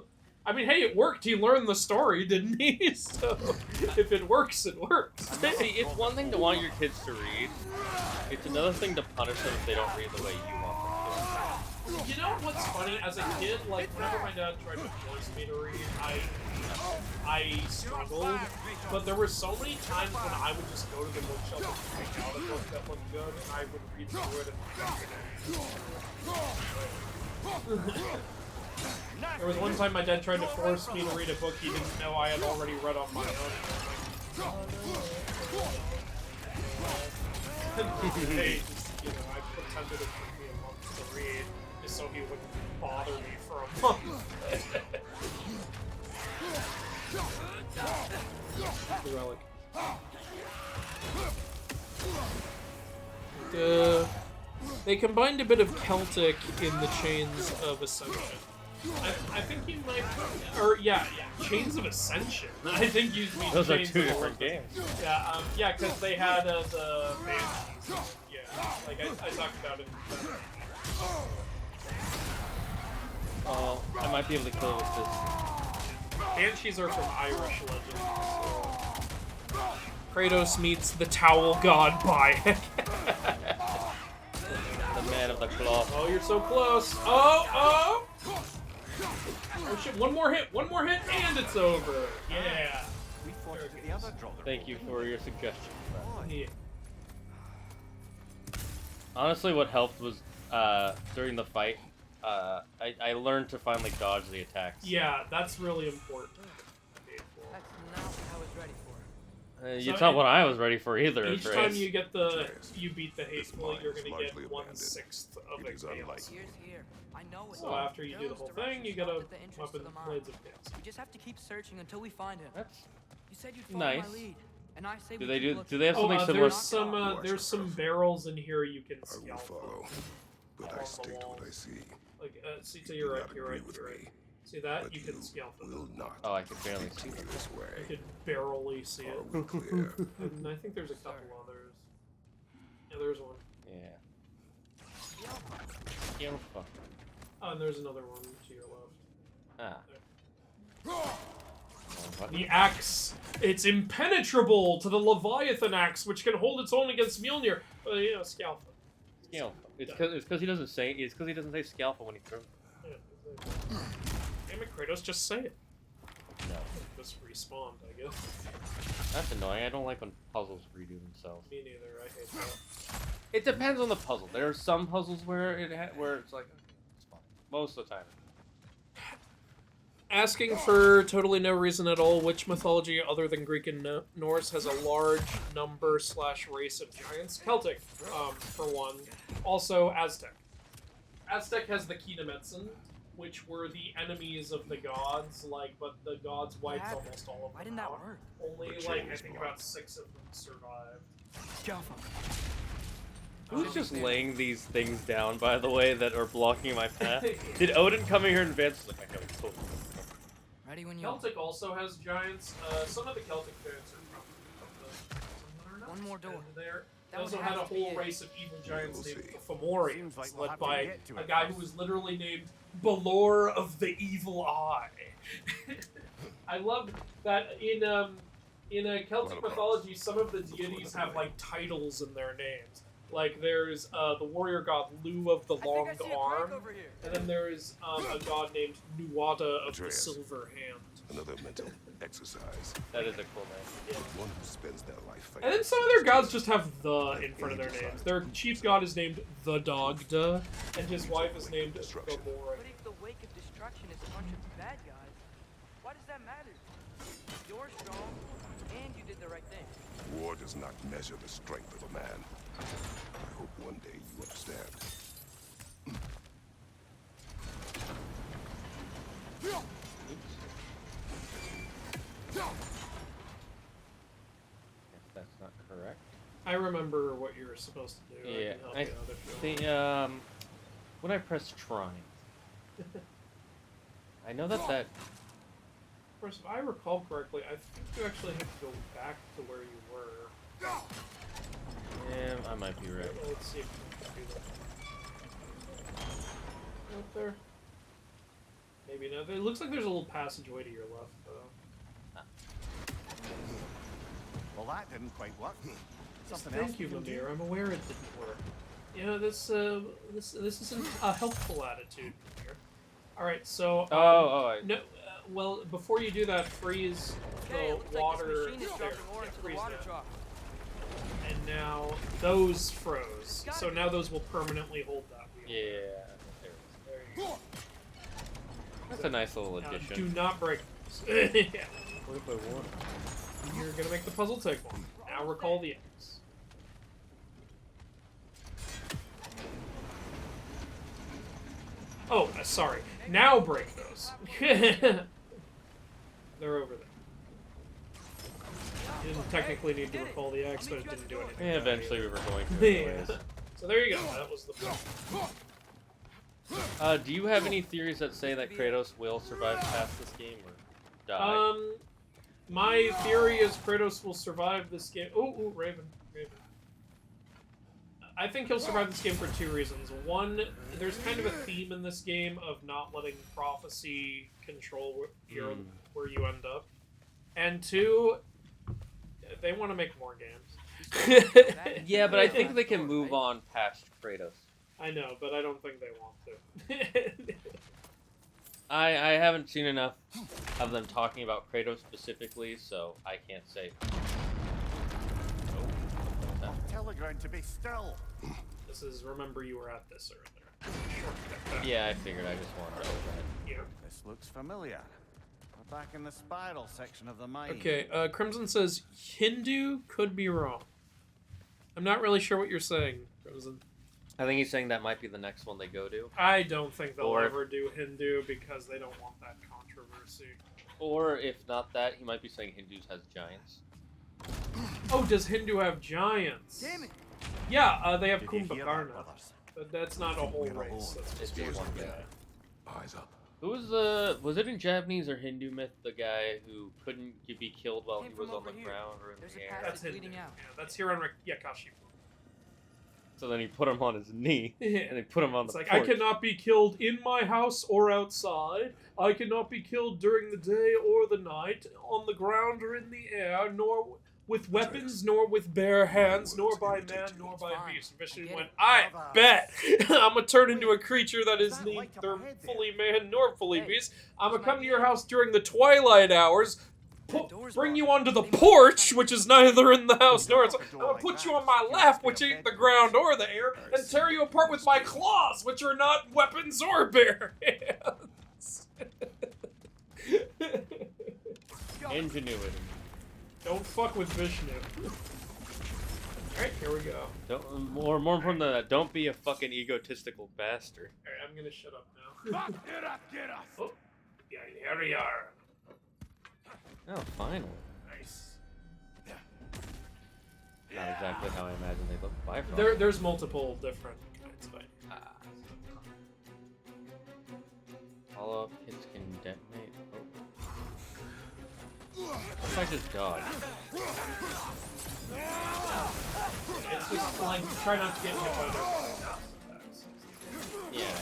I mean, hey, it worked. He learned the story, didn't he? So if it works, it works. See, it's one thing to want your kids to read. It's another thing to punish them if they don't read the way you want them You know what's funny? As a kid, like, whenever my dad tried to force me to read, I struggled. But there were so many times when I would just go to the bookshelf and pick out a book that looked good, and I would read through it and there was one time my dad tried to force me to read a book he didn't know I had already read on my own. Hey, you know, I pretended it took me a month to read, just so he wouldn't bother me for a month. The relic. They combined a bit of Celtic in the Chains of Ascension. I think you might, or yeah, Chains of Ascension. I think you mean Those are Chains two of different Olympus. games. Yeah, because they had the Banshees. Yeah, like I talked about it. Oh, I might be able to kill it with this. Banshees are from Irish legends. So. Kratos meets the towel god Bayek. of the claw. Oh, you're so close. Oh! Oh shit, one more hit, and it's over. Yeah. We fought it the other draw. Thank you for your suggestion. Yeah. Honestly, what helped was during the fight, I learned to finally dodge the attacks. Yeah, that's really important. That's not what I was ready for. It's not what I was ready for either. Each Trace. time you get you beat the hateful, you're gonna get largely 1/6 of It is it. unlikely. Here's here. I know it. So after you do the whole thing, you get a At the entrance to weapon the mine. Blades of Chaos. We just have to keep searching until we find him. That's You said you'd follow nice. my lead, and I say Do we they keep do- looking. do they have Oh, something similar? there's some barrels in here you can I will scalp. follow, but I Along the state what I walls. see. Like, see, so You you're do right, not you're agree right, with you're right. me, See that? but You can scalp them. will not Oh, I can barely see continue it. this You way. can barely see it. Are we clear? And I think there's a couple others. Yeah, there's one. Yeah. Alpha. Oh, and there's another one to your left. Ah. The axe. It's impenetrable to the Leviathan axe, which can hold its own against Mjolnir. Yeah, scalp it. Scalp. It's because he doesn't say. It's because he doesn't say scalp when he throws. Yeah, damn it, Kratos, just say it. No. Just respawned, I guess. That's annoying. I don't like when puzzles redo themselves. Me neither. I hate that. It depends on the puzzle. There are some puzzles where it's like it's fine. Most of the time. Asking for totally no reason at all, which mythology other than Greek and Norse has a large number / race of giants? Celtic, for one. Also Aztec. Aztec has the Kinametsen, which were the enemies of the gods, but the gods wiped almost all of them Why didn't that out. work? Only, I think about 6 of them survived. Who's just laying these things down, by the way, that are blocking my path? Did Odin come in here in advance? Like, I know it's totally. Ready when you are. Celtic also has giants. Some of the Celtic giants are from One more door. They That also would had a have to be whole it. race of evil giants We'll named see. Fomorians, Seems like we'll led have to by get to a it guy first. who was literally named Balor of the Evil Eye. I love that in Celtic What about mythology, some of the deities have titles in their names. Like there's the warrior god Lu of the Long Arm, and then there's a god named Nuada of the Atreus. Silver Hand. Another mental exercise. That is a cool name. One who spends their life fighting. And then some of their gods just have the in front of their names. Their chief god is named the Dagda, and his wife is named Destruction. Gomorrah. But if the wake of destruction is a bunch of bad guys, why does that matter? You're strong, and you did the right thing. War does not measure the strength of a man. I hope one day you understand. If that's not correct. I remember what you were supposed to do. Yeah, I I can help you out if you want. think when I press trying, I know that Of course, if I recall correctly, I think you actually have to go back to where you were. yeah, I might be right. Let's see if we can do that. Right there. Maybe not. It looks like there's a little passageway to your left, though. Well, that didn't quite work. Something else Thank you, we can do? Mimir. I'm aware it didn't work. You know, this isn't a helpful attitude, Mimir. Alright, so... No, well, before you do that, freeze Okay, it the looks like water this machine is there. dropping ore Yeah, into the freeze water that. trough. And now those froze. So now those will permanently hold that wheel. Yeah. There you go. That's a nice little Now, addition. do not break those. Yeah. What if I want? You're gonna make the puzzle take one. Now recall the X. Oh, sorry. Now break those. They're over there. You didn't technically need to recall the X, but it didn't do anything. Yeah, about it eventually we either. were going to anyways. So there you go. That was the fun. Do you have any theories that say that Kratos will survive past this game or die? My theory is Kratos will survive this game. Ooh, Raven. I think he'll survive this game for 2 reasons. One, there's kind of a theme in this game of not letting prophecy control where you end up. And 2, they want to make more games. Yeah, but I think they can move on past Kratos. I know, but I don't think they want to. I haven't seen enough of them talking about Kratos specifically, so I can't say. Oh, Tell the ground to be still. This is, remember you were at this earlier. yeah, I figured. I just wanted to know that. Here. This looks familiar. We're back in the spiral section of the mine. Okay, Crimson says Hindu, could be wrong. I'm not really sure what you're saying, Crimson. I think he's saying that might be the next one they go to. I don't think they'll Or- ever do Hindu because they don't want that controversy. Or if not that, he might be saying Hindus has giants. Oh, does Hindu have giants? Damn it! Yeah, they have Did you hear that, Kumbhakarna. brothers? But that's not a whole We're not race. alone. That's just It's one one guy. guy. Eyes up. Who was the? Was it in Japanese or Hindu myth? The guy who couldn't be killed while Came he was from on the over here. ground or in There's the a air. passage That's Hindu. leading Yeah, out. that's here on Yakashi. So then he put him on his knee and they put him on It's the like, porch. I cannot be killed in my house or outside. I cannot be killed during the day or the night, on the ground or in the air, nor with weapons, nor with bare hands, nor by man, nor by Fine. beast. I Vishnu get went, it. I Brother. bet I'm gonna turn into a creature that is Is that neither light up ahead there? fully man nor fully Hey, beast. I'm gonna this come might to be your it. house during the twilight hours, That door's bring you locked. onto the They must be porch, trying which to- is neither in the house nor outside. Door I'm gonna like put you that on my secures lap, their which ain't the bedrooms. ground or the air, and tear you apart with my claws, which are not weapons or bare hands. Ingenuity. Don't fuck with Vishnu. Alright, here we go. Don't, more from the don't be a fucking egotistical bastard. Alright, I'm gonna shut up now. Get us, get us! Oh, yeah, here we are. Oh, finally. Nice. Not exactly how I imagine they look. Bifrost. There's multiple different kinds, but Follow-up hits can detonate. Oh. If I just dodge. it's just like try not to get hit by their Yeah.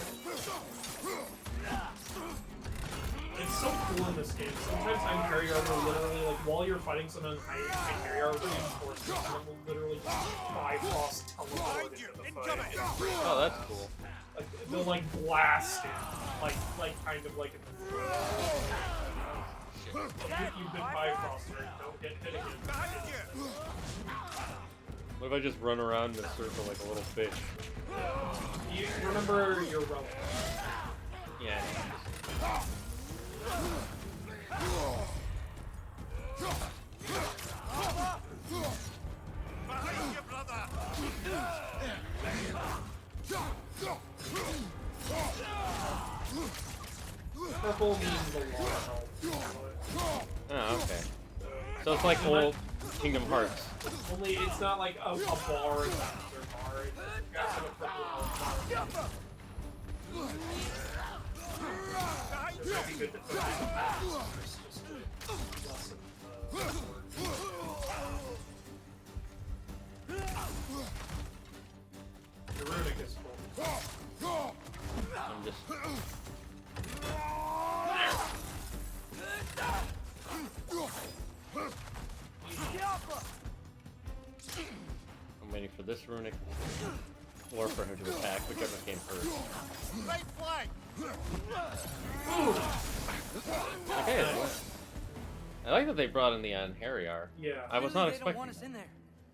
It's so cool in this game. Sometimes I'm carry armor literally like while you're fighting someone, I carry armor reinforcements and will literally Bifrost teleport into the fight. Oh, that's cool. Like they'll like blast it, like kind of like in the throat. You've been Bifrost, right? Don't get hit again. What if I just run around in a circle like a little fish? You remember your relic. Yeah. Behind you, brother! Purple means a lot of health. Oh, okay. So it's like old Kingdom Hearts. Only it's not like a bar and another bar. You guys have a purple health bar. It might be good to put it in the back, just to lessen the word. The runic is cool. I'm just. I'm waiting for this runic, or for him to attack, whichever came first. Right flank! Okay. I like that they brought in the Anhariar. Yeah. I was Clearly not they don't want expecting us that. in there.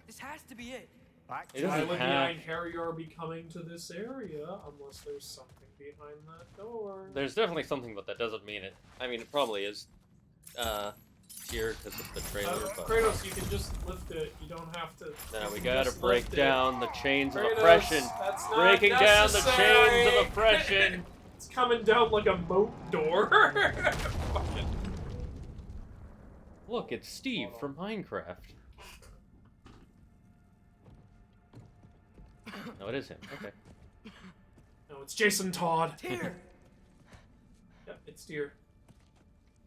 This has to be it. Back It to Why doesn't would the have- Einherjar be coming to this area unless there's something behind that door? There's definitely something, but that doesn't mean it. I mean, it probably is. Here because of the trailer, but Kratos, you can just lift it. You don't have to. now you we can gotta just break lift it. down the chains of Kratos, oppression. that's not Breaking down the necessary. chains of oppression. It's coming down like a moat door. Look, it's Steve from Minecraft. No, it is him. Okay. No, it's Jason Todd. Here. Yep, it's Tyr.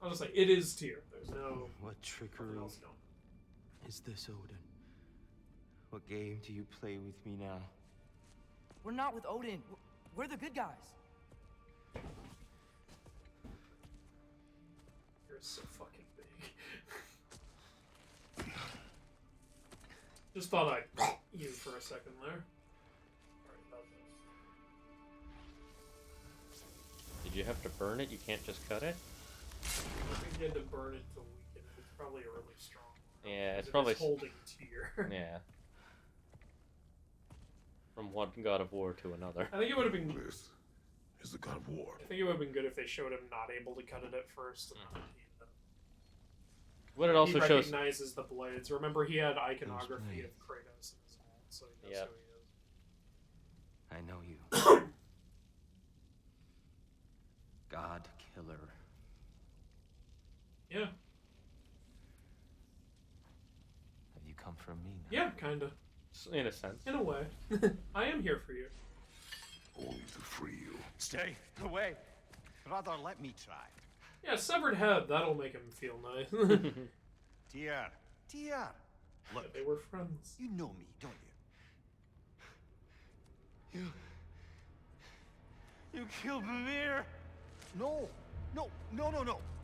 I'll just say it is Tyr. There's no What trickery nothing else. No. is this, Odin? What game do you play with me now? We're not with Odin. We're the good guys. You're so fucking big. Just thought I'd you for a second there. Sorry about Did you have to burn it? You can't just cut it? I think you had to burn it to weaken it. It's probably a really strong one. Yeah, it's 'Cause probably... It is holding tier. Yeah. From one God of War to another. I think it would have been... This is the God of War. I think it would have been good if they showed him not able to cut it at first. And then What it also he shows... recognizes the blades. Remember, he had iconography of Kratos in his hand, so he knows who he is. I know you. God killer. Yeah. Have you come from me now? Yeah, kinda. In a sense. In a way. I am here for you. Only to free you. Stay away. Rather, let me try. Yeah, severed head, that'll make him feel nice. Dear. Look, They were friends. you know me, don't you? You killed Mimir. No.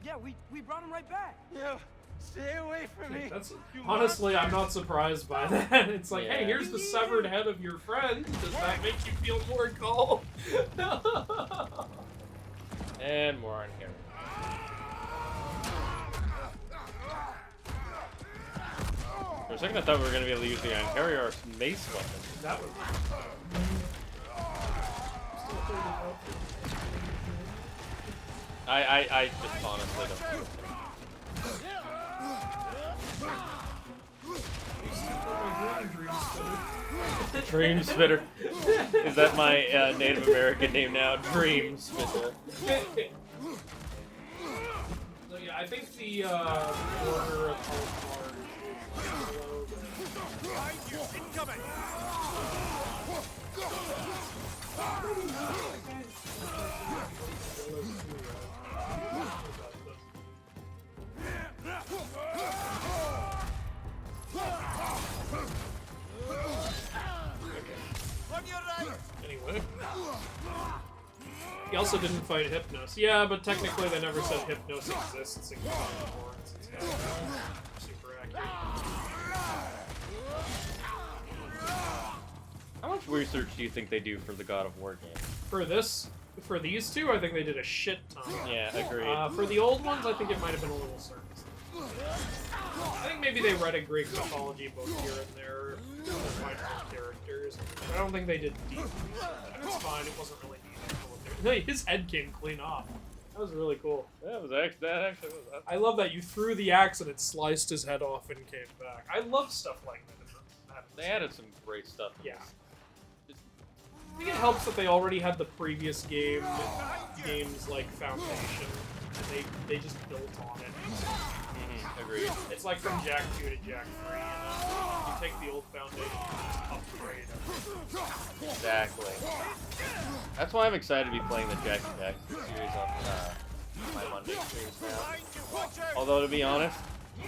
Yeah, we brought him right back. Yeah. Stay away from me. That's, You honestly, I'm not surprised by that. It's like, hey, Yeah. here's the severed head of your friend. Does that make you feel more calm? And more on here. For a second I thought we were going to be able to use the Iron Harrier mace weapon. That was... I just honestly don't. Dream Spitter. Is that my Native American name now? Dream Spitter. So yeah, I think the order of incoming. Anyway. He also didn't fight Hypnos. Yeah, but technically they never said Hypnos exists in God of War. It's kind of super accurate. How much research do you think they do for the God of War game? For these two, I think they did a shit ton. Yeah, agreed. For the old ones, I think it might have been a little surface. I think maybe they read a Greek mythology book here and there to find more characters. I don't think they did deep research. And it's fine, it wasn't really needed. His head came clean off. That was really cool. That actually was. I love that you threw the axe and it sliced his head off and came back. I love stuff like that. They added some great stuff. Yeah. I think it helps that they already had the previous games like foundation, and they just built on it. Agreed. It's like from Jak 2 to Jak 3, you know? You take the old foundation and just upgrade it. Exactly. That's why I'm excited to be playing the Jak and Daxter series on my Monday streams now. Although, to be honest,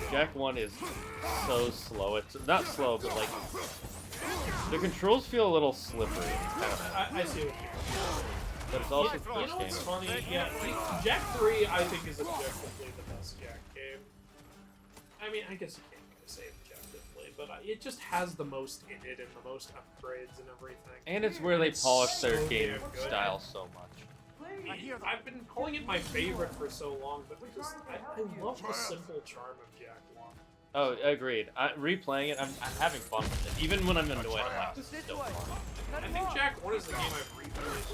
Jak 1 is so slow. It's not slow, but like... The controls feel a little slippery. I see what you're saying. But it's also You first know what's game. funny? Yeah, Jak 3 I think is objectively the best Jak game. I mean, I guess you can't really say objectively, but it just has the most in it and the most upgrades and everything. And it's where they polish their so game damn good. style so much. I've been calling it my favorite for so long, but I love the simple charm of Jak 1. Oh, agreed. Replaying it, I'm having fun with it. Even when I'm annoyed, I'm like, this is still fun. I think Jak 1 is the game I've replayed.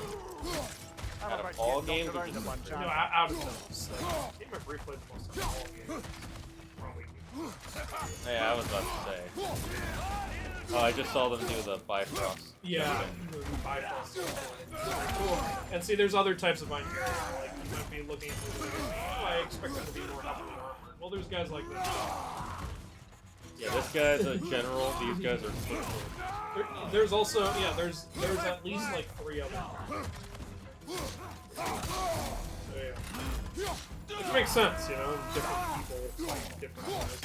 Out of all games, or just No, out of those. The game I've replayed the most out of all games. Probably. Yeah, I was about to say. Oh, I just saw them do the Bifrost. Yeah, the Bifrost. Cool. And see, there's other types of Iron Harrier. Like, you might be looking for the I expect them to be more heavily armored. Well, there's guys like this. Yeah, this guy's a general, these guys are foot. There's also, yeah, there's at least like 3 of them. So, yeah. Which makes sense, you know, different people fight different ways.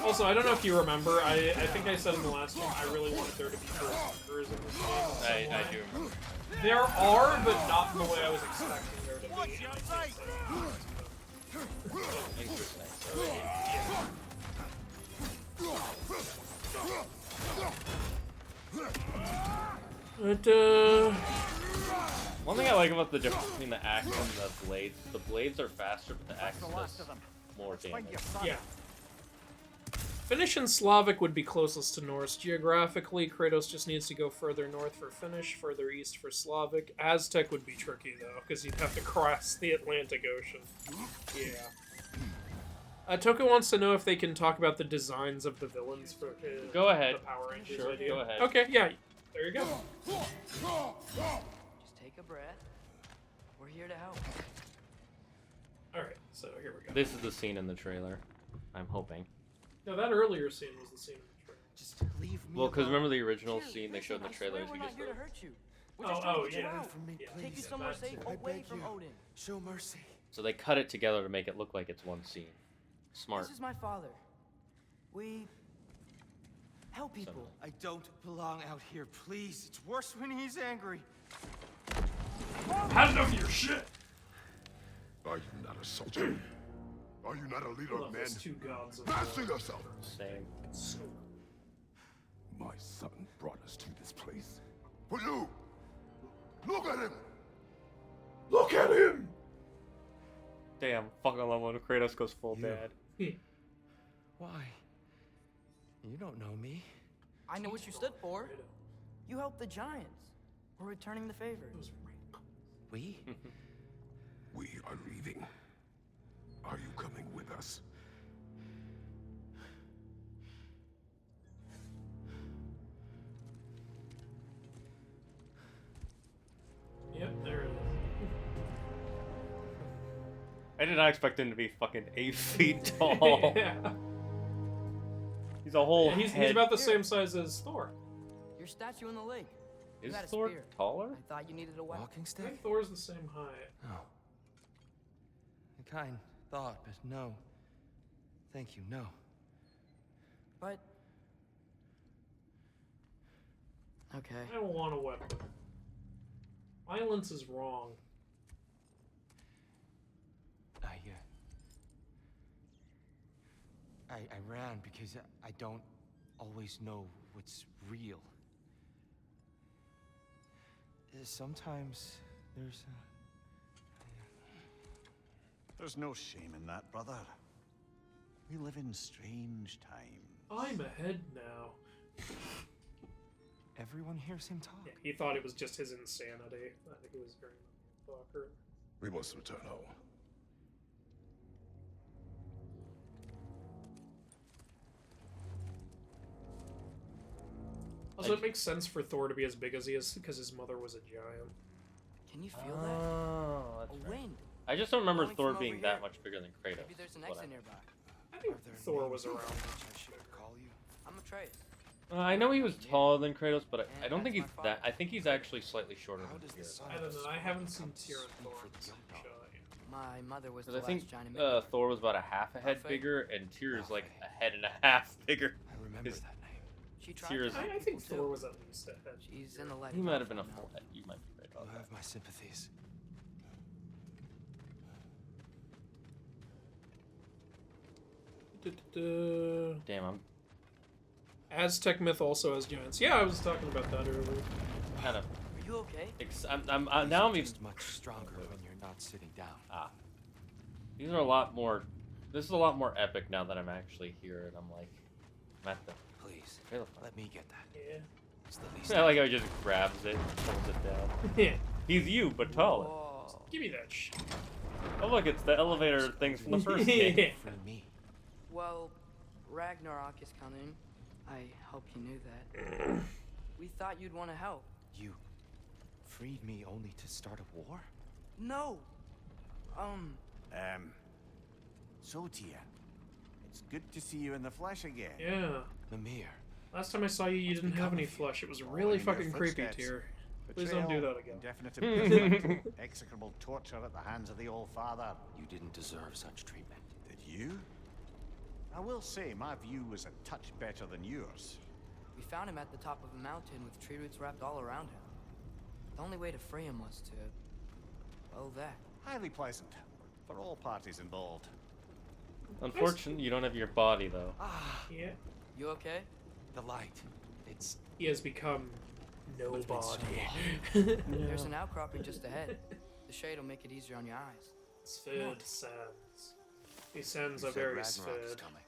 Also, I don't know if you remember, I think I said in the last one, I really wanted there to be first members in this game. I do remember. There are, but not in the way I was expecting there to be. Interesting. But, One thing I like about the difference between the axe and the blades are faster, but the axe does more damage. yeah. Finnish and Slavic would be closest to Norse. Geographically, Kratos just needs to go further north for Finnish, further east for Slavic. Aztec would be tricky, though, because you'd have to cross the Atlantic Ocean. Yeah. Toka wants to know if they can talk about the designs of the villains for Go ahead. the Power Rangers Sure, idea. go ahead. Okay, yeah. There you go. Just take a breath. We're here to help. Alright, so here we go. This is the scene in the trailer. I'm hoping. No, that earlier scene was the scene in the trailer. Just leave me Well, because alone. remember the original Here, scene they showed in the listen, I trailers? swear You we're just not here to go, hurt you. We're just trying to get you out. From me, Take you please. somewhere safe, I away beg from you. Odin. Show mercy. so they cut it together to make it look like it's one scene. Smart. This is my father. We help people. I don't belong out here, please. It's worse when he's angry. Had enough of your shit! Are you not a soldier? Are you not a leader I of love men? those two gods of Master yourself! Same. so My son brought us to this place. For you! Look at him! Look at him! Damn, fucking love when Kratos goes full dad. Why? You don't know me. I know what you stood for. You helped the giants. We're returning the favor. We? We are leaving. Are you coming with us? Yep, there it is. I did not expect him to be fucking 8 feet tall. Yeah. He's a whole He's head. about the same size as Thor. Your statue in the lake. You Is had a Thor spear. taller? I thought you needed a weapon. Walking I stick? think Thor's the same height. No. A kind thought, but no. Thank you, no. But okay. I don't want a weapon. Violence is wrong. I ran because I don't always know what's real. Sometimes there's There's no shame in that, brother. We live in strange times. I'm ahead now. everyone hears him talk. Yeah, he thought it was just his insanity. I think it was very fucker. We must return home. Also, it makes sense for Thor to be as big as he is because his mother was a giant. Can you feel that? Oh, that's A right. wind. I just don't remember Blowing Thor from being over that here. much bigger than Kratos. Maybe there's an That's what exit nearby. I think Thor was around. I should call you. I'm Atreus. I know he was taller than Kratos, but I And don't think he's that's my that. father. I think he's actually slightly shorter How than does the Tyr. sun I don't know. I haven't seen Tyr and Thor in the same shot. My mother was the Because I last think giant to make it. Thor was about a half a head Alfred? bigger, and Tyr is like a head and a half bigger. I remember His- that name. She tried Tyr's- to I help think people, Thor too. was at least a head. She's in the light. He of might have been a Alfred full now. head. You might be right You about that. have my sympathies. Damn, I'm Aztec myth also has giants. Yeah, I was talking about that earlier. kind of. Are you okay? Now I'm even. just much stronger when you're not sitting down. These are a lot more. This is a lot more epic now that I'm actually here, and I'm like, I'm at the Please, trailer. let me get that. Yeah. It's the least. I like how he just grabs it, and pulls it down. Yeah. He's you, but taller. Whoa. Give me that shit. Oh look, it's the elevator things from the first game. Yeah. For me. Well, Ragnarok is coming. I hope you knew that. We thought you'd want to help. You freed me only to start a war? No. So Tyr, it's good to see you in the flesh again. Yeah. Mimir. Last time I saw you, you didn't have any flesh. It was really Following your fucking creepy, footsteps. Tyr. Please don't do Betrayal, that again. Indefinite imprisonment, execrable torture at the hands of the Old Father. You didn't deserve such treatment. Did you? I will say my view was a touch better than yours. We found him at the top of a mountain with tree roots wrapped all around him. The only way to free him was to... well, that. Highly pleasant for all parties involved. Unfortunately, you don't have your body though. Yeah. You okay? The light. He has become nobody. There's an outcropping just ahead. The shade will make it easier on your eyes. Svid sands. These sands You are said very Ragnarok's Svid. coming.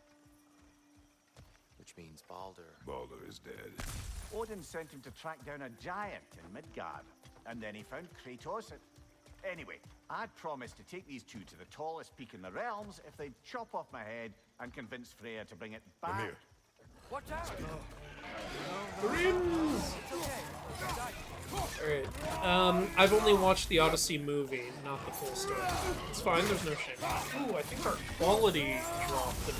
Which means Baldur. Baldur is dead. Odin sent him to track down a giant in Midgard, and then he found Kratos. Anyway, I'd promised to take these two to the tallest peak in the realms if they'd chop off my head and convince Freya to bring it back. Mimir. Watch out! Alright. I've only watched the Odyssey movie, not the full story. It's fine, there's no shame. Ooh, I think our quality dropped a bit.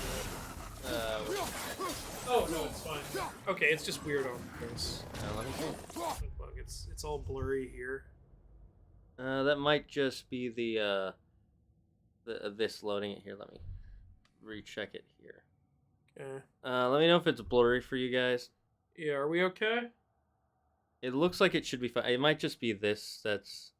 Oh, no, it's fine. Okay, it's just weird on this. Let me see. It's all blurry here. That might just be the this loading it here. Let me recheck it here. Okay. Let me know if it's blurry for you guys. Yeah, are we okay? It looks like it should be fine. It might just be this. That's.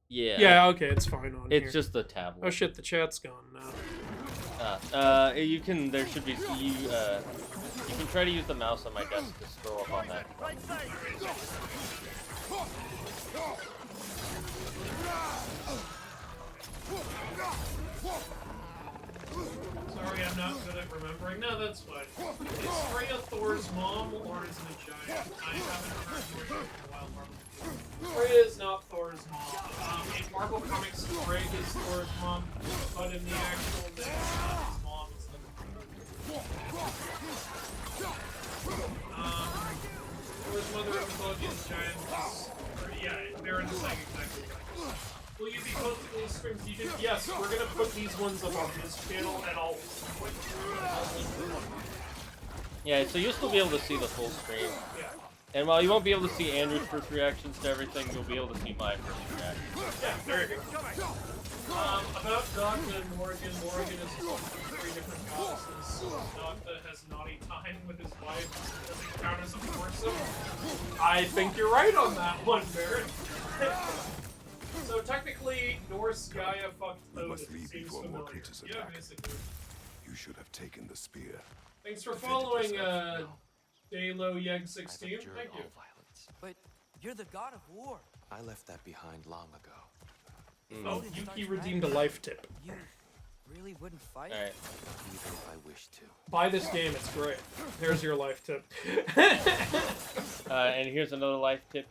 Yeah. Yeah, okay, it's fine on here. It's just the tablet. Oh shit, the chat's gone now. You can. There should be. You can try to use the mouse on my desk to scroll up on that. Sorry, I'm not good at remembering. No, that's fine. Is Freya Thor's mom or is it a giant? I haven't heard Thor's name in a while, Marvel. Freya is not Thor's mom. In Marvel Comics, Frigg is Thor's mom, but in the actual myth, his mom is the Thor's mother in mythology is giant. Yeah, Baron's saying exactly right. Will you be posting these streams? Yes, we're gonna put these ones up on this channel, and I'll click through and I'll link them. Yeah, so you'll still be able to see the full screen. Yeah. And while you won't be able to see Andrew's first reactions to everything, you'll be able to see my first reactions. Yeah, there you go. About Dogda and Morgan. Morgan is three different goddesses. Dogda has naughty time with his wife. Doesn't count as a foursome. I think you're right on that one, Baron. So technically, Norse Gaia fucked Odin. must leave Seems before more familiar. creatures Yeah, attack. basically. You should have taken the spear. Thanks for Defended following, yourself. Daylo Yeg I've 16. endured Thank you. all violence. But you're the god of war. I left that behind long ago. Oh, Odin Yuki starts redeemed a Ragnarok. life tip. You really wouldn't fight? Alright. Even if I wished to. Buy this game, it's great. There's your life tip. And here's another life tip.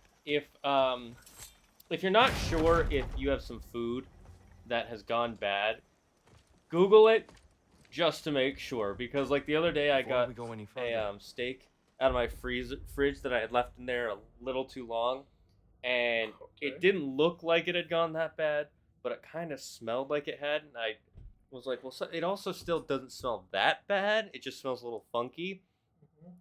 If you're not sure if you have some food that has gone bad, Google it just to make sure. Because like the other day I Before got we go any a further, steak out of my fridge that I had left in there a little too long, and Okay. it didn't look like it had gone that bad, but it kind of smelled like it had, and I was like, well, so it also still doesn't smell that bad. It just smells a little funky.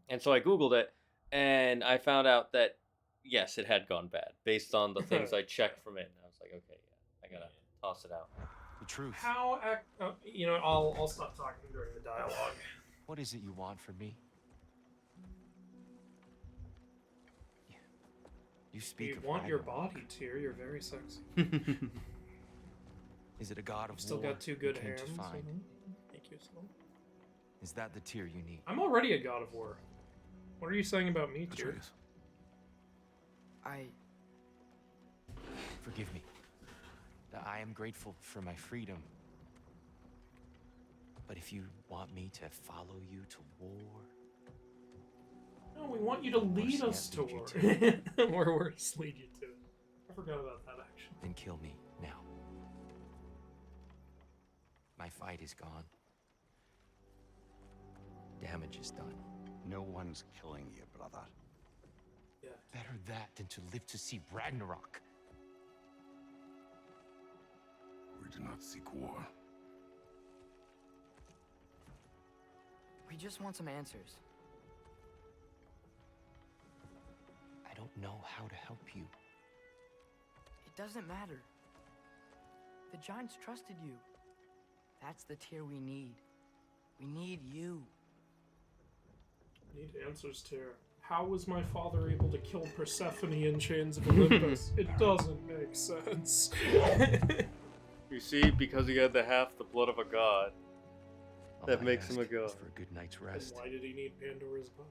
And so I Googled it, and I found out that, yes, it had gone bad based on the things I checked from it. And I was like, okay, yeah, I gotta toss it out. the truth. How, you know, I'll stop talking during the dialogue. What is it you want from me? You speak You of want your Ragnarok. body, Tyr. You're very sexy. Is it a god of You've still war got two you good came hands. to find? Thank you, Sloan. Is that the Tyr you need? I'm already a god of war. What are you saying about me, Tyr? Atreus, I Forgive me. I am grateful for my freedom. But if you want me to follow you to war, No, we want you to lead Or us to lead you war. Or worse, lead you to. I forgot about that, actually. then kill me now. My fight is gone. Damage is done. No one's killing you, brother. Yeah. Better that than to live to see Ragnarok. we do not seek war. we just want some answers. I don't know how to help you. It doesn't matter. The giants trusted you. That's the Tyr we need. We need you. Need answers, Tyr. How was my father able to kill Persephone in Chains of Olympus? It doesn't make sense. You see, because he had the blood of a god. All That I makes him a ask god. is for a good night's Then rest. why did he need Pandora's box?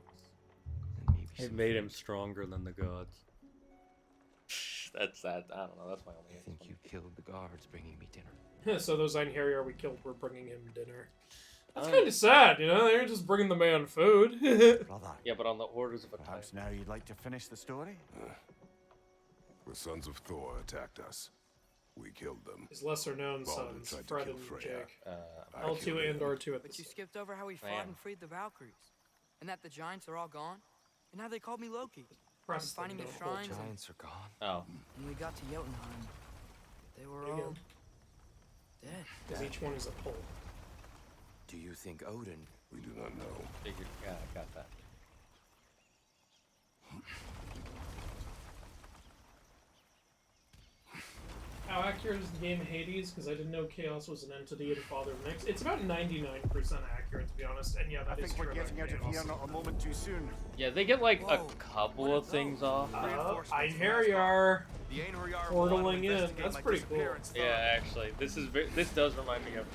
It made him stronger than the gods. That's that. I don't know. That's my only. I think you killed the guards bringing me dinner. So those Einherjar we killed were bringing him dinner. That's kind of sad, you know? They're just bringing the man food. Brother, Yeah, but on the orders of a perhaps time. now you'd like to finish the story? The sons of Thor attacked us. We killed them. His lesser-known Baldur sons, tried to Fred kill and Freya. Jake. I L2 killed and him. R2 at the But you same. skipped over how we fought Man. and freed the Valkyries. And that the giants are all gone. And now they called me Loki. Press finding them, the don't hold shrines. them. Giants are gone. Oh, And we got to Jotunheim. They were There you all dead. Because each one is a pole. Do you think Odin? We do not know. figured. Yeah, I got that. How accurate is the game Hades? Because I didn't know Chaos was an entity and Father Mix. It's about 99% accurate, to be honest. And yeah, I that is think true. we're getting about out of here Chaos. not a moment too soon. Yeah, they get like a Whoa, couple what of are things those? off. Einherjar. The Einherjar Portaling in. That's pretty cool. Yeah, actually, this does remind me of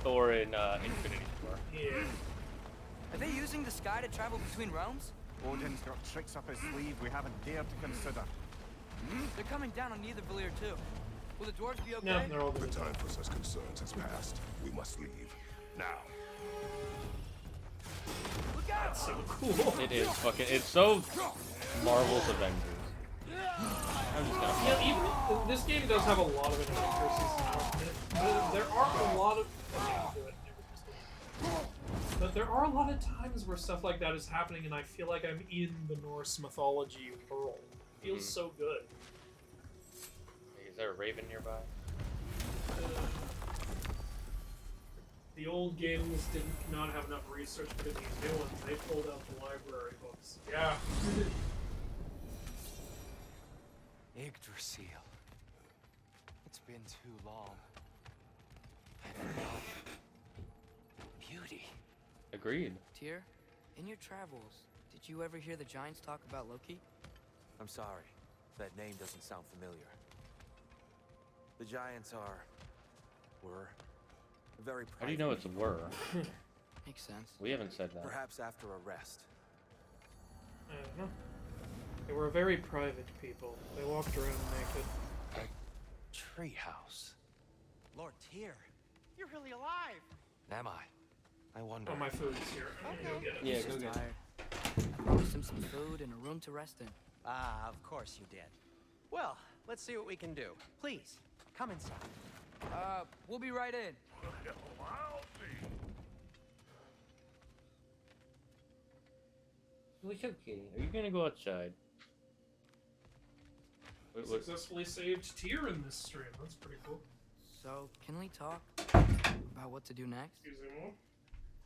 Thor in Infinity War. Yeah. Are they using the sky to travel between realms? Odin's got tricks up his sleeve we haven't dared to consider. They're coming down on either Valir too. Will the dwarves be okay? No, they're all The good. time for such concerns has passed. We must leave. Now. Look out! So cool. It is fucking. It's so Marvel's Avengers. I'm just gonna. Yeah, even this game does have a lot of inaccuracies. There are a lot of. But there are a lot of times where stuff like that is happening, and I feel like I'm in the Norse mythology world. It feels so good. Is there a raven nearby? The old games did not have enough research for these new ones. They pulled out the library books. Yeah. Yggdrasil. It's been too long. And enough. Beauty. Agreed. Tyr, in your travels, did you ever hear the giants talk about Loki? I'm sorry. That name doesn't sound familiar. The giants were very How do you know it's private. were? Makes sense. We haven't said that. Perhaps after a rest. I don't know. They were very private people. They walked around naked. Treehouse. Lord Tyr, you're really alive. Am I? I wonder. Oh, my food's here. I'm gonna go get it. Yeah, He's go just get it. tired. I promised him some food and a room to rest in. Ah, of course you did. Well, let's see what we can do. Please, come inside. We'll be right in. Like, okay, are you gonna go outside? Wait, what? Successfully saved Tyr in this stream. That's pretty cool. So, can we talk about what to do next? Excuse me, Mom.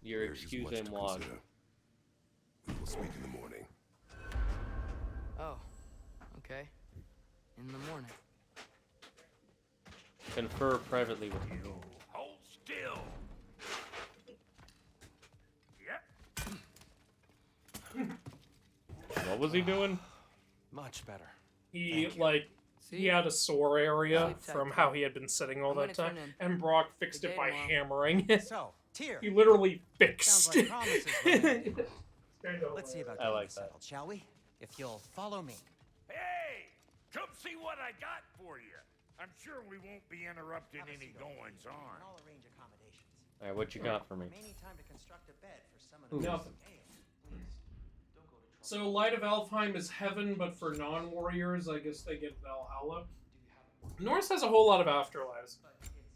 Your There is excuse much to and was. consider. We will speak in the morning. Oh, okay. In the morning. Confer privately with me. Hold still. What was he doing? Much better. He, Thank you. like, See? he had a sore area Sleep tight, from Tyr. how he had been sitting all I'm that gonna time, turn and Brock fixed Good it day by tomorrow. hammering. So, Tyr, He literally fixed. sounds like promises were made. Kinda Let's see about I getting like this that. settled, shall we? If you'll follow me. Hey, come see what I got for you. I'm sure we won't be interrupting Have a any seat over goings here, on. and I'll arrange accommodations. Alright, what you got for me? May need time to construct a bed for some of Ooh. the Nothing. Hey, please, don't go to trouble. So, Light of Alfheim is heaven, but for non-warriors, I guess they get Valhalla. Norse has a whole lot of afterlives.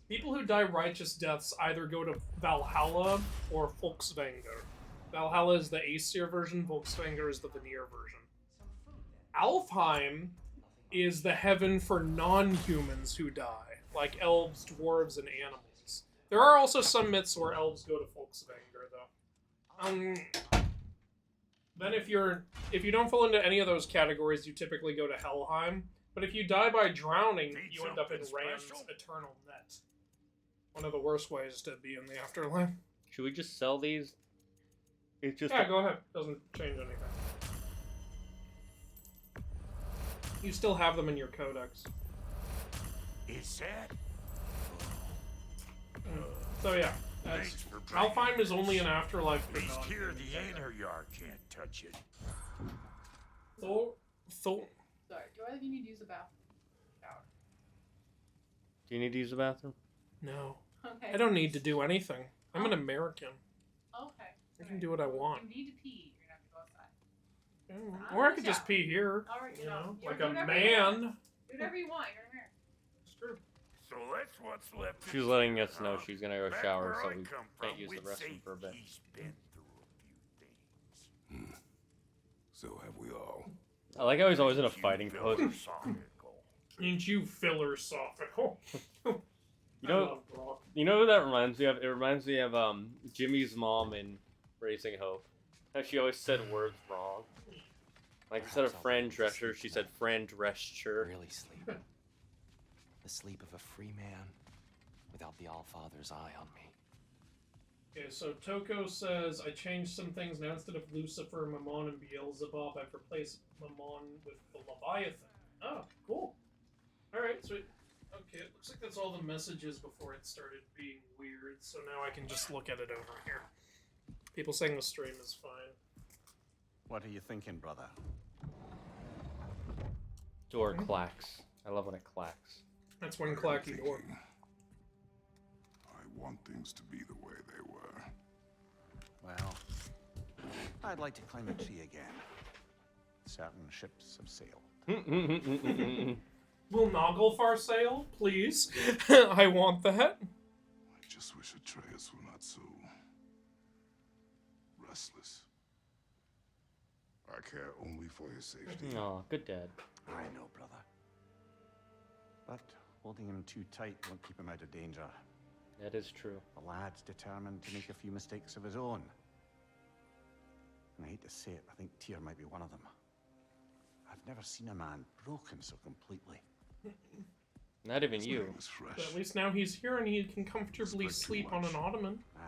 People who die righteous deaths either go to Valhalla or Volksvanger. Valhalla is the Aesir version, Volksvanger is the Vanir version. Alfheim is the heaven for non-humans who die, like elves, dwarves, and animals. There are also some myths where elves go to Volksvanger, though. Then if you don't fall into any of those categories, you typically go to Helheim. But if you die by drowning, Need you end up in something Rand's special? eternal net. One of the worst ways to be in the afterlife. Should we just sell these? It's just Yeah, go ahead. Doesn't change anything. You still have them in your codex. Is that? So yeah, that's, Thanks for bringing Alfheim is only an this. afterlife At for least here non-humans. the Einherjar can't touch it. Thor. Sorry, do I think you need to use the bathroom? Shower. Do you need to use the bathroom? No. Okay. I don't need to do anything. I'm an American. Okay. I can do what I want. If you need to pee, you're gonna have to go outside. Or I could just pee here. Alright, You know, you like do a whatever you want. man. Do whatever you want. You're an American. It's true. So that's what's left. She's letting us know she's gonna go Back shower, where so I we come can't from, use the we'd restroom say for a bit. he's been through a few things. So have we all. I like how he's always in a Ain't you fighting pose. philosophical? Ain't you philosophical? You know, I love Brock. you know who that reminds me of? It reminds me of Jimmy's mom in Raising Hope. How she always said words wrong. Like instead of Fran Drescher, she said Fran Drescher. Really sleep. The sleep of a free man without the Allfather's eye on me. Okay, so Toko says, I changed some things. Now instead of Lucifer, Mammon, and Beelzebub, I've replaced Mammon with the Leviathan. Oh, cool. Alright, sweet. Okay, it looks like that's all the messages before it started being weird, so now I can just look at it over here. People saying the stream is fine. What are you thinking, brother? Door clacks. I love when it clacks. That's one clacky door. I want things to be the way they were. Well, I'd like to climb a tree again. Certain ships have sailed. Will Naglfar sail, please? I want that. I just wish Atreus were not so restless. I care only for his safety. Aw, good dad. I know, brother. But holding him too tight won't keep him out of danger. That is true. The lad's determined to make a few mistakes of his own. And I hate to say it, I think Tyr might be one of them. I've never seen a man broken so completely. Not even His you. name is fresh. But at least now he's here and he can comfortably sleep on an ottoman. Aye,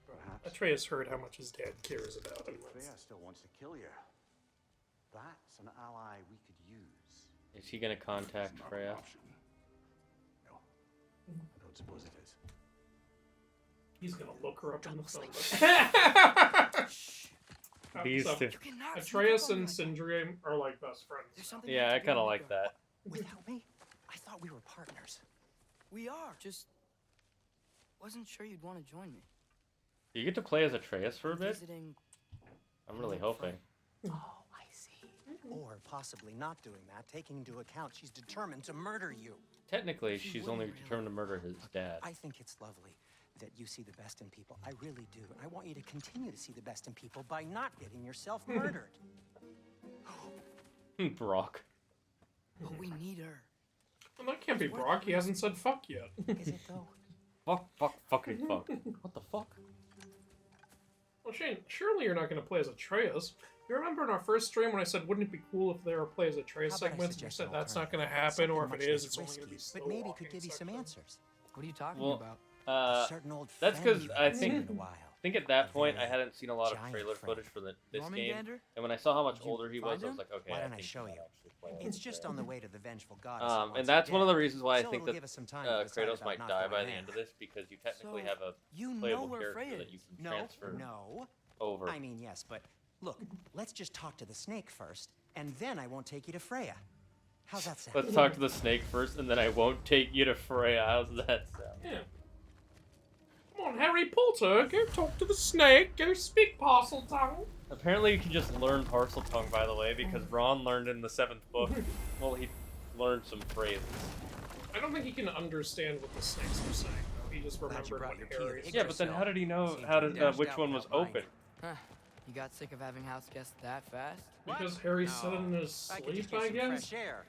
perhaps. Atreus heard how much his dad cares about him. Freya still wants to kill you. That's an ally we could use. Is he gonna contact It's not an Freya? option. No, I don't suppose it is. He's gonna look her up in the phone. These So, two. You cannot Atreus sneak up on and me like that. Sindri are like best friends. There's now. something Yeah, I have to kind do of when we like go. that. Without me? I thought we were partners. We are. Just wasn't sure you'd want to join me. Do you get to play as Atreus for a bit? Visiting. I'm really hoping. Oh, I see. Or possibly not doing that, taking into account she's determined to murder you. Technically, she's only determined to murder his dad. I think it's lovely that you see the best in people. I really do. And I want you to continue to see the best in people by not getting yourself murdered. Brock. But we need her. Well, that can't be Brock. He hasn't said fuck yet. Is it though? Fucking fuck. What the fuck? Well, Shane, surely you're not going to play as Atreus. You remember in our first stream when I said, wouldn't it be cool if there were play as Atreus How about I segments? And you suggest said an that's not going to alternative? happen, or if Something it much is, less it's only going to be risky, slow but maybe walking could give you some section. answers. What are you talking Well, about? A certain old that's friend 'cause you I haven't seen think- in a while. I think at that point I very hadn't seen a lot of giant trailer friend. footage for this Norman game, Gander? and when I saw how much Did you older he was, find I was him? like, okay, Why I don't I think show he's you? actually playing It's as just Atreus. on the way to the vengeful goddess. And that's one of the reasons why I So think it'll that give us some time to decide Kratos about might not die going by the there. end of this because you technically So, have a You know playable where character Freya that is. you can No, transfer no. over. I mean, yes, but look, let's just talk to the snake first, and then I won't take you to Freya. How's that sound? Let's talk to the snake first, and then I won't take you to Freya. How's that sound? Yeah. Come on, Harry Potter, go talk to the snake, go speak parcel tongue. Apparently you can just learn parcel tongue, by the way, because Ron learned in the 7th book. Well, he learned some phrases. I don't think he can understand what the snakes are saying, though. He just Glad you remembered brought what your key to Harry the said. Yeah, but then how did he know Seemed how to to have which dashed one out was without open? Huh. You got sick of having house guests that fast? Because Harry said it in his I could just sleep, use I some guess? fresh air.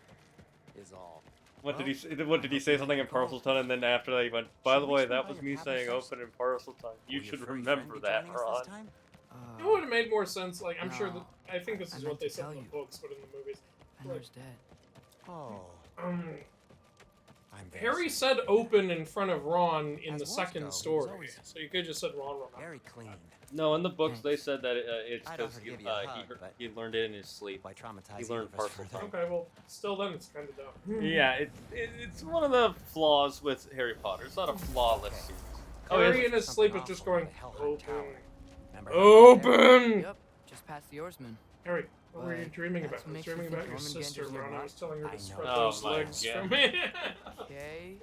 Is all. What did he say? What did he say something in parcel tongue, and then after that he went, by the way, that was me saying open in parcel tongue. You Will your should furry remember friend be that, joining us Ron. this time? It would have made more sense, like, I'm sure No, that, I think this I is meant what they to said tell in the you. books, but in the movies. Fenrir's dead. Oh, Um, I'm very Harry sorry. said open in front of Ron in As the wars second go, he was story, always so you could just said Ron remembered. very clean. No, in the books they said that it's I'd because offer he, to give you a hug, but- he learned it in his sleep. Why traumatize He either learned of us parcel further? tongue. Okay, well, still then it's kind of dumb. Yeah, it's one of the flaws with Harry Potter. It's not a flawless series. Oh, Harry yeah. in his Something sleep is just awful going, in the Hellheim open. Tower. Remember how Open! Yep. Just past the oarsman. Harry, what were you But dreaming that's about? I what was makes you dreaming think about your Jormungandr's sister when I nearby? was telling her I to spread know. those my legs God. for me. Okay.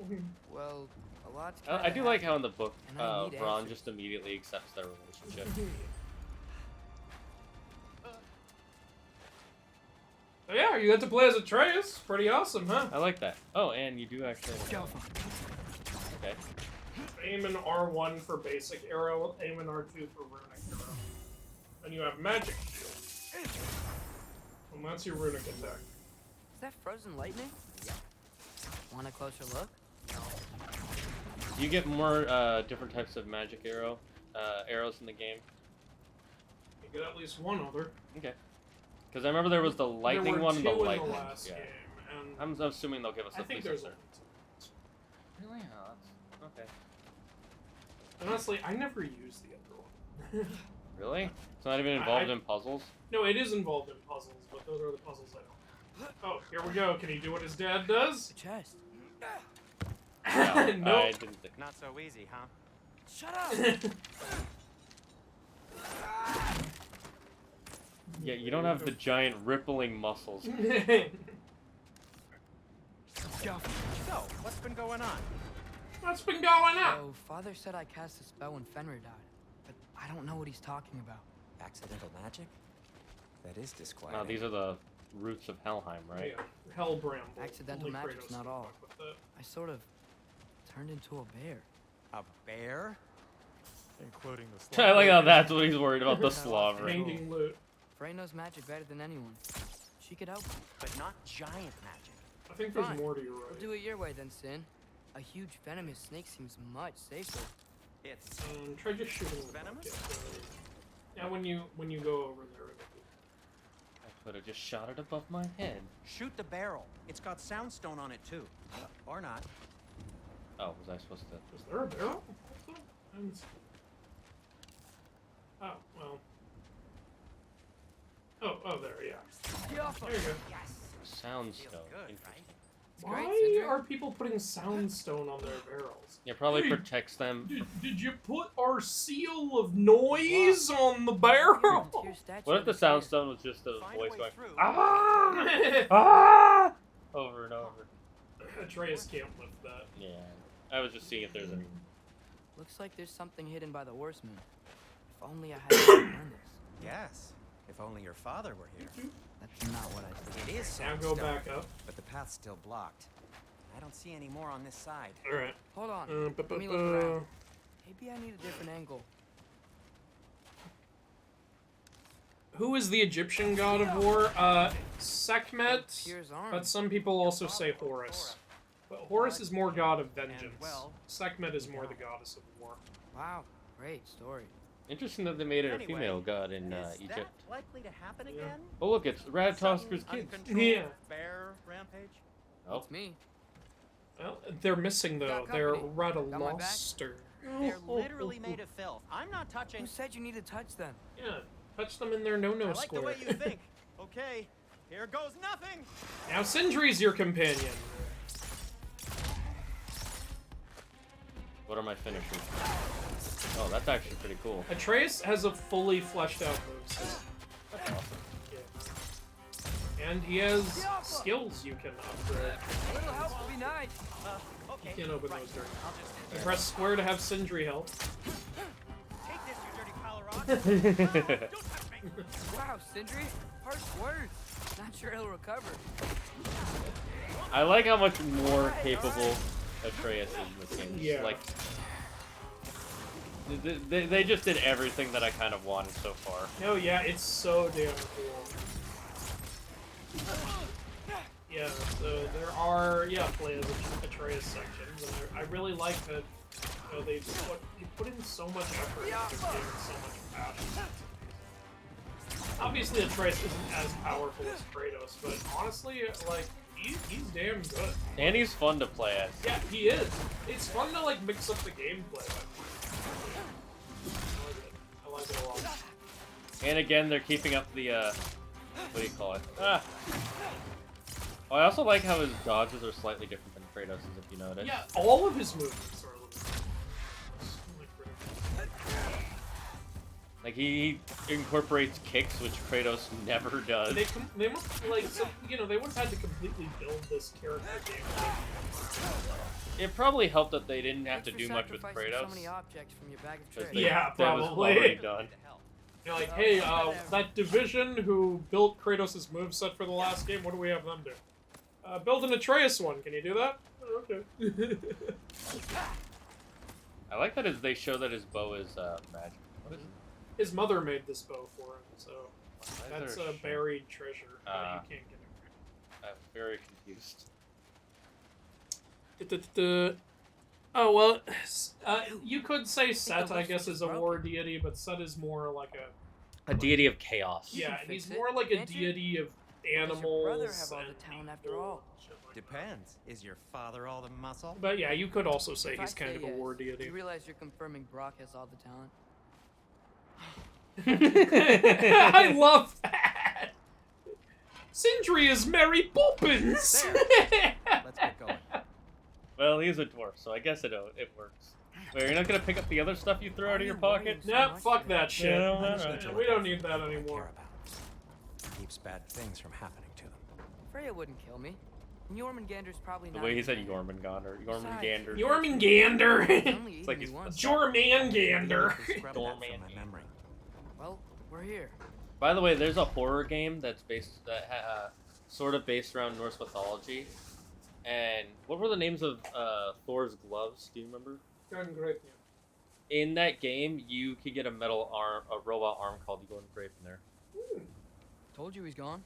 Well, a lot's I kinda do like happened, how in the book, and I need Ron answers. just immediately accepts their relationship. Oh, yeah, you got to play as Atreus. Pretty awesome, huh? I like that. Oh, and you do actually. Okay. Aim in R1 for basic arrow, aim in R2 for runic arrow. And you have magic shield. And that's your runic attack. Is that frozen lightning? Want a closer look? You get more different types of magic arrows in the game. You get at least one other. Okay. Because I remember there was the lightning there were one and the two in lightning. the last Yeah. game, and I'm assuming they'll give us I at think least there's a only third. two. Really? Oh, that's okay. Honestly, I never used the other one. Really? It's not even involved in puzzles? No, it is involved in puzzles, but those are the puzzles I don't. Oh, here we go. Can he do what his dad does? The chest. No, Nope. I didn't think. Not so easy, huh? Shut up! Yeah, you don't have the giant rippling muscles. So, what's been going on? What's been going on? So, Father said I cast a spell when Fenrir died, but I don't know what he's talking about. Accidental magic? That is disquieting. These are the roots of Helheim, right? Yeah, hell bramble. Accidental Only magic's Kratos not can all. fuck with that. I sort of turned into a bear. A bear? Including the I like how that's what he's worried about, the slobber. Painting loot. Frey knows magic better than anyone. She could help me. But not giant magic. I think there's Fine. more to your We'll right. do it your way then, Sin. A huge venomous snake seems much safer. It's Try just shooting the venomous? Yeah, when you go over there. I could have just shot it above my head. shoot the barrel. It's got soundstone on it too. Or not. Oh, was I supposed to? Is there a barrel? I haven't seen- Oh, well. Oh, there, yeah. There you go. Soundstone. Good, right? Why are people putting soundstone on their barrels? Yeah, probably Hey, protects them. Did you put our seal of noise on the barrel? What if the soundstone was just a Find a voice way going, through. ah, ah, over and over? Atreus can't lift that. Yeah, I was just seeing if there's any. Looks like there's something hidden by the horseman. If only I had learned this. Yes. If only your father were here. That's not what I said. It is Now soundstone, go back up. but the path's still blocked. I don't see any more on this side. Alright. Hold on. bu- Let me bu- look around. Maybe I need a different angle. Who is the Egyptian god of war? Sekhmet, Tyr's arm. but some people also say Horus. But Horus is more god of vengeance. well, Sekhmet is more the goddess of war. Wow, great story. Interesting that they made it a Anyway, female god in Is Egypt. that likely to happen again? Oh look, it's Ratatosk's Sudden, kids. uncontrolled Yeah. bear rampage? Oh, It's me. Well, they're missing though. Got They're company. Got my back? Rataloster. They're literally made of filth. I'm not touching. Who said you need to touch them? Yeah, touch them in their no-no I like square. the way you think. Okay, here goes nothing. Now Sindri's your companion. what are my finishers? Oh, that's actually pretty cool. Atreus has a fully fleshed out moveset. That's awesome. Yeah. And he has skills you can upgrade. A little help would be nice. Okay. You can't open those during. I'll just stand You here. press square to have Sindri help. Take this, you dirty pile of rocks. Don't touch me. Wow, Sindri, harsh words. Not sure he'll recover. I like how much more capable Atreus is in this game. Yeah. Like, they just did everything that I kind of wanted so far. Oh yeah, it's so damn cool. Yeah, so there are play as Atreus sections, and I really like that. You know, they put in so much effort into the game and so much passion. Obviously, Atreus isn't as powerful as Kratos, but honestly, like he's damn good. And he's fun to play as. Yeah, he is. It's fun to like mix up the gameplay. I like it a lot. And again, they're keeping up the, what do you call it? Ah! Oh, I also like how his dodges are slightly different than Kratos', if you notice. Yeah, all of his movements are a little bit. Like he incorporates kicks, which Kratos never does. They must like you know they would have had to completely build this character game. It probably helped that they didn't have Thanks to for do much with sacrificing Kratos. So many objects from your bag of 'cause tricks. Yeah, that was probably. already done. You're like, hey, that division who built Kratos' moveset for the last game, what do we have them do? Build an Atreus one. Can you do that? Oh, okay. I like that they show that his bow is magic. What is it? His mother made this bow for him, so Why is that's there a a buried treasure that Ah. you can't get it. I'm very confused. Oh, well, you could say Set, I guess, is a war deity, but Set is more like A deity of chaos. Yeah, Fix he's it, more like a can't you? deity of Does your animals. brother have all and the talent after all? shit like that. Depends. Is your father all the muscle? But yeah, you could also say If he's I kind say of a yes, war do deity. you realize you're confirming Brock has all the talent? I love that! Sindri is Mary Poppins! Let's get going. Well, he's a dwarf, so I guess it works. Wait, you're not gonna pick up the other stuff you throw out of your pocket? Nope, fuck that shit. Yeah, We don't need that anymore. Care about. Keeps bad things from happening to them. Freya wouldn't kill me. And Jormungandr's probably The not. way he even said dead. Jormungandr. Besides, Jormungandr! He's only It's like eaten he's me once. Jormangander! Memory. Well, we're here. By the way, there's a horror game that's sort of based around Norse mythology. And what were the names of Thor's gloves? Do you remember? In that game, you could get a robot arm called Jormungandr in there. Told you he's gone.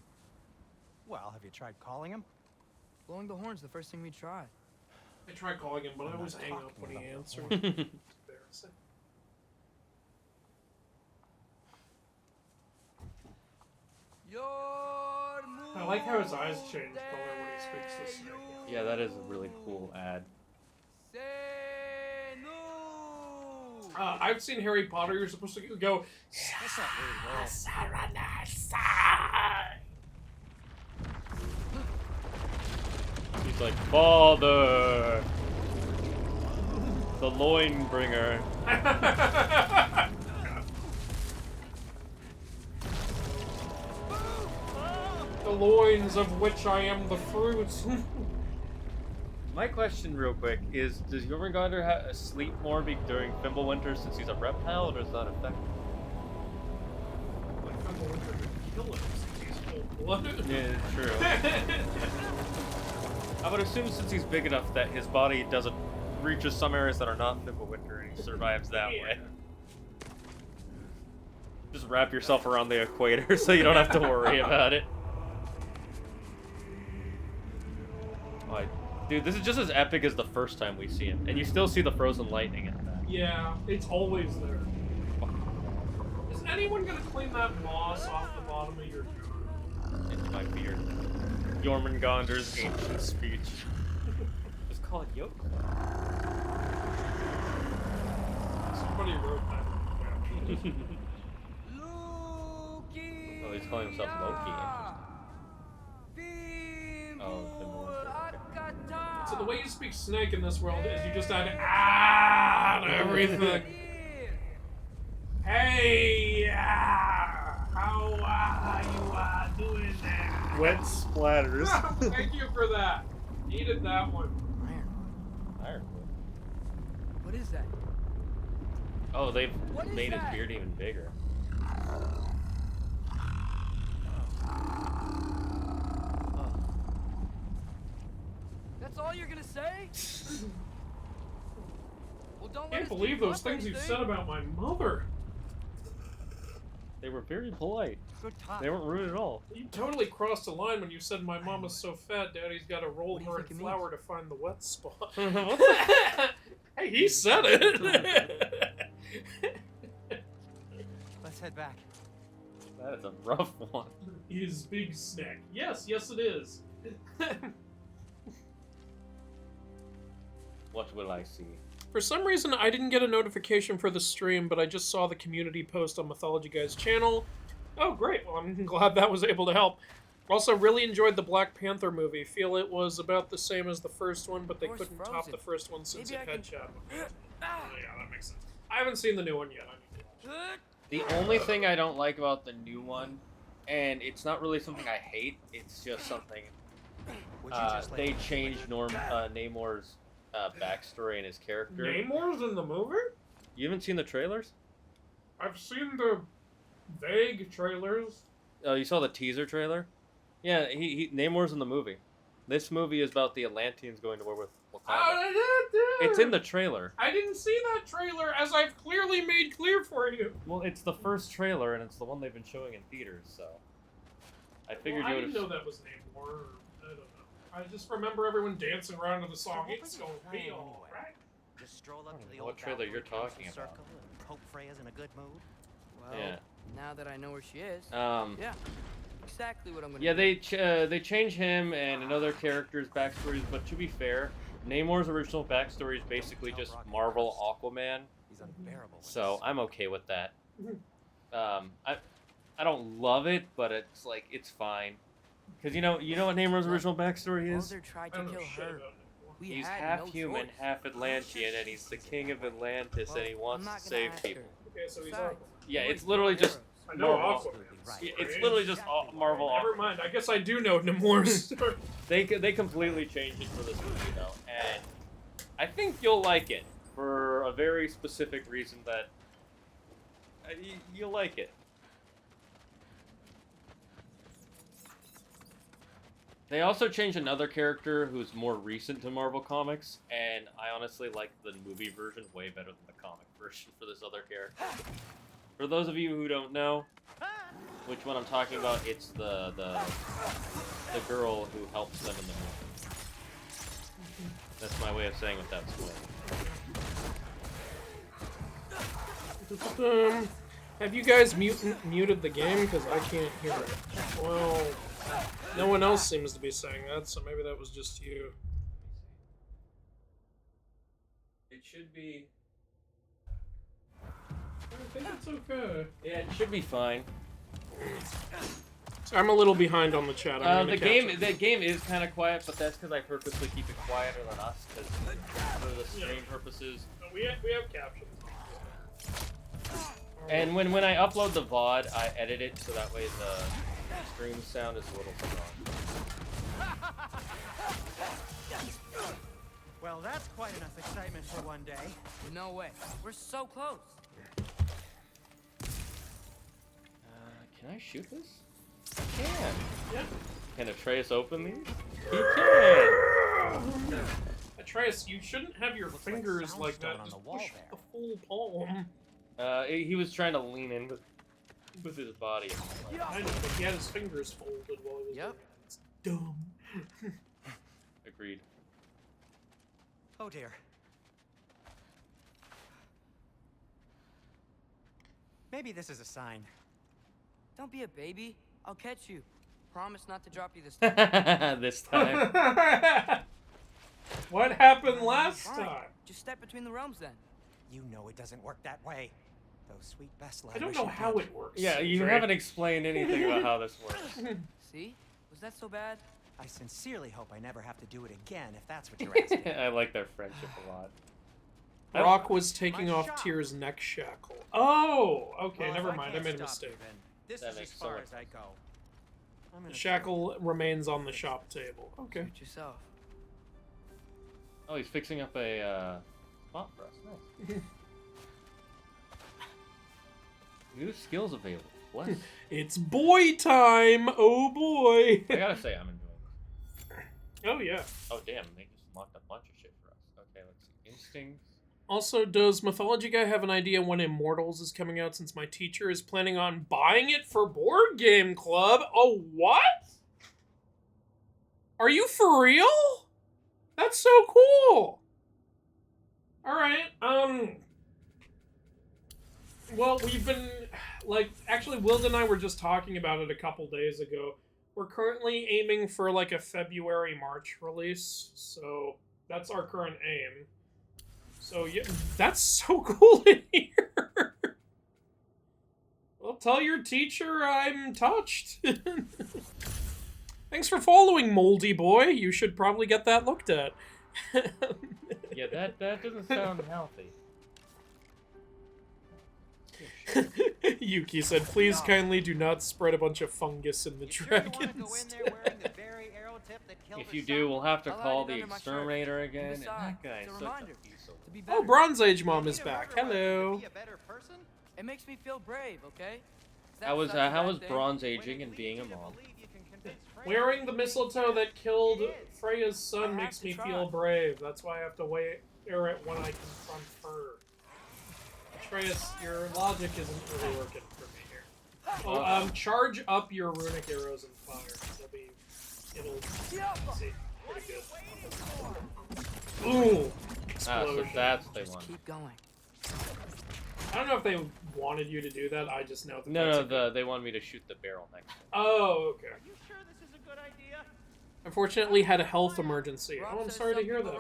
Well, have you tried calling him? Blowing the horn's the first thing we tried. I tried calling him, but I always hang up when he answers. It's embarrassing. I like how his eyes change color when he speaks this thing. Yeah, that is a really cool ad. I've seen Harry Potter. You're supposed to go. That's not really He's like, Father! The loin bringer. The loins of which I am the fruit. My question, real quick, is: does Jormungandr sleep more during Fimbulwinter since he's a reptile, or does that affect him? Like Fimbulwinter could kill him since he's cold-blooded. Yeah, true. I would assume since he's big enough that his body doesn't reaches some areas that are not Fimbulwinter, and he survives that way. Just wrap yourself around the equator so you don't have to worry about it. Oh, dude, this is just as epic as the first time we see him, and you still see the frozen lightning in that. Yeah, it's always there. Is anyone gonna clean that moss off the bottom of your jar? It's my beard. Jormungandr's ancient speech. Just call it yoke. Somebody wrote that. Oh, he's calling himself Loki. Oh, okay. So the way you speak snake in this world is you just add ah to everything. Hey, how are you doing there? Wet splatters. Thank you for that. Needed that one. Ironwood. What is that? Oh, they've What is made that? his beard even bigger. That's all you're gonna say? Well, don't I let can't us believe keep those up things you anything. said about my mother. They were very polite. Good time. They weren't rude at all. You totally crossed a line when you said my mom is so fat, Daddy's got to roll What do you her in think it flour to find the wet spot. What Hey, he said it. Let's head back. That is a rough one. His big snack. Yes, yes, it is. What will I see? For some reason, I didn't get a notification for the stream, but I just saw the community post on Mythology Guy's channel. Oh, great. Well, I'm glad that was able to help. Also, really enjoyed the Black Panther movie. Feel it was about the same as the first one, but they Horse couldn't top frozen. the first one since Maybe it I had can- Chadwick. Oh, yeah, that makes sense. I haven't seen the new one yet. I need to watch it. The only thing I don't like about the new one, and it's not really something I hate, it's just something. They changed Namor's backstory and his character. Namor's in the movie? You haven't seen the trailers? I've seen the vague trailers. Oh, you saw the teaser trailer? Yeah, Namor's in the movie. This movie is about the Atlanteans going to war with Wakanda. It's in the trailer. I didn't see that trailer, as I've clearly made clear for you. Well, it's the first trailer, and it's the one they've been showing in theaters, so... I figured I you didn't know that was Namor. I don't know. I just remember everyone dancing around to the song, "It's gonna be alright." Just stroll up to the What old trailer you're talking about? circle and hope Freya's in a good mood. Well, Yeah. now that I know where she is, Yeah, exactly what I'm gonna Yeah, do. they change him and another character's backstories, but to be fair, Namor's original backstory is basically just Marvel Aquaman. He's unbearable. So I'm okay with that. I don't love it, but it's like it's fine. Cause you know what Namor's original backstory is? Baldur tried to kill her. We He's had half no human, choice. half Atlantean, and he's the king of Atlantis, and he wants to save people. Okay, so he's Besides, Yeah, it's literally just I know Marvel. Aquaman. Yeah, it's literally just Marvel. Never mind. I guess I do know Namor's story. They completely changed it for this movie though, and I think you'll like it for a very specific reason that you'll like it. They also changed another character who's more recent to Marvel Comics, and I honestly like the movie version way better than the comic version for this other character. For those of you who don't know which one I'm talking about, it's the girl who helps them in the movie. That's my way of saying without spoiling. Have you guys muted the game? Because I can't hear it. Well, no one else seems to be saying that, so maybe that was just you. It should be. I think it's okay. Yeah, it should be fine. So I'm a little behind on the chat. The game is kind of quiet, but that's because I purposely keep it quieter than us, because for the stream purposes. No, we have captions. And when I upload the VOD, I edit it so that way the stream sound is a little strong. Well, that's quite enough excitement for one day. No way. We're so close. Can I shoot this? I can. Yeah. Can Atreus open these? He can! Atreus, you shouldn't have your fingers like that. Just push the full palm. He was trying to lean in with his body. I know, but he had his fingers folded while he was doing that. It's dumb. Agreed. Oh dear. Maybe this is a sign. Don't be a baby. I'll catch you. Promise not to drop you this time. This time. What happened last Fine. time? Just step between the realms then. You know it doesn't work that way. Those sweet Bessel. I don't know how it works. Yeah, you haven't explained anything about how this works. See? Was that so bad? I sincerely hope I never have to do it again, if that's what you're asking. I like their friendship a lot. Brock was taking off Tyr's neck shackle. Oh, okay, Well, never if mind. I can't made a stop mistake. you, then this That is makes as so far much as I go. I'm The gonna shackle remains on the shop table. Okay. Suit yourself. Oh, he's fixing up a spot for us. Nice. New skills available. What? It's boy time! Oh boy! I gotta say, I'm enjoying this. Oh yeah. Oh damn, they just locked a bunch of shit for us. Okay, let's see. Instincts. Also, does Mythology Guy have an idea when Immortals is coming out, since my teacher is planning on buying it for Board Game Club? Oh, what? Are you for real? That's so cool! Alright, well, we've been, actually, Wild and I were just talking about it a couple days ago. We're currently aiming for, a February, March release, so that's our current aim. So, yeah, that's so cool in here! Well, tell your teacher I'm touched. Thanks for following, Moldy Boy. You should probably get that looked at. Yeah, that doesn't sound healthy. Yuki said, please kindly do not spread a bunch of fungus in the dragons. If you do, we'll have to call the exterminator again. And that guy is such a piece of... Oh, Bronze Age Mom is back. Hello. It makes me feel brave, okay? How was Bronze aging and being a mom? Wearing the mistletoe that killed Freya's son makes me feel brave. That's why I have to wear it when I confront her. Atreus, your logic isn't really working for me here. Oh, charge up your runic arrows and fire. It'll see pretty good. Ooh! Explosion. So that's what they want. Keep going. I don't know if they wanted you to do that. I just know that. No, they wanted me to shoot the barrel next to it. Oh, okay. Are you sure this is a good idea? Unfortunately, had a health emergency. Oh, I'm sorry to hear that.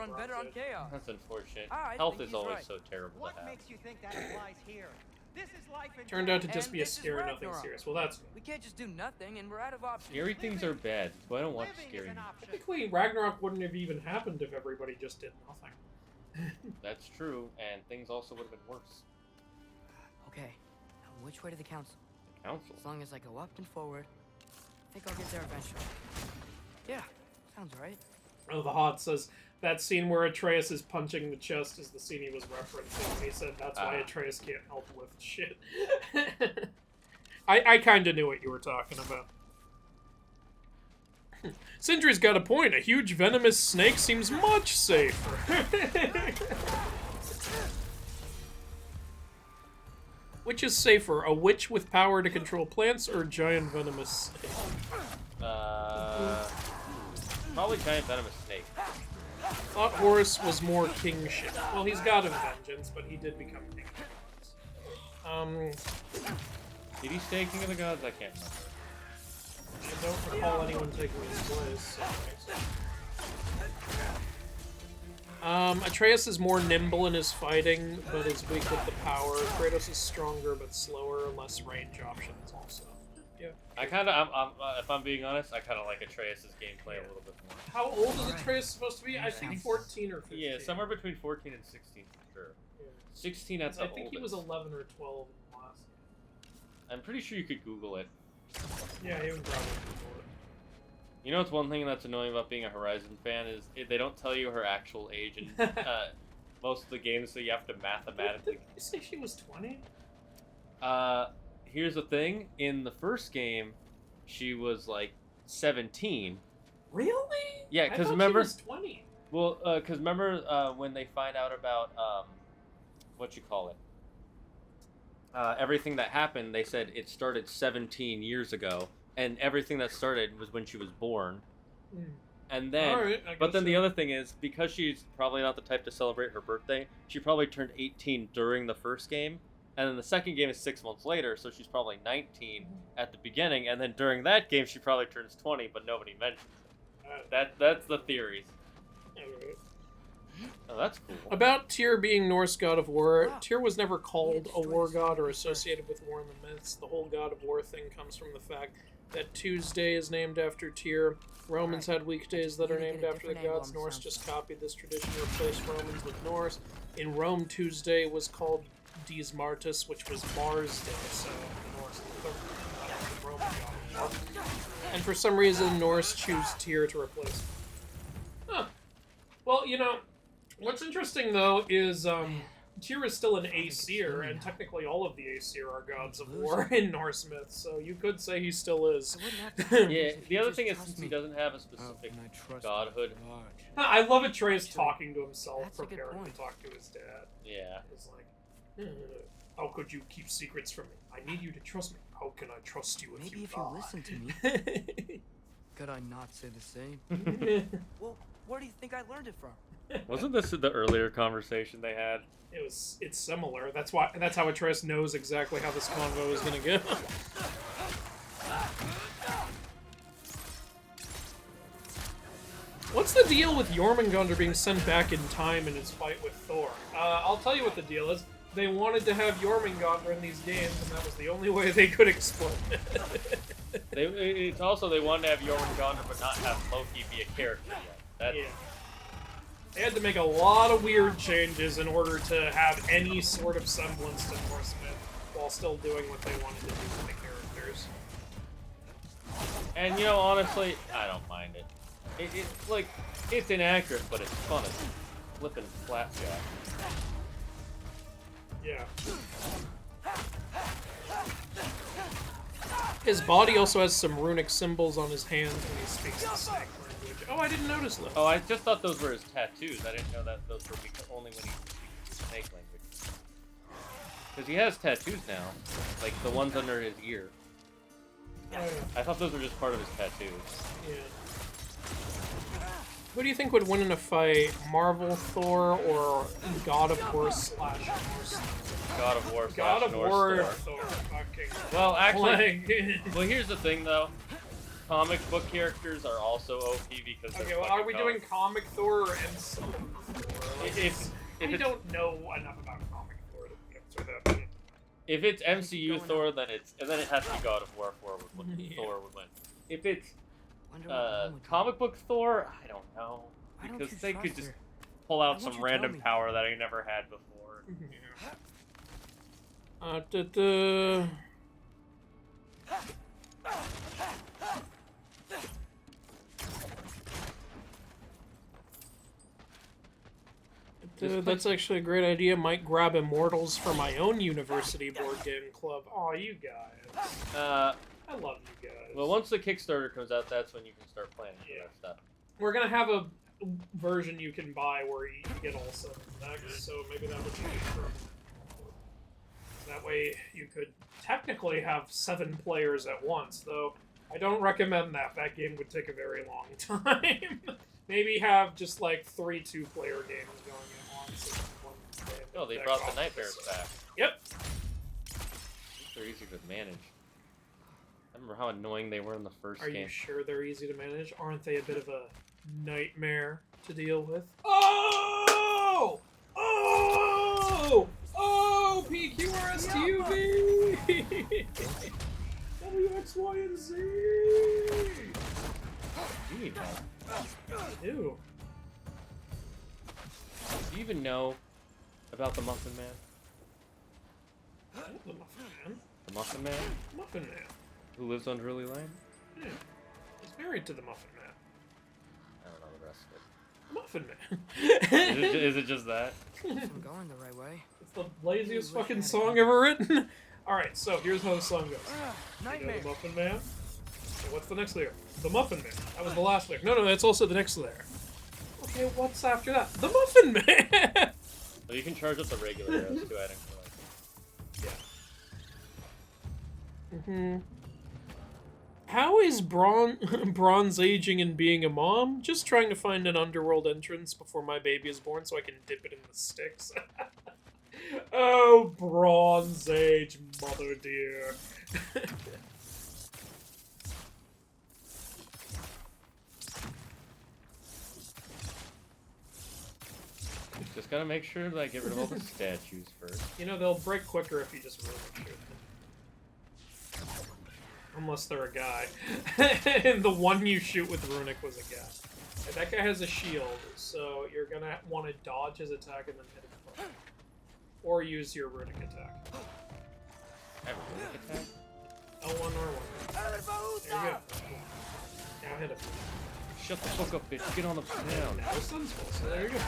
That's unfortunate. Health is always so terrible to have. What makes you think that applies here? This is life and Turned out to just be a scare, nothing serious. Well, that's good. We can't just do nothing, and we're out of options. Scary things are bad. So I don't watch scary movies. Technically, Ragnarok wouldn't have even happened if everybody just did nothing. That's true, and things also would have been worse. Okay, now which way to the council? The council? As long as I go up and forward, I think I'll get there eventually. Yeah, sounds right. Oh, the Hot says, that scene where Atreus is punching the chest is the scene he was referencing, and he said that's why Atreus can't help lift shit. I kinda knew what you were talking about. Sindri's got a point. A huge venomous snake seems much safer. Which is safer, a witch with power to control plants or a giant venomous snake? Probably giant venomous snake. Thought Horus was more kingship. Well, he's god of vengeance, but he did become king of vengeance. Did he stay king of the gods? I can't remember. I don't recall anyone taking his place. So Atreus is more nimble in his fighting, but is weak with the power. Kratos is stronger but slower, less range options also. Yeah. If I'm being honest, I kind of like Atreus' gameplay a little bit more. How old is Atreus supposed to be? I think 14 or 15. Yeah, somewhere between 14 and 16 for sure. Yeah. 16 at the oldest. I think he was 11 or 12 in the last. I'm pretty sure you could Google it. Yeah, you would probably Google it. You know what's one thing that's annoying about being a Horizon fan is they don't tell you her actual age in most of the games, so you have to mathematically... Did you say she was 20? Here's the thing. In the first game, she was like 17. Really? Yeah, because remember... she was 20. Well, because remember when they find out about, what you call it? Everything that happened, they said it started 17 years ago. And everything that started was when she was born. And then, but then the other thing is, because she's probably not the type to celebrate her birthday, she probably turned 18 during the first game. And then the second game is 6 months later, so she's probably 19 at the beginning. And then during that game, she probably turns 20, but nobody mentions it. That's the theories. Oh, that's cool. About Tyr being Norse god of war, Tyr was never called a war god or associated with war in the myths. The whole god of war thing comes from the fact that Tuesday is named after Tyr. Romans had weekdays that are named after the gods. Norse just copied this tradition and replaced Romans with Norse. In Rome, Tuesday was called Dies Martis, which was Mars Day, so Norse the Roman god of war. And for some reason, Norse choose Tyr to replace him. Huh. Well, you know, what's interesting, though, is Tyr is still an Aesir, and technically all of the Aesir are gods of war in Norse myths, so you could say he still is. Yeah, the other thing is, since he doesn't have a specific godhood... I love Atreus talking to himself, preparing to talk to his dad. Yeah. It's like, how could you keep secrets from me? I need you to trust me. How can I trust you if Maybe you if lie? you listen to me. Could I not say the same? Well, where do you think I learned it from? Wasn't this the earlier conversation they had? It's similar. That's how Atreus knows exactly how this convo is gonna go. What's the deal with Jormungandr being sent back in time in his fight with Thor? I'll tell you what the deal is. They wanted to have Jormungandr in these games, and that was the only way they could explain it. It's also they wanted to have Jormungandr but not have Loki be a character yet. Yeah. They had to make a lot of weird changes in order to have any sort of semblance to Norse myth. while still doing what they wanted to do with the characters. And you know, honestly, I don't mind it. It's like, it's inaccurate, but it's fun as flipping flapjack. Yeah. His body also has some runic symbols on his hands when he speaks the snake language. Oh, I didn't notice those. Oh, I just thought those were his tattoos. I didn't know that those were only when he speaks snake language. Because he has tattoos now, like the ones under his ear. Oh, yeah. I thought those were just part of his tattoos. Yeah. Who do you think would win in a fight, Marvel Thor or God of War / Norse? God of War God of Norse War Thor. Thor. Fucking. Well, actually, Like- well, here's the thing though. Comic book characters are also OP because they're Okay, well, fucking are we comic. doing comic Thor or MCU Thor? Like, If we it's- don't know enough about comic Thor to answer that. If it's MCU Thor, then it has to be God of War. Thor would win. Yeah. Thor would win. If it's Wonder what wrong with comic book Thor, I don't know, Why don't because you they trust could just her? pull Why out won't some you tell random me? power that I never had before. That's actually a great idea. Might grab Immortals for my own university board game club. Aw, you guys. I love you guys. Well, once the Kickstarter comes out, that's when you can start planning for that stuff. We're gonna have a version you can buy where you get all 7 decks, so maybe that would be good. That way you could technically have 7 players at once, though I don't recommend that. That game would take a very long time. Maybe have just like 3 2-player games going at once. And one Oh, they deck brought the off Nightmares side. back. Yep. They're easy to manage. I remember how annoying they were in the first Are game. you sure they're easy to manage? Aren't they a bit of a nightmare to deal with? Oh! Oh! Oh! PQRSTUV! W, X, Y, and Z! You need help. I do. Do you even know about the Muffin Man? The Muffin Man? The Muffin Man? Muffin Man. Who lives on Drury Lane? Yeah. He's married to the Muffin Man. I don't know the rest of it. Muffin Man. Is it just that? I'm going the right way. It's the laziest fucking song ever written. Alright, so here's how the song goes. You know Nightmare. the Muffin Man? Okay, what's the next lyric? The Muffin Man. That was the last lyric. No, that's also the next lyric. Okay, what's after that? The Muffin Man! Well, you can charge up the regular arrows too, adding for like. Yeah. Mm-hmm. How is Bronze aging and being a mom? Just trying to find an underworld entrance before my baby is born so I can dip it in the Styx. Oh, Bronze Age, mother dear. Just gotta make sure that I get rid of all the statues first. You know, they'll break quicker if you just really shoot them. Unless they're a guy. And the one you shoot with Runic was a guy. And that guy has a shield, so you're gonna want to dodge his attack and then hit him first. Or use your Runic attack. I have a Runic attack? L1 R1. There you go. Now hit him. Shut the fuck up, bitch. Get on the ground. Now his sun's full, so there you go.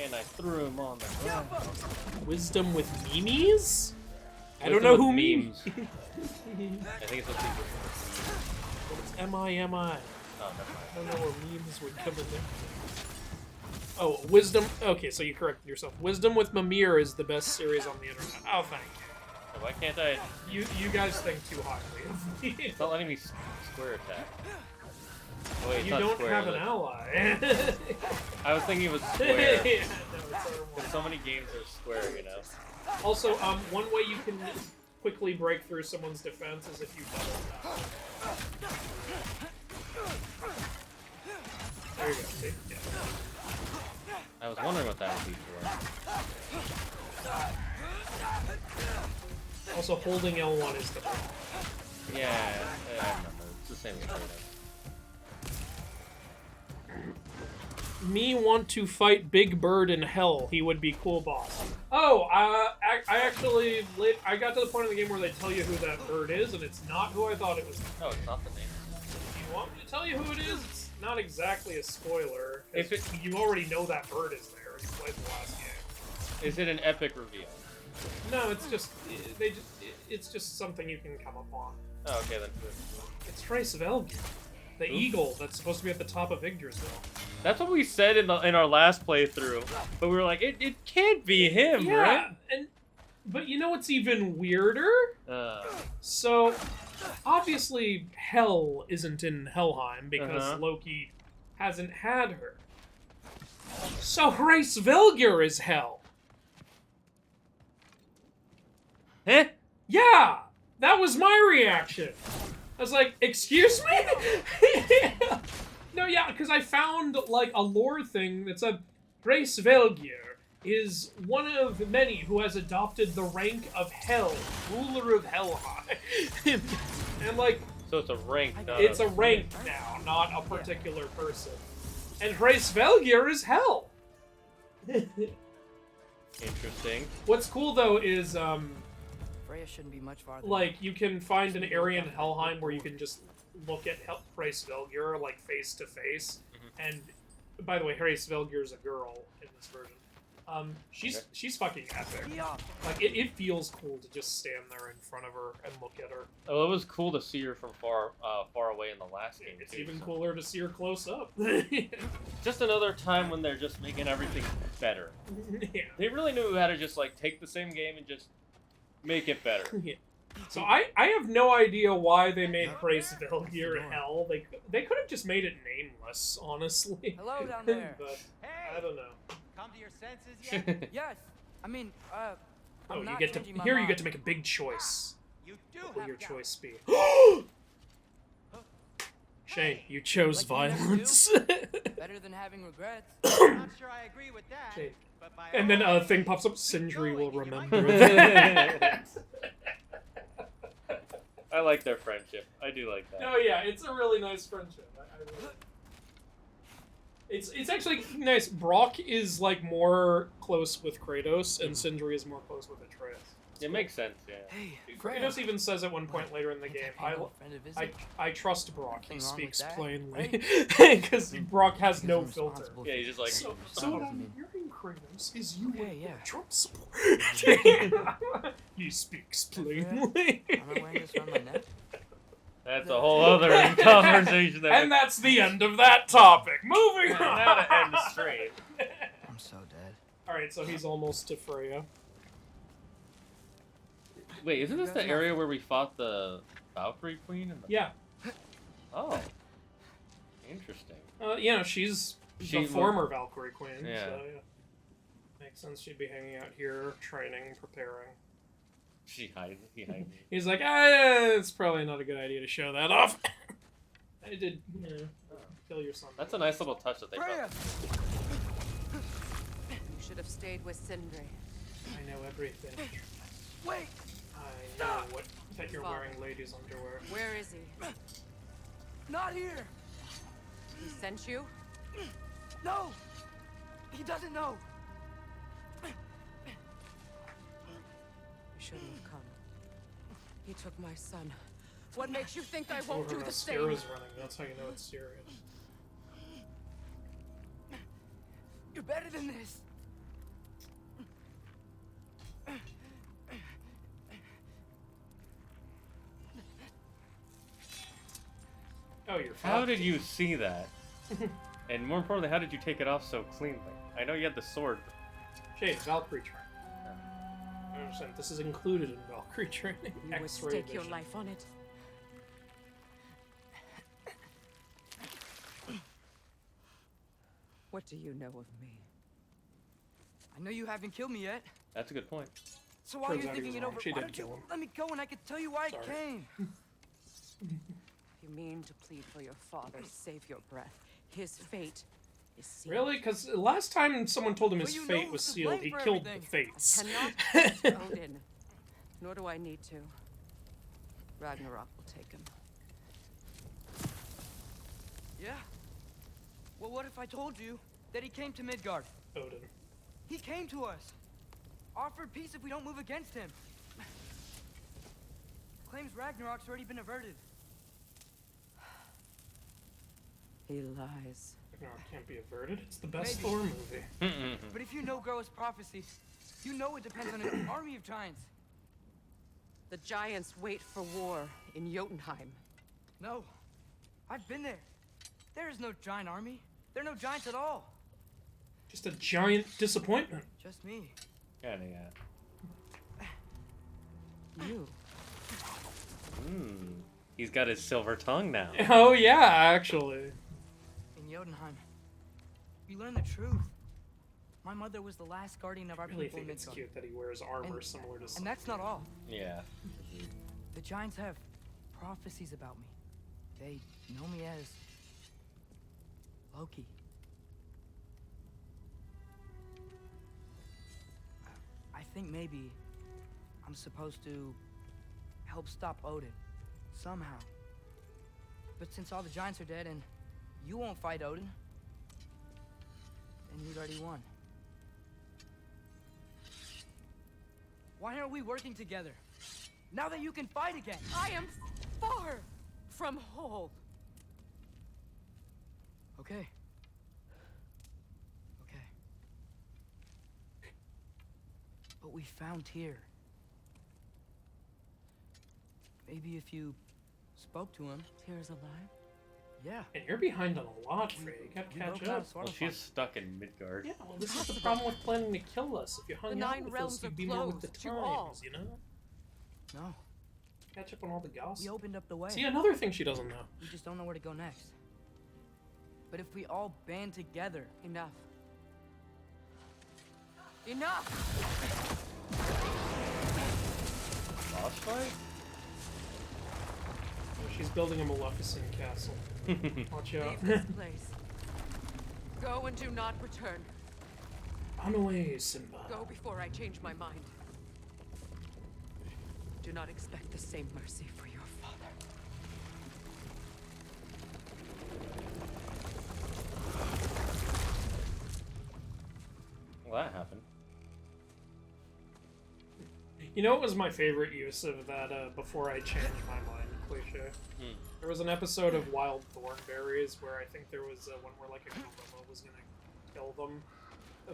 And I threw him on the ground. Wisdom with memes? I don't Wisdom know with who memes. I think it's supposed to be It's M-I-M-I. Oh, never mind. I don't know where memes would come in there. Oh, Wisdom. Okay, so you corrected yourself. Wisdom with Mimir is the best series on the internet. Oh, thank So why can't I? you. You guys think too highly of me. It's not letting me square attack. Oh, wait, it's You not don't square, have is an it? ally. I was thinking it was square. Yeah, no, it's Because so many games are square, you know. Also, one way you can quickly break through someone's defense is if you double tap. There you go. See? Yeah. I was wondering what that would be for. Also, holding L1 is the best. Yeah, I remember. It's the same as Kratos. me want to fight Big Bird in hell. He would be cool, boss. Oh, I actually I got to the point of the game where they tell you who that bird is, and it's not who I thought it was. No, it's not the name. Do you want me to tell you who it is? It's not exactly a spoiler. If it, you already know that bird is there. You played the last game. Is it an epic reveal? No, it's just it's just something you can come upon. Oh, okay then. It's Svartalfheim, the eagle that's supposed to be at the top of Yggdrasil. That's what we said in our last playthrough, but we were like, it can't be him, Yeah, right? but you know what's even weirder? So, obviously, Hel isn't in Helheim because Loki hasn't had her. So Hreisvelgr is Hel. Huh? Yeah, that was my reaction. I was like, excuse me? No, yeah, because I found, like, a lore thing that said Hreisvelgr is one of many who has adopted the rank of Hel, ruler of Helheim. And, like... So it's a rank, It's a rank now, not a particular person. And Hreisvelgr is Hel. Interesting. What's cool, though, is, Freya shouldn't be much farther. like, you can find an area in Helheim where you can just look at Hreisvelgr, like, face to face. And, by the way, Hreisvelgr is a girl in this version. She's fucking epic. Like, it feels cool to just stand there in front of her and look at her. Oh, it was cool to see her from far away in the last game. It's even cooler to see her close up. Just another time when they're just making everything better. Yeah. They really knew how to just, like, take the same game and just make it better. Yeah. So I have no idea why they made Hreisvelgr Hel. They could have just made it nameless, honestly. Hello down there. But I don't know. Come to your senses yet? Yes. I mean, Oh, I'm you not get to changing my here. You mind. get to make a big choice. You do What will have your that. choice be? Shane, you chose Like you never violence. Better than having regrets. I'm not sure I agree with that. Shane. But by And then all a thing pops up. Sindri will going, you might remember be that. I like their friendship. I do like that. Oh yeah, it's a really nice friendship. It's actually nice. Brock is like more close with Kratos, and Sindri is more close with Atreus. It makes sense, yeah. Hey, Kratos even says at one point later in the game, I trust Brock. He Nothing wrong speaks with that, plainly because Brock has no filter. Yeah, he's just like. So what I'm hearing, Kratos, is you Okay, yeah. Trump support. He speaks plainly. Am I wearing this around my neck? That's a whole other conversation. And that's the end of that topic. Moving on. Now to end the stream. I'm so dead. Alright, so he's almost to Freya. Wait, isn't this the area where we fought the Valkyrie Queen? Yeah. Oh. Interesting. Yeah, she's She the former Valkyrie Queen. Yeah. So, yeah. Makes sense she'd be hanging out here, training, preparing. He hides. He's like, it's probably not a good idea to show that off. I did, kill your son. That's a nice little touch that they Freya! put. You should have stayed with Sindri. I know everything. Wait! I know that you're wearing ladies' underwear. Where is he? Not here! He sent you? No! He doesn't know! You shouldn't have come. He took my son. What makes you think I won't do Her the mascara's same? running. That's how you know it's serious. You're better than this! Oh, you're How fucked. did you see that? And more importantly, how did you take it off so cleanly? I know you had the sword. Shade, Valkyrie training. I understand. This is included in Valkyrie training. You would X-ray stake your vision. life on it. What do you know of me? I know you haven't killed me yet. That's a good point. So while Turns you're out he thinking was it wrong. over, She why did don't you kill him. let me go and I can tell you why Sorry. I came? You mean to plead for your father, save your breath. His fate is sealed. Really? Because last time someone told him his Well, you fate know was who's to sealed, blame he for killed the everything. fates. I cannot trust Odin, nor do I need to. Ragnarok will take him. Yeah. Well, what if I told you that he came to Midgard. Odin. He came to us. Offered peace if we don't move against him. Claims Ragnarok's already been averted. He lies. Ragnarok can't be averted. It's the best Thor movie. But if you know Groa's prophecy, you know it depends on an army of giants. The giants wait for war in Jotunheim. No. I've been there. There is no giant army. There are no giants at all. Just a giant disappointment. Just me. Yeah. You. He's got his silver tongue now. Oh yeah, actually. In Jotunheim, you learn the truth. My mother was the last guardian of our I really people think in it's Midgard. cute that he wears armor similar to. And that's not all. Yeah. The giants have prophecies about me. They know me as Loki. I think maybe I'm supposed to help stop Odin somehow. But since all the giants are dead and you won't fight Odin, then he's already won. Why aren't we working together? Now that you can fight again. I am far from whole. Okay. Okay. But we found Tyr. Maybe if you spoke to him. Tyr's alive? Yeah. And you're behind on a lot, Frey. You gotta we catch broke out up. of Well, she's stuck in Midgard. Yeah, well, this is the problem with planning to kill us. If you hung The out 9 with realms us, are you'd be more with the closed to all. times, you know? No. Catch up on all the gossip. We opened up the way. See, another thing she doesn't know. We just don't know where to go next. But if we all band together. Enough. Enough! Boss fight? She's building a Maleficent castle. Watch out. Leave this place. Go and do not return. On away, Simba. Go before I change my mind. Do not expect the same mercy for your father. Well, that happened. You know what was my favorite use of that before I changed my mind cliche? There was an episode of Wild Thornberries where I think there was one where like a gorilla was gonna kill them,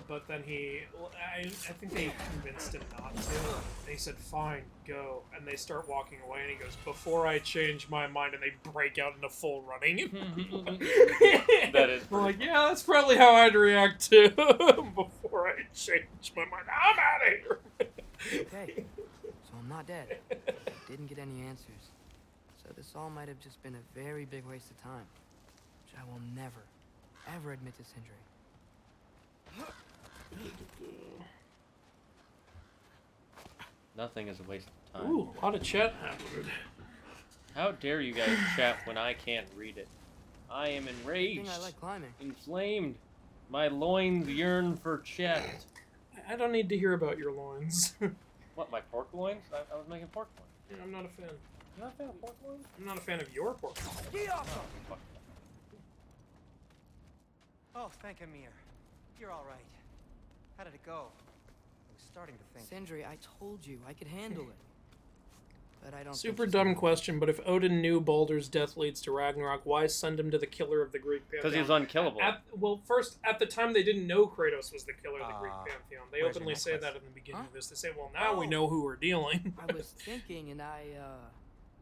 but then I think they convinced him not to. They said, "Fine, go," and they start walking away, and he goes, "Before I change my mind," and they break out into full running. That is. We're like, yeah, that's probably how I'd react too. Before I change my mind, I'm out of here. Okay, so I'm not dead. Didn't get any answers. So this all might have just been a very big waste of time, which I will never, ever admit to Sindri. Nothing is a waste of time. Ooh, a lot of chat happened. How dare you guys chat when I can't read it? I am enraged. I like climbing. Inflamed. My loins yearn for chat. I don't need to hear about your loins. What, my pork loins? I was making pork loins. Yeah, I'm not a fan. You're not a fan of pork loins? I'm not a fan of your pork loins. Fuck. Oh, thank Mimir. You're all right. How did it go? I was starting to think. Sindri, I told you I could handle it. But I don't. Super dumb question, but if Odin knew Baldur's death leads to Ragnarok, why send him to the killer of the Greek pantheon? Because he was unkillable. Well, first, at the time, they didn't know Kratos was the killer of the Greek pantheon. They where's openly your say necklace? that in the beginning of this. They say, well, now we know who we're dealing. I was thinking, and I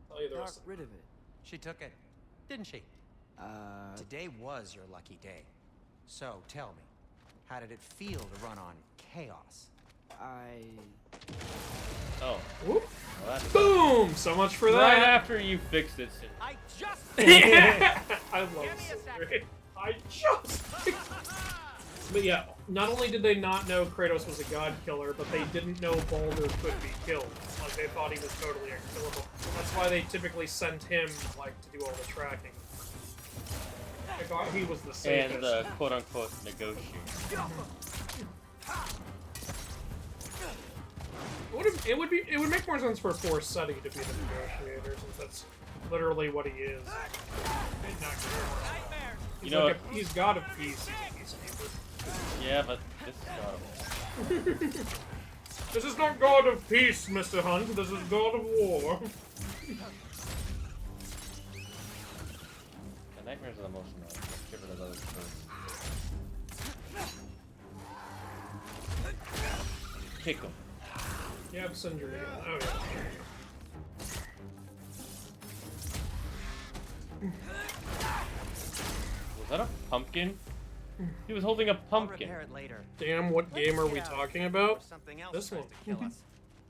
Tell you the got rest. rid of it. She took it, didn't she? Today was your lucky day. So tell me, how did it feel to run on chaos? Oh. Whoop. Well, that's Boom! So much for that. right after you fixed it, Sid. I just. Yeah! I love Sindri. I just. But yeah, not only did they not know Kratos was a god killer, but they didn't know Baldur could be killed. Like, they thought he was totally unkillable. That's why they typically sent him, like, to do all the tracking. I thought he was the safest. And the quote-unquote negotiator. It would make more sense for Forseti to be the negotiator, since that's literally what he is. He's like he's god of peace. He's a peacekeeper. Yeah, but this is God of War. This is not god of peace, Mr. Hunt. This is god of war. The nightmares are the most annoying. Let's get rid of those first. Kick him. Yeah, Sindri. Oh yeah. Was that a pumpkin? He was holding a pumpkin. Damn, what game are we talking about? This one.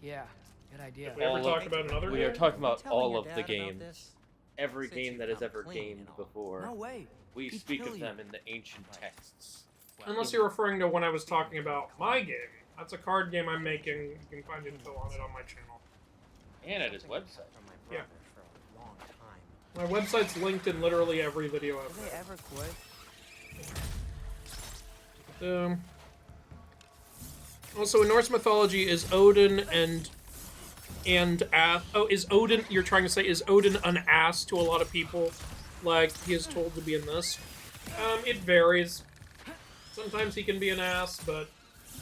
Yeah, good idea. We ever talked about another We game? are talking about Tell me all your of the dad about games. this? Every Since game you that has come ever clean gamed and all. before. No way. We He'd speak kill of you. them in the ancient texts. Unless you're referring to when I was talking about my game. That's a card game I'm making. You can find info on it on my channel. And at his website. Yeah. My website's linked in literally every video I've Did they ever quit? made. Also, in Norse mythology, is Odin is Odin? You're trying to say is Odin an ass to a lot of people, like he is told to be in this? It varies. Sometimes he can be an ass, but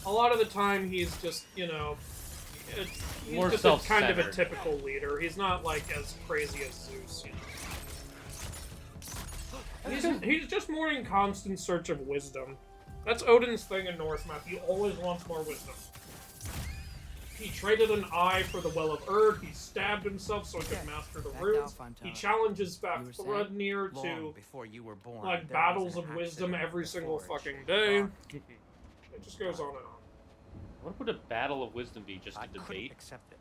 a lot of the time he's just, you know, he's More just a kind of a self-centered. typical leader. He's not like as crazy as Zeus. You know? He's just more in constant search of wisdom. That's Odin's thing in Norse myth. He always wants more wisdom. He traded an eye for the Well of Erd. He stabbed himself so he could master the Back runes. to Alfheim He Tower. challenges You were saying? Vafthrudnir Long to before you were born, like there battles was an of wisdom accident every at the single forge. fucking day. Rock. It just goes on and on. What would a battle of wisdom be? Just a I couldn't debate? accept it.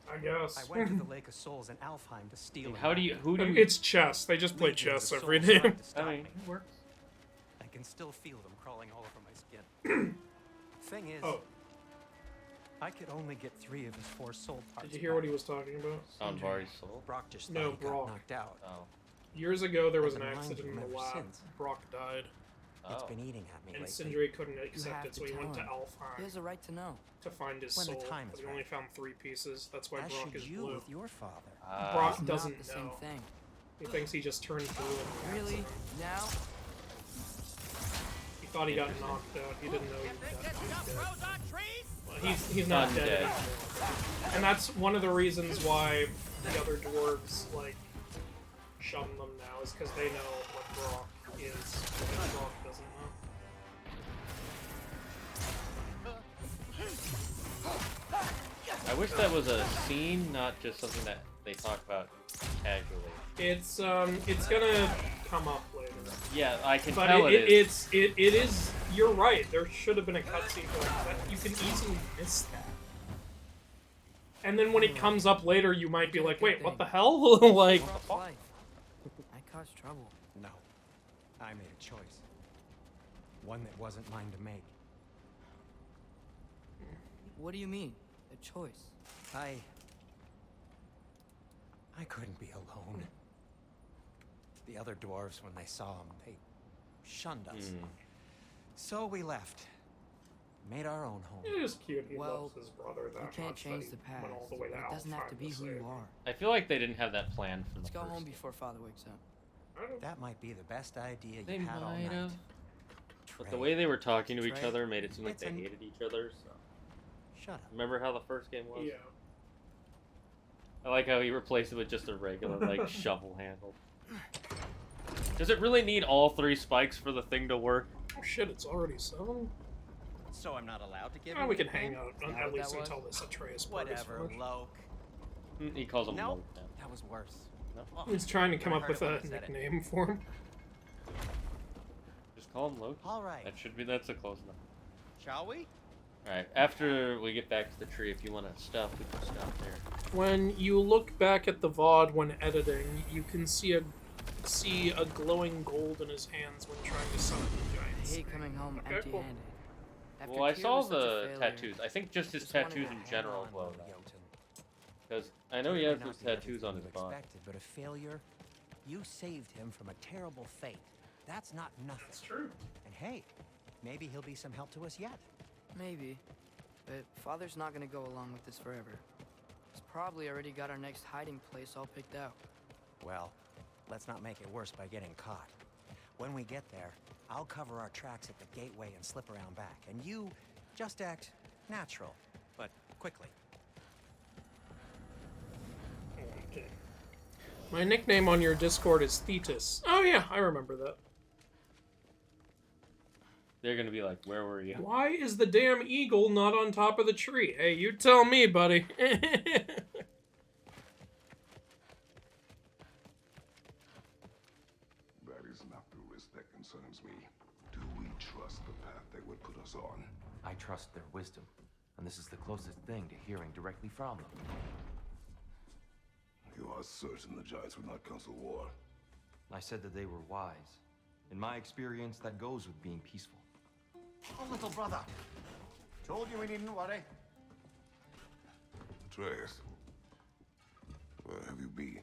I guess. I went to the Lake of Souls in Alfheim to steal it How do back. you? Who do you? It's chess. They just play Legions chess of every souls day. tried to stop I mean, me. it works. I can still feel them crawling all over my skin. Thing is, Oh, I could only get 3 of his 4 soul parts. did you hear what he was talking about? Soundbari's soul. Brock just No, thought he Brock. got knocked out. Oh. Years ago, there was I've an been accident in minding the him ever lab. since. Brock died, It's Oh. been eating at me and lately. Sindri couldn't accept have it, so to he tell went to him. Alfheim He has a right to know. to find his When the soul. time But is he only right. found 3 pieces. That's why As Brock should is you blue. with your father. Brock It's doesn't not the same know. thing. He thinks he just turned blue. in the Really? accident. Now? He thought he got knocked out. He didn't know he got dead. Well, he's not Undead. dead anymore. And that's one of the reasons why the other dwarves, like, shun them now, is because they know what Brock is, and Brock doesn't know. I wish that was a scene, not just something that they talk about casually. It's gonna come up later. Yeah, I can But tell it is. is. You're right. There should have been a cutscene for that. You can easily miss that. And then when it comes up later, you might be like, "Wait, what the hell?" Like, Rough life. I caused trouble. No. I made a choice. One that wasn't mine to make. What do you mean? A choice? I couldn't be alone. The other dwarves, when they saw him, they shunned us. So we left. Made our own home. it is cute. He Well, loves his brother that You can't much that change he the past. went all the way to It doesn't have to Alfheim be who save you are. I feel like they didn't have that plan from Let's the go first home game. before Father wakes up. That might be the best idea They you had all might night. have. But the Trey. way they were talking to each Trey, other made it seem like it's they an- hated each other. So Shut up. remember how the first game was? Yeah. I like how he replaced it with just a regular like shovel handle. Does it really need all 3 spikes for the thing to work? Oh shit! It's already 7. So I'm not allowed to give Oh, you we a can nickname? hang out that at what least that was? until this Atreus part is Whatever, finished. Loke. He calls him No, Loke now. that was worse. No? Oh, He's trying to come never up with heard a of one that said it. nickname for him. Just call him Loke. All right. That's a close enough. Shall we? Alright, after we get back to the tree, if you want to stop, we can stop there. When you look back at the VOD when editing, you can see a glowing gold in his hands when trying to summon the I giants. hate coming home Okay, cool. empty-handed. After Well, I Tyr saw was such a the failure, tattoos. I think just his just wanted tattoos to in hang general on, glow little now. Jotun. Because I know he Tyr has may those not be tattoos on his everything you body. expected, but a failure, you saved him from a terrible fate. That's not nothing. That's true. And hey, maybe he'll be some help to us yet. Maybe. But Father's not gonna go along with this forever. He's probably already got our next hiding place all picked out. Well, let's not make it worse by getting caught. When we get there, I'll cover our tracks at the gateway and slip around back. And you just act natural, but quickly. Okay. My nickname on your Discord is Thetis. Oh yeah, I remember that. They're gonna be like, where were you? Why is the damn eagle not on top of the tree? Hey, you tell me, buddy. That is not the risk that concerns me. Do we trust the path they would put us on? I trust their wisdom, and this is the closest thing to hearing directly from them. You are certain the Giants would not counsel war? I said that they were wise. In my experience, that goes with being peaceful. Oh, little brother. Told you we needn't worry. Atreus, where have you been?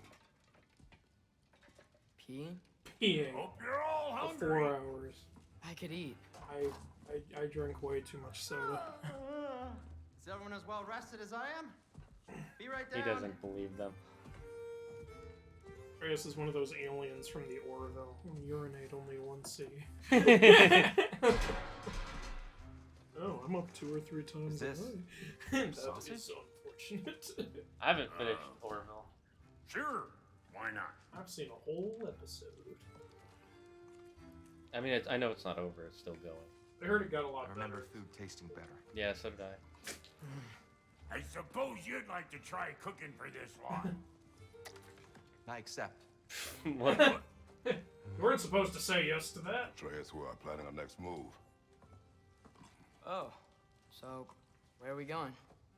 Peeing? Peeing. Hope you're all For hungry. 4 hours. I could eat. I drank way too much soda. Is everyone as well rested as I am? Be right He down. doesn't believe them. Arius is one of those aliens from the Orville who urinate only once a Oh, I'm up 2 or 3 times Is this a day. That sausage? is so unfortunate. I haven't finished Orville. Sure, why not? I've seen a whole episode. I mean, I know it's not over. It's still going. I heard it got a lot I remember better. food tasting better. Yeah, so did I. I suppose you'd like to try cooking for this lot. I accept. What? You weren't supposed to say yes to that. Atreus, we are planning our next move. Oh, so where are we going?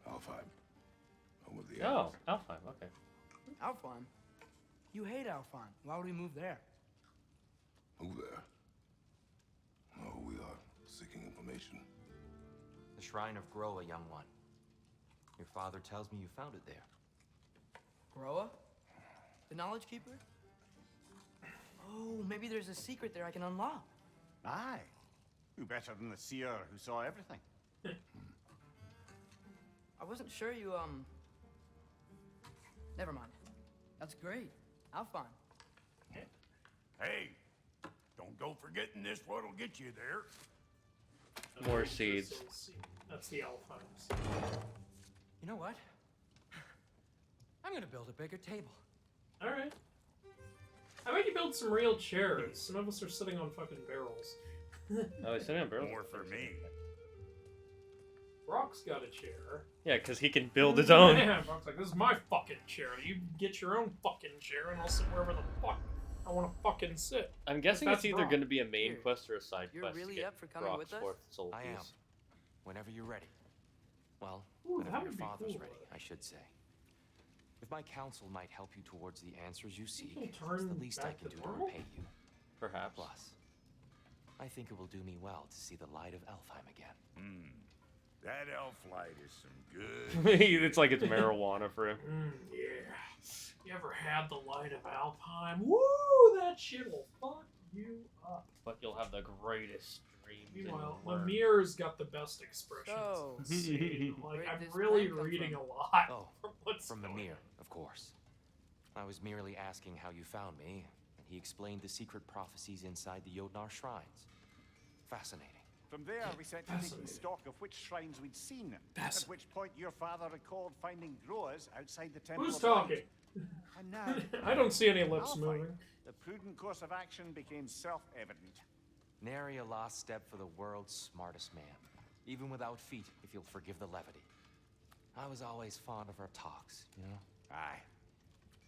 Alfheim. Home of the Oh, elves. Alfheim. Okay. Alfheim. You hate Alfheim. Why would we move there? Who there? Oh, we are seeking information. The Shrine of Groa, young one. Your father tells me you found it there. Groa? The Knowledge Keeper? Oh, maybe there's a secret there I can unlock. Aye. Who better than the seer who saw everything? I wasn't sure you, Never mind. That's great. Alfheim. Hey, don't go forgetting this what'll get you there. More seeds. That's the Alphines. You know what? I'm gonna build a bigger table. Alright. How about you build some real chairs? Some of us are sitting on fucking barrels. Oh, he's sitting on barrels. More for me. Brock's got a chair. Yeah, because he can build his own. Yeah, Brock's like, this is my fucking chair. You get your own fucking chair and I'll sit wherever the fuck I want to fucking sit. I'm guessing That's it's either Brock. going to be a main Here. quest or a side You're quest. really to get up for coming Brock's with us? fourth soul I am. piece. Whenever you're ready. Well, Ooh, whenever that your would be father's cool. ready, I should say. If my counsel might help you towards the answers you seek, can it's turn the least I back can to do normal? to repay you. Perhaps. Plus, I think it will do me well to see the light of Elfheim again. That elf light is some good. It's like it's marijuana for him. Yeah. You ever had the light of Alfheim? Woo! That shit will fuck you up. But you'll have the greatest dreams in Meanwhile, the world. Mimir's got the best expressions. So, Insane. Like, where'd I'm this really plan come reading from? a lot Oh, from what's From going Mimir, of course. I was merely asking how you found me, and he explained the secret prophecies inside the Jotnar shrines. Fascinating. From there, we set to taking Fascinating. stock of which shrines we'd seen. At Fascinating. which point, your father recalled finding Groas outside the on. temple. Who's of Light. talking? And now, I don't see any lips Alfheim, moving. the prudent course of action became self-evident. Nary a lost step for the world's smartest man. Even without feet, if you'll forgive the levity. I was always fond of our talks, you know? Aye.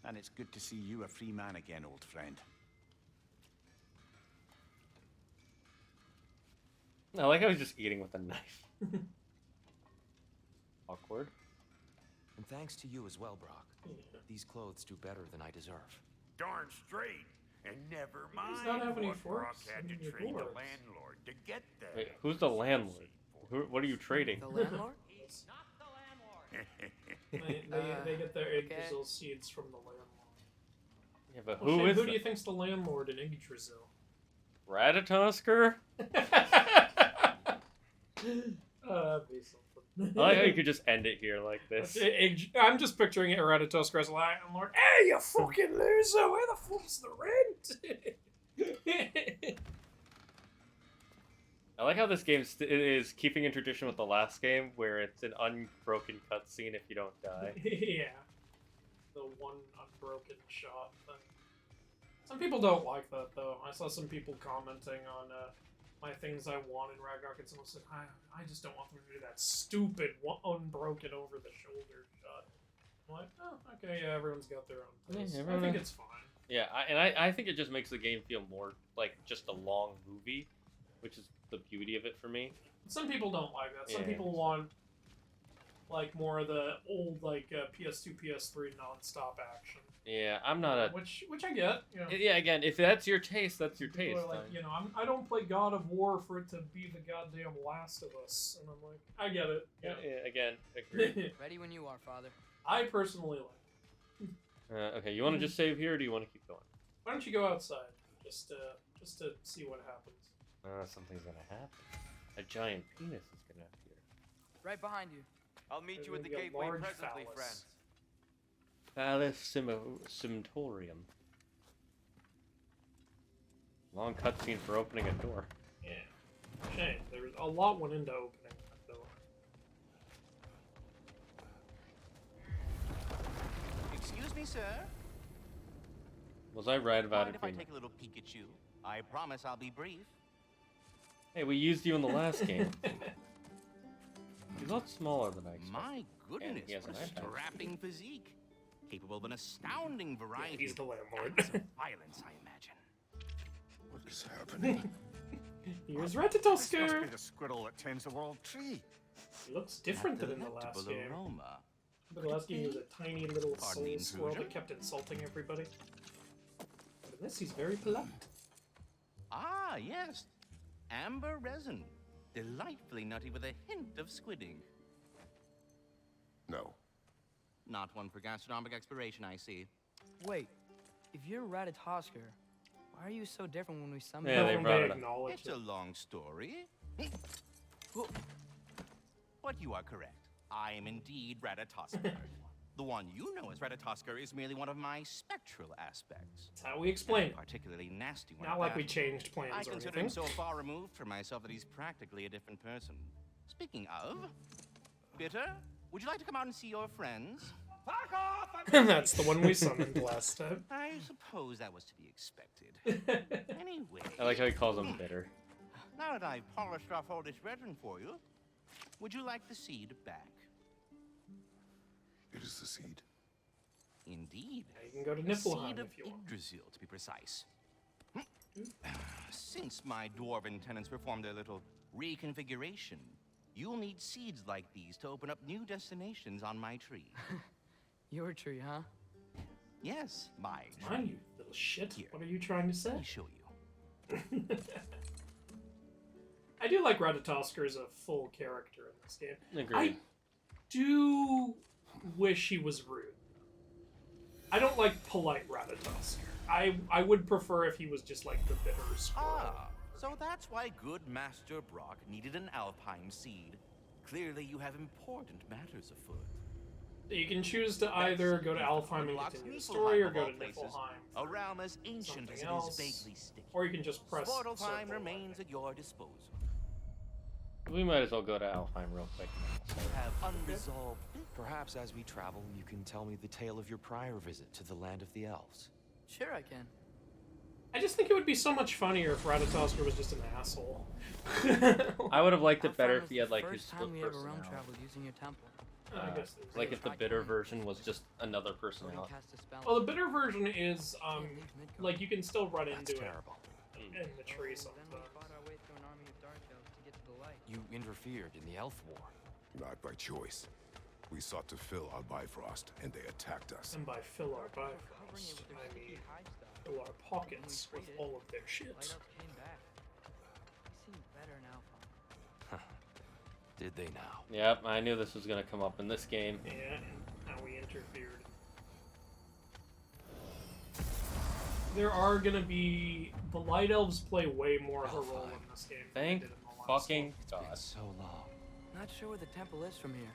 And it's good to see you a free man again, old friend. I like how he's just eating with a knife. Awkward. And thanks to you as well, Brock. Yeah. These clothes do better than I deserve. Darn straight. And never does mind not have any what Brock forks had to in your trade the doors. landlord to get there. Wait, who's the landlord? What are you trading? The landlord? They get their okay. Yggdrasil seeds from the landlord. Yeah, but Well, who Shane, is who do it? you think's the landlord in Yggdrasil? Ratatosker? That'd be something. I like how you could just end it here like this. I'm just picturing it Ratatosker as a landlord. Hey, you fucking loser! Where the fuck's the rent? like how this game is keeping in tradition with the last game, where it's an unbroken cutscene if you don't die. Yeah. The one unbroken shot thing. Some people don't like that, though. I saw some people commenting on my things I want in Ragnarok, and someone said, I just don't want them to do that stupid unbroken over-the-shoulder shot. I'm like, oh, okay, yeah, everyone's got their own taste. I think it's fine. Yeah, I think it just makes the game feel more like just a long movie, which is the beauty of it for me. Some people don't like that. Some Yeah. people want like more of the old like PS2, PS3 non-stop action. Yeah, I'm not a... Which I get. You know. Yeah, again, if that's your taste, that's your taste. People are like, you know, I don't play God of War for it to be the goddamn Last of Us, and I'm like, I get it. Yeah, again, agree. Ready when you are, Father. I personally like it. Okay, you want to just save here, or do you want to keep going? Why don't you go outside, just to see what happens? Something's gonna happen. A giant penis is gonna appear. Right behind you. I'll meet you There's at the gonna be a gateway large presently, phallus. friends. Simtorium. Long cutscene for opening a door. Yeah. Shame. There's a lot went into opening that door. Excuse me, sir. Was I right about Mind it if I being... take a little peek at you? I promise I'll be brief. Hey, we used you in the last game. He's a lot smaller than I expected. My goodness, he has what an a iPad. strapping physique. Capable of an astounding variety he's the landlord. acts of violence, I imagine. What is happening? Here's This must Ratatoskr! be the squirrel that tends the world tree. He looks different than in the last Delectable game. aroma. But the last game he was a tiny little Pardon the soul squirrel intrusion? that kept insulting everybody. But in this, he's very polite. Ah, yes. Amber resin. Delightfully nutty with a hint of squidding. No. Not one for gastronomic exploration, I see. Wait, if you're Ratatoskr, why are you so different when we summon Yeah, you? they brought it up. acknowledge It's a long story. But you are correct. I am indeed Ratatoskr. The one you know as Ratatoskr is merely one of my spectral aspects. That's how we explain And it. a particularly nasty one. Not at like that. we changed plans I or consider anything. him so far removed from myself that he's practically a different person. Speaking of, Bitter, would you like to come out and see your friends? Fuck off! That's the one we summoned last time. I suppose that was to be expected. Anyway, I like how he calls him bitter. now that I've polished off all this resin for you, would you like the seed back? It is the seed. You Indeed. can go to The Niflheim seed of if you want. Yggdrasil, to be precise. Since my dwarven tenants performed their little reconfiguration, you'll need seeds like these to open up new destinations on my tree. Your tree, huh? Yes, my Mine, tree. you little shit. Here. What are you trying to say? Let me show you. I do like Ratatoskr as a full character in this game. Agreed. I do wish he was rude. I don't like polite Ratatoskr. I would prefer if he was just like the bitter squirrel. Ah, so that's why good Master Brock needed an Alfheim seed. Clearly you have important matters afoot. You can choose to either go to Alfheim and continue the story, or go to Niflheim. A realm as ancient as it something is else. vaguely sticky. Or you can just press Svartalfheim circle. remains at your disposal. We might as well go to Alfheim real quick. You have unresolved. Perhaps as we travel, you can tell me the tale of your prior visit to the land of the elves. Sure I can. I just think it would be so much funnier if Ratatoskr was just an asshole. I would have liked it Alfheim better was if he had the like his first split time we ever realm personality. traveled using your temple. I guess there's Like that. if the bitter version was just another Odin personality. cast a spell. Well, the bitter version is Can't leave Midgard. like you can still run That's into terrible. it in the tree Then we sometimes. fought our way through an army of dark elves to get to the light. You interfered in the elf war. Not by choice. We sought to fill our Bifrost, and they attacked us. And by fill our Covering it Bifrost, with their I sticky mean hide stuff. fill our pockets with treated, all of their Light shit. elves came back. They seemed better now, Father. Did they now? Yep, I knew this was gonna come up in this game. Yeah, and how we interfered. There are gonna be the Light Elves play way more of a role in this game than Thank they did in the last fucking one. God. So long. Not sure where the temple is from here,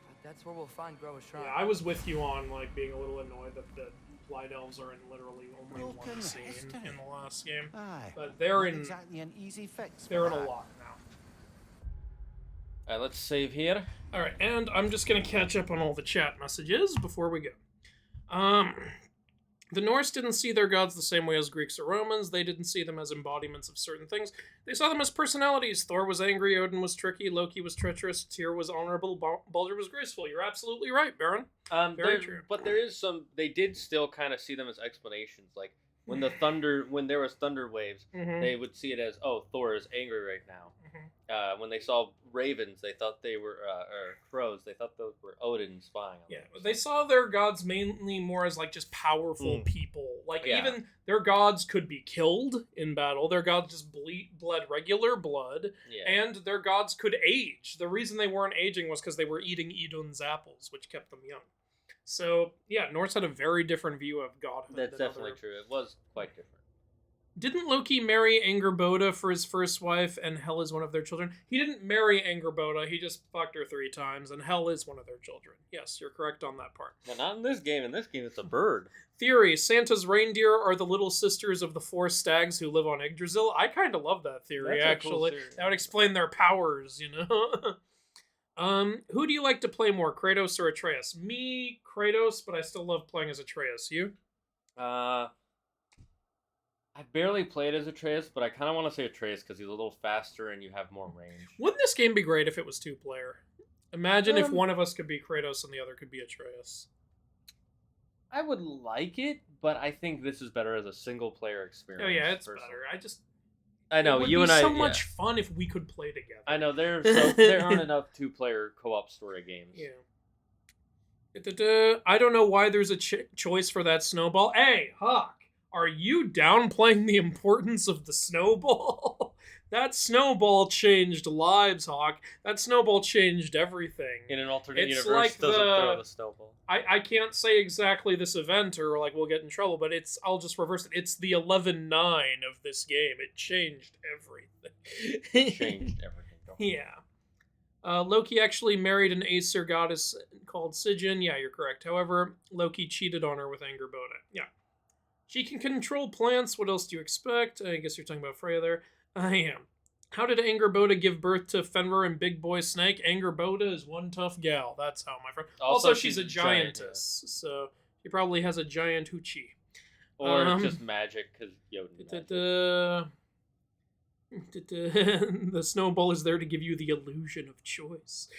but that's where we'll find Groa's Shrine. Yeah, I was with you on like being a little annoyed that the Light Elves are in literally only one scene in the last game, Aye. but they're Not in exactly an easy fix. they're in a but lot now. Alright, let's save here. Alright, and I'm just gonna catch up on all the chat messages before we go. The Norse didn't see their gods the same way as Greeks or Romans. They didn't see them as embodiments of certain things. They saw them as personalities. Thor was angry, Odin was tricky, Loki was treacherous, Tyr was honorable, Baldur was graceful. You're absolutely right, Baron. Very true. But there is some. They did still kind of see them as explanations. Like when there was thunder waves, they would see it as, oh, Thor is angry right now. When they saw ravens, they thought they were or crows. They thought those were Odin spying on them. Yeah, they saw their gods mainly more as like just powerful people. Like even their gods could be killed in battle. Their gods just bled regular blood, and their gods could age. The reason they weren't aging was because they were eating Idun's apples, which kept them young. So yeah, Norse had a very different view of godhood. That's definitely true. It was quite different. Didn't Loki marry Angerboda for his first wife, and Hel is one of their children? He didn't marry Angerboda, he just fucked her 3 times, and Hel is one of their children. Yes, you're correct on that part. Well, not in this game. In this game, it's a bird. Theory, Santa's reindeer are the little sisters of the 4 stags who live on Yggdrasil. I kind of love that theory, actually. Cool theory. That would explain their powers, you know? Who do you like to play more, Kratos or Atreus? Me, Kratos, but I still love playing as Atreus. You? I barely played as Atreus, but I kind of want to say Atreus because he's a little faster and you have more range. Wouldn't this game be great if it was 2-player? Imagine if one of us could be Kratos and the other could be Atreus. I would like it, but I think this is better as a single-player experience. Oh yeah, it's personally. better. I know, you and I... It would be so much fun if we could play together. I know, there aren't enough 2-player co-op story games. Yeah. I don't know why there's a choice for that snowball. Hey, Hawk! Are you downplaying the importance of the snowball? That snowball changed lives, Hawk. That snowball changed everything. In an alternate universe, like doesn't throw the snowball. I can't say exactly this event or like we'll get in trouble, but I'll just reverse it. It's the 11-9 of this game. It changed everything. Changed everything. Yeah. Loki actually married an Aesir goddess called Sigyn. Yeah, you're correct. However, Loki cheated on her with Angerboda. Yeah. She can control plants. What else do you expect? I guess you're talking about Freya there. I am. How did Angerboda give birth to Fenrir and Big Boy Snake? Angerboda is one tough gal. That's how, my friend. Also she's a giantess, so she probably has a giant hoochie. Or just magic, because Yodin The snowball is there to give you the illusion of choice.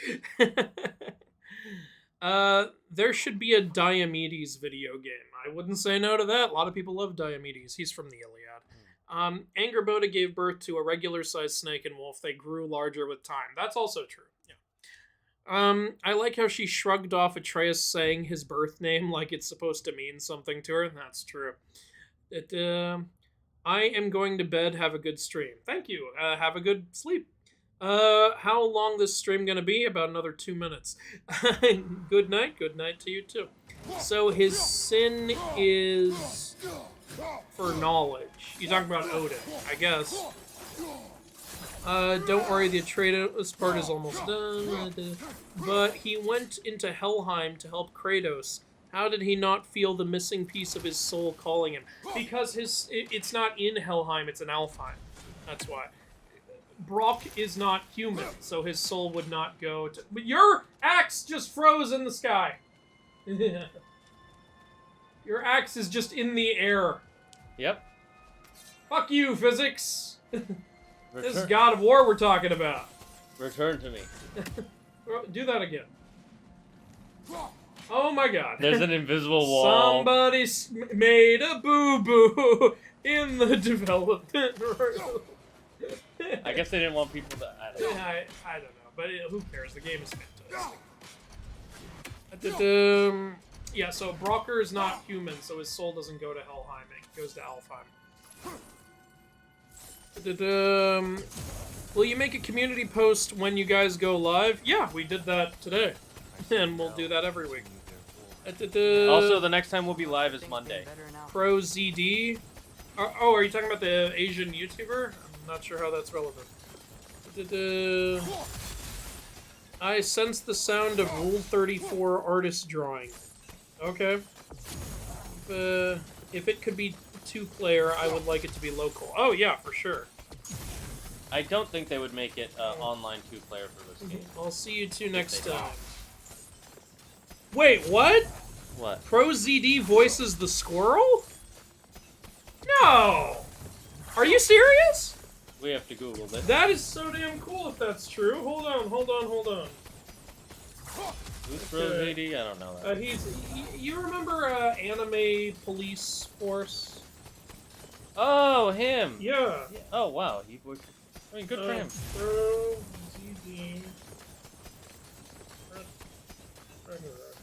There should be a Diomedes video game. I wouldn't say no to that. A lot of people love Diomedes. He's from the Iliad. Angerboda gave birth to a regular-sized snake and wolf. They grew larger with time. That's also true. Yeah. I like how she shrugged off Atreus saying his birth name like it's supposed to mean something to her. That's true. I am going to bed. Have a good stream. Thank you. Have a good sleep. How long this stream gonna be? About another 2 minutes. Good night to you too. So his sin is for knowledge. You're talking about Odin, I guess. Don't worry, the Atreus part is almost done. But he went into Helheim to help Kratos. How did he not feel the missing piece of his soul calling him? Because it's not in Helheim, it's in Alfheim. That's why. Brock is not human, so his soul would not go to... But your axe just froze in the sky. Your axe is just in the air. Yep. Fuck you, physics. This is God of War we're talking about. Return to me. Do that again. Oh my god. There's an invisible wall. Somebody made a boo-boo in the development room. I guess they didn't want people to... I don't know. I don't know, but who cares? The game is fantastic. Yeah, so Brocker is not human, so his soul doesn't go to Helheim. It goes to Alfheim. Will you make a community post when you guys go live? Yeah, we did that today. And we'll do that every week. Also, the next time we'll be live is Monday. Pro ZD. Oh, are you talking about the Asian YouTuber? I'm not sure how that's relevant. I sense the sound of Rule 34 artist drawing. Okay. If it could be 2-player, I would like it to be local. Oh yeah, for sure. I don't think they would make it online 2-player for this game. I'll see you two next time. Wait, what? What? ProZD voices the squirrel? No! Are you serious? We have to Google this. That is so damn cool if that's true. Hold on. Who's ProZD? I don't know that. You remember Anime Police Force? Oh, him! Yeah. Oh, wow. He voiced... I mean, good for him. ProZD. Ragnarok.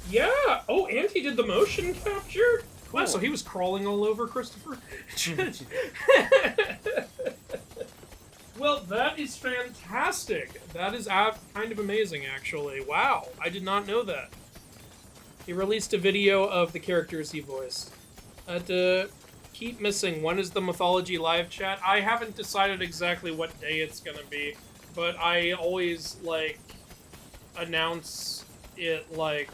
Yeah! Oh, and he did the motion capture? Cool. Wow, so he was crawling all over Christopher. Well, that is fantastic. That is kind of amazing, actually. Wow, I did not know that. He released a video of the characters he voiced. Keep missing. When is the Mythology live chat? I haven't decided exactly what day it's gonna be, but I always, like, announce it, like,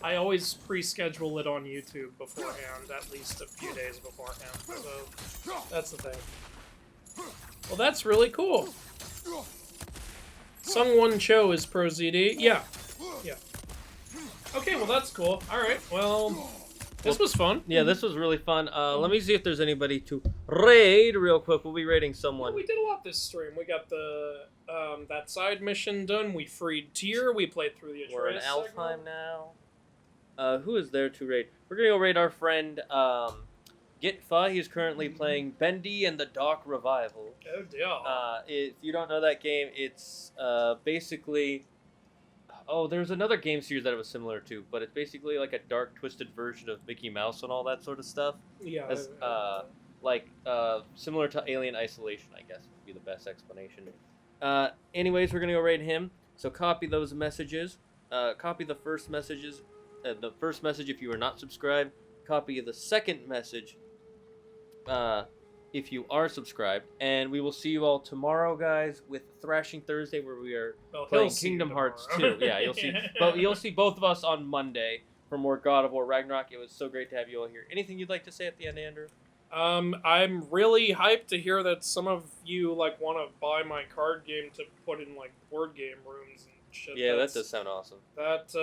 I always pre-schedule it on YouTube beforehand, at least a few days beforehand, so that's the thing. Well, that's really cool. Sungwon Cho is ProZD. Yeah. Okay, well, that's cool. Alright, well, this was fun. Yeah, this was really fun. Let me see if there's anybody to raid real quick. We'll be raiding someone. Yeah, we did a lot this stream. We got the that side mission done. We freed Tyr. We played through the We're in Atreus Alfheim now. Who is there to raid? We're gonna go raid our friend Gitfa. He's currently playing Bendy and the Dark Revival. Oh dear. If you don't know that game, it's basically... Oh, there's another game series that it was similar to, but it's basically like a dark, twisted version of Mickey Mouse and all that sort of stuff. Yeah. As, similar to Alien Isolation, I guess, would be the best explanation. Anyways, we're gonna go raid him. So copy those messages. Copy the first messages. The first message if you are not subscribed. Copy the second message if you are subscribed. And we will see you all tomorrow, guys, with Thrashing Thursday, where we are playing Kingdom Hearts 2. Yeah, you'll see. But you'll see both of us on Monday for more God of War Ragnarok. It was so great to have you all here. Anything you'd like to say at the end, Andrew? I'm really hyped to hear that some of you want to buy my card game to put in board game rooms and shit. Yeah, that does sound awesome. That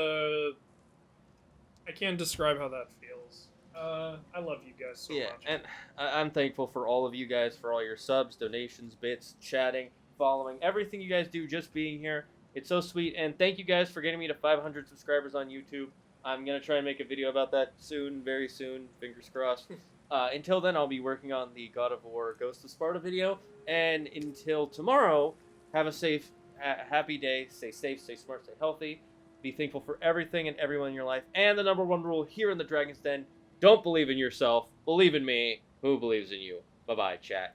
I can't describe how that feels. I love you guys so much. And I'm thankful for all of you guys, for all your subs, donations, bits, chatting, following, everything you guys do, just being here. It's so sweet, and thank you guys for getting me to 500 subscribers on YouTube. I'm going to try and make a video about that soon, very soon, fingers crossed. Until then, I'll be working on the God of War Ghost of Sparta video, and until tomorrow, have a safe, happy day, stay safe, stay smart, stay healthy, be thankful for everything and everyone in your life, and the #1 rule here in the Dragon's Den, don't believe in yourself, believe in me, who believes in you. Bye-bye, chat.